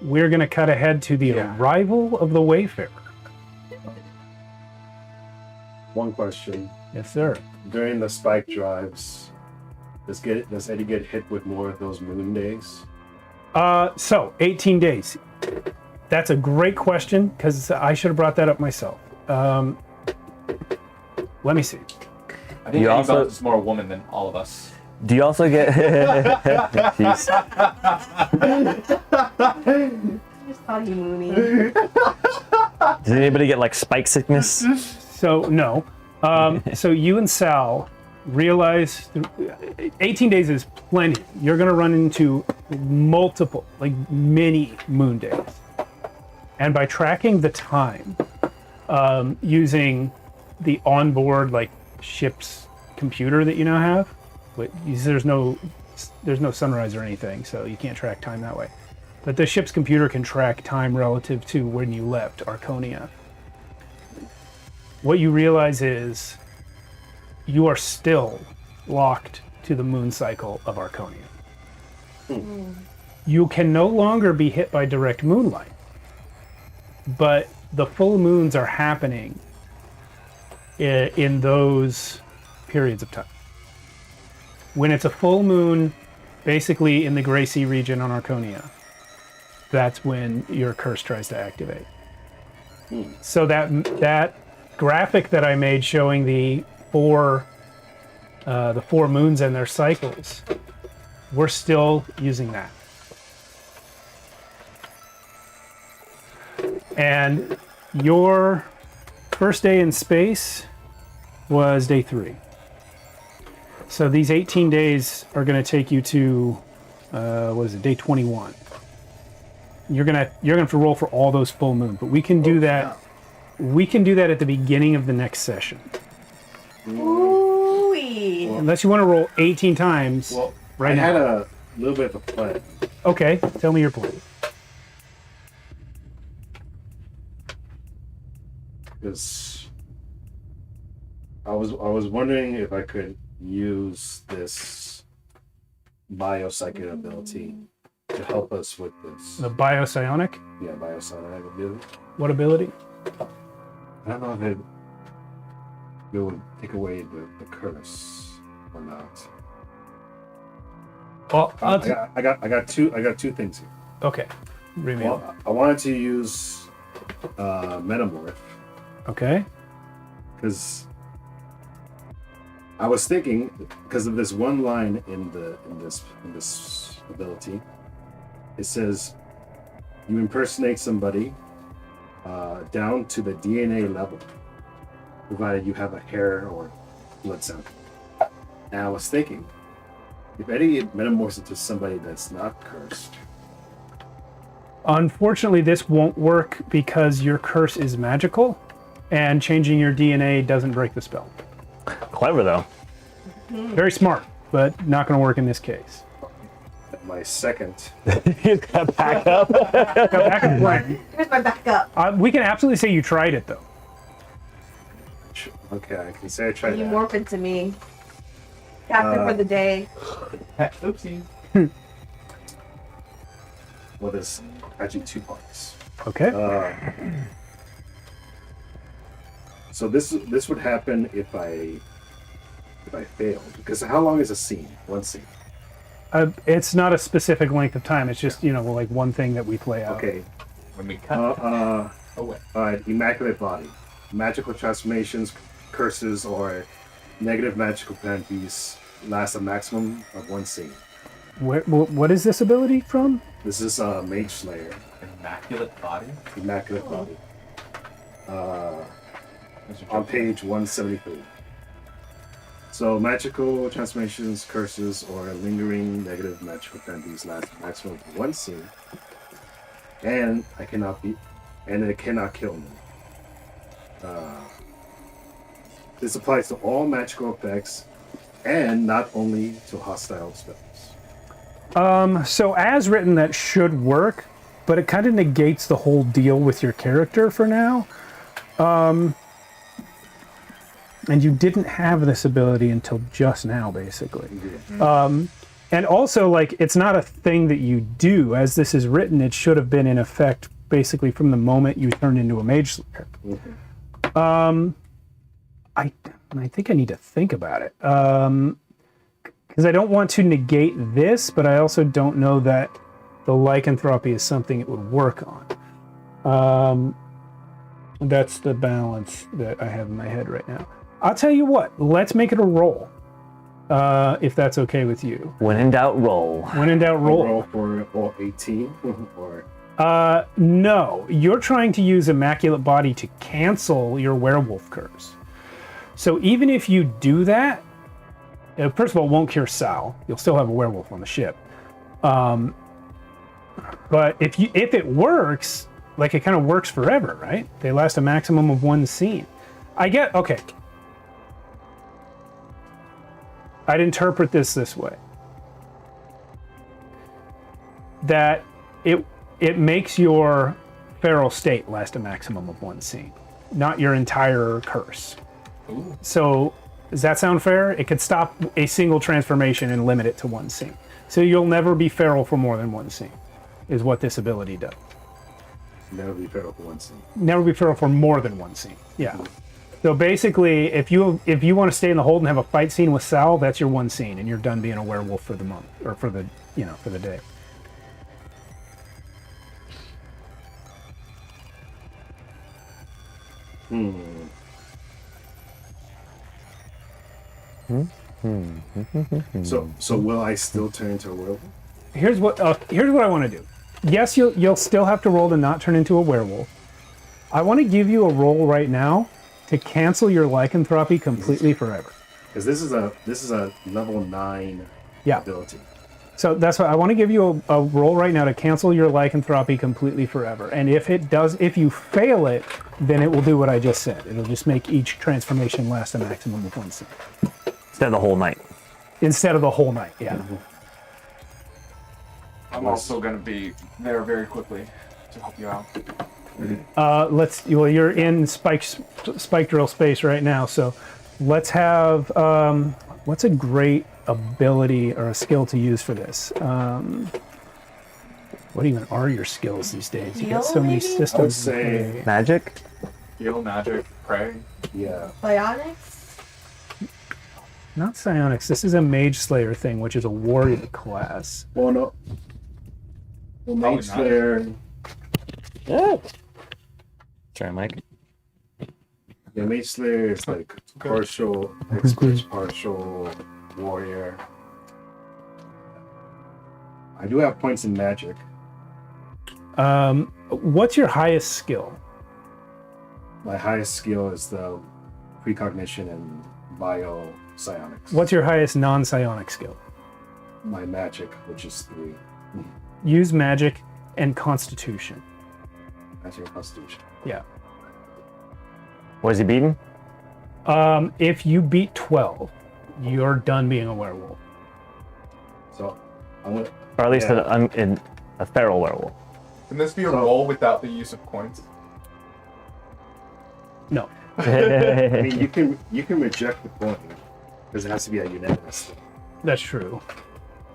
we're going to cut ahead to the arrival of the Wayfarer. One question. Yes, sir. During the spike drives, does Eddie get hit with more of those moon days? So 18 days. That's a great question because I should have brought that up myself. Let me see. I think You Eddie also- Bones is more a woman than all of us. Do you also get? Jeez. I just thought you moony. Does anybody get like spike sickness? So no. So you and Sal realize 18 days is plenty. You're going to run into multiple, like many moon days. And by tracking the time, using the onboard like ship's computer that you now have, but there's no sunrise or anything, so you can't track time that way. But the ship's computer can track time relative to when you left Archonia. What you realize is you are still locked to the moon cycle of Archonia. You can no longer be hit by direct moonlight, but the full moons are happening in those periods of time. When it's a full moon, basically in the Gray Sea region on Archonia, that's when your curse tries to activate. So that graphic that I made showing the four moons and their cycles, we're still using that. And your first day in space was day 3. So these 18 days are going to take you to day 21. You're gonna have to roll for all those full moons, but we can do that. We can do that at the beginning of the next session. Ooh-wee. Unless you want to roll 18 times Well, right I now. had a little bit of a plan. Okay, tell me your plan. Because I was wondering if I could use this biopsychic ability to help us with this. The biopsionic? Yeah, biopsychic ability. What ability? I don't know if it would take away the curse or not. Well, I got two things here. okay. Reveal. Well, I wanted to use metamorph Okay. because I was thinking because of this one line in this ability. It says you impersonate somebody down to the DNA level, provided you have a hair or blood sample. And I was thinking, if Eddie metamorphs into somebody that's not cursed, Unfortunately, this won't work because your curse is magical, and changing your DNA doesn't break the spell. Clever though. Very smart, but not going to work in this case. my second. He's got back up. Got back and plan. Here's my backup. We can absolutely say you tried it though. Okay, I can say I tried You that. morph into me. Captain for the day. Oopsie. Well, there's actually 2 parts. Okay. So this would happen if I failed. Because how long is a scene? One scene. It's not a specific length of time. It's just, like one thing that we play out. Okay. When we cut away. Alright, immaculate body. Magical transformations, curses, or negative magical penalties last a maximum of 1 scene. What is this ability from? This is Mage Slayer. Immaculate body. Immaculate body. On page 173. So magical transformations, curses, or lingering negative magical penalties last a maximum of 1 scene. And it cannot kill me. This applies to all magical effects and not only to hostile spells. So as written, that should work, but it kind of negates the whole deal with your character for now. And you didn't have this ability until just now, basically. And also, it's not a thing that you do. As this is written, it should have been in effect basically from the moment you turned into a Mage Slayer. I think I need to think about it. Because I don't want to negate this, but I also don't know that the lycanthropy is something it would work on. That's the balance that I have in my head right now. I'll tell you what, let's make it a roll. If that's okay with you. When in doubt, roll. When in doubt, roll. Roll for all 18 or No, you're trying to use Immaculate Body to cancel your werewolf curse. So even if you do that, first of all, it won't cure Sal. You'll still have a werewolf on the ship. But if it works, it kind of works forever, right? They last a maximum of 1 scene. Okay. I'd interpret this way. That it makes your feral state last a maximum of 1 scene, not your entire curse. Ooh. So does that sound fair? It could stop a single transformation and limit it to 1 scene. So you'll never be feral for more than 1 scene, is what this ability does. never be feral for 1 scene. Never be feral for more than 1 scene. Yeah. So basically, if you want to stay in the hold and have a fight scene with Sal, that's your 1 scene, and you're done being a werewolf for the month or for the day. So will I still turn into a werewolf? Here's what I want to do. Yes, you'll still have to roll to not turn into a werewolf. I want to give you a roll right now to cancel your lycanthropy completely forever. Because this is a level 9 Yeah. ability. So that's why I want to give you a roll right now to cancel your lycanthropy completely forever. And if you fail it, then it will do what I just said. It'll just make each transformation last a maximum of 1 scene. Instead of the whole night. Instead of the whole night, yeah. I'm also going to be there very quickly to help you out. You're in spike drill space right now, so let's have what's a great ability or a skill to use for this. What even are your skills these days? You got so many Heal, maybe? systems. I would say Magic? Heal, magic, pray. yeah. Bionics? Not psionics. This is a mage slayer thing, which is a warrior class. Well, no. Well, Probably Mage not. Slayer. Sorry, Mike. Yeah, Mage Slayer is like partial expert, partial warrior. I do have points in magic. What's your highest skill? My highest skill is the precognition and bio psionics. What's your highest non-psionic skill? My magic, which is 3. Use magic and constitution. Magic and constitution. Yeah. Was he beaten? If you beat 12, you're done being a werewolf. So I'm gonna. Or at least Yeah. a feral werewolf. Can this be a roll without the use of coins? No. I mean, you can reject the coin because it has to be a unanimous thing. That's true.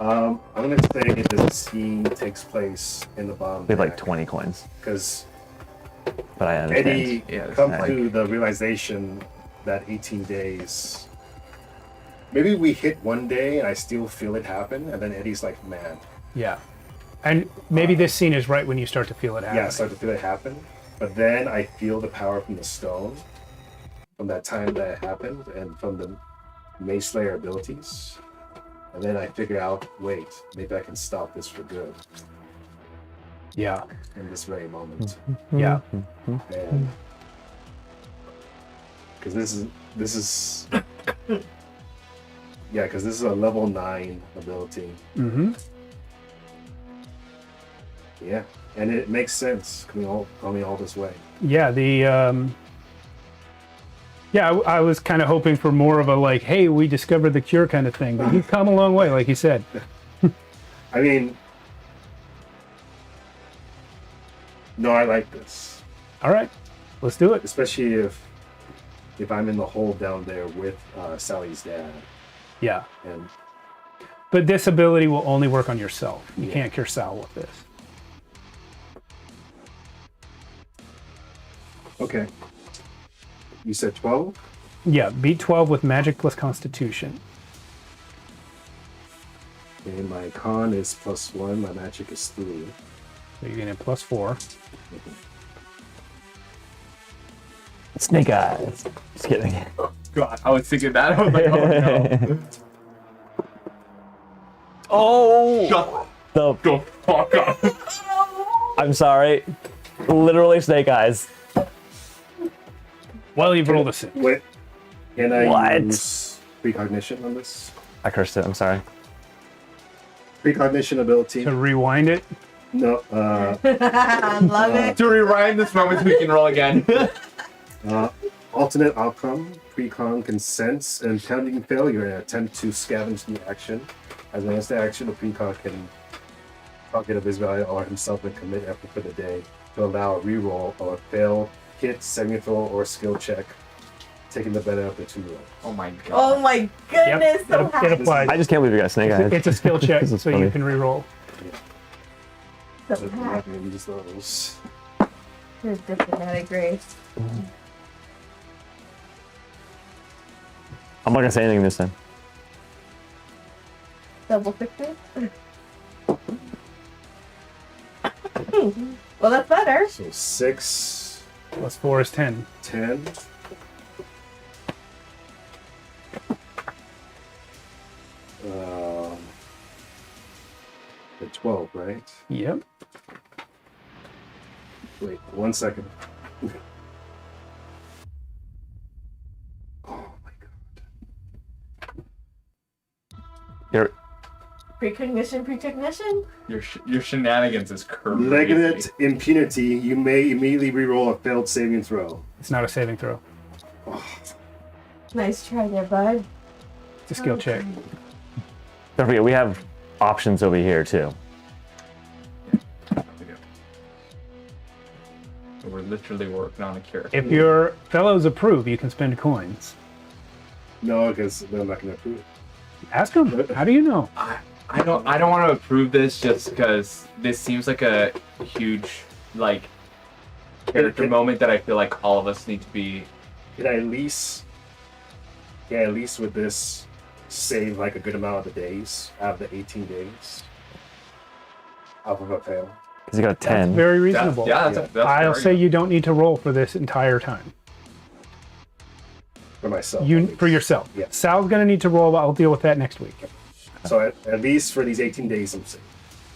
I'm gonna say that the scene takes place in the bottom. We have like 20 coins, because but I understand. Eddie Yeah, comes like- to the realization that 18 days. Maybe we hit one day and I still feel it happen, and then Eddie's like, "Man, Yeah. And maybe this scene is right when you start to feel it happen. yeah, I start to feel it happen." But then I feel the power from the stone, from that time that it happened, and from the Mace Slayer abilities. And then I figure out, wait, maybe I can stop this for good Yeah. in this very moment. Yeah. And because this is yeah, because this is a level 9 ability. Mm-hmm. Yeah, and it makes sense coming all this way. Yeah, I was kind of hoping for more of a like, hey, we discovered the cure kind of thing, but you've come a long way, like you said. I mean, no, I like this, All right, let's do it. especially if I'm in the hole down there with Sally's dad, Yeah, and but this ability will only work on yourself. You Yeah. can't cure Sal with this. okay. You said 12? Yeah, beat 12 with magic plus constitution. Okay, my con is +1, my magic is 3. So you're getting a +4. Snake eyes. Just kidding. God, I was thinking that. I was like, oh no. Oh! Shut The, the fuck up. I'm sorry. Literally snake eyes. Well, you've rolled a 6. Wait, can I What? use precognition on this? I cursed it. I'm sorry. Precognition ability? To rewind it, No, I love it. To rewind this moment, we can roll again. alternate outcome. Precon can sense an impending failure and attempt to scavenge the action. As an instant action, the precon can target of his value or himself and commit effort for the day to allow a reroll or a fail, hit, saving throw, or skill check, taking the better of the 2 rolls. Oh my god. Oh my goodness, so it happy. applies. I just can't believe you got snake eyes. It's a skill check, This is so funny. you can reroll. So So I'm happy. not gonna use those. Here's diplomatic grace. I'm not gonna say anything this time. Double victory. Well, that's better. So 6, +4 is 10. 10. The 12, right? Yep. Wait, 1 second. Oh my god. You're, Precognition. Your shenanigans is crazy. Legitimate impunity, you may immediately reroll a failed saving throw. It's not a saving throw. Nice try there, bud. It's a skill check. don't forget, we have options over here too. We're literally working on a cure. If your fellows approve, you can spend coins. No, because they're not going to approve it. Ask him. How do you know? I don't want to approve this just because this seems like a huge like character moment that I feel like all of us need to be. Can I at least with this save like a good amount of the days out of the 18 days? Off of a fail. Because you got a 10. Very reasonable. That's I'll very say good. you don't need to roll for this entire time. For myself. For yourself. Yeah. Sal's gonna need to roll, but I'll deal with that next week. So at least for these 18 days, I'm safe.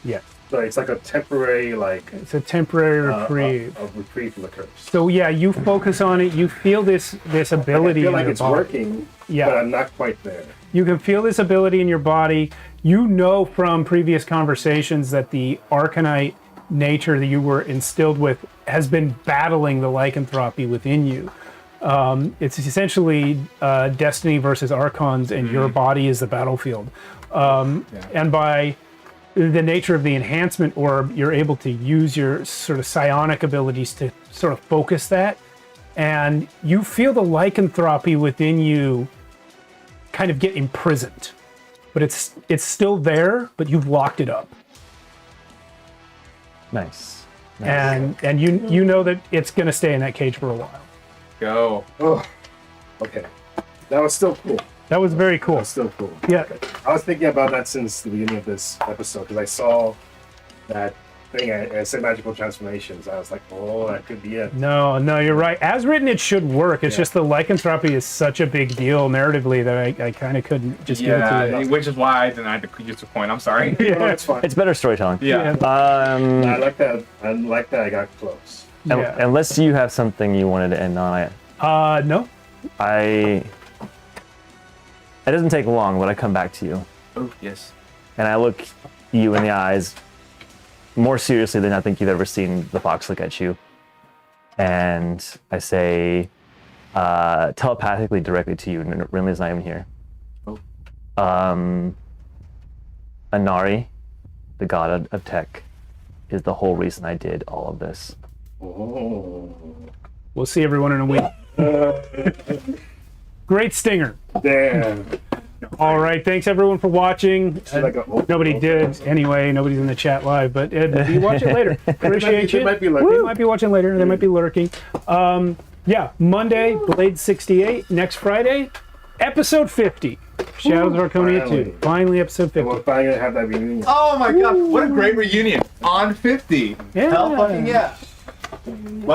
Yeah. So it's like a temporary, like It's a temporary reprieve. a reprieve from the curse. So yeah, you focus on it. You feel this ability I feel in like your it's body. working, Yeah. but I'm not quite there. You can feel this ability in your body. You know from previous conversations that the Arcanite nature that you were instilled with has been battling the lycanthropy within you. It's essentially destiny versus archons, and your body is the battlefield. And by the nature of the enhancement orb, you're able to use your sort of psionic abilities to sort of focus that. And you feel the lycanthropy within you kind of get imprisoned. But it's still there, but you've locked it up. Nice. And you know that it's going to stay in that cage for a while. Go. Oh, okay. That was still cool. That was very cool. That's still cool. Yeah. I was thinking about that since the beginning of this episode because I saw that thing. I said magical transformations. I was like, oh, that could be it. No, you're right. As written, it should work. It's just the lycanthropy is such a big deal narratively that I kind of couldn't just give it to you. Which is why I denied the use of point. I'm sorry. No, that's fine. It's better storytelling. Yeah. I like that. I like that I got close. Yeah. Unless you have something you wanted to end on. No. It doesn't take long, but I come back to you. Oh, yes. And I look you in the eyes more seriously than I think you've ever seen the fox look at you. And I say, telepathically directly to you, and Rinley's not even here. Oh. Anari, the god of tech, is the whole reason I did all of this. Oh. We'll see everyone in a week. Great stinger. Damn. All right. Thanks everyone for watching. Nobody did anyway. Nobody's in the chat live, but you watch it later. Appreciate you. They might be lurking. They might be watching later. They might be lurking. Yeah. Monday, Blade 68. Next Friday, episode 50. Shadows of Archonia 2. Finally, episode 50. We're finally gonna have that reunion. Oh my god, what a great reunion on 50. Yeah. Hell fucking yeah.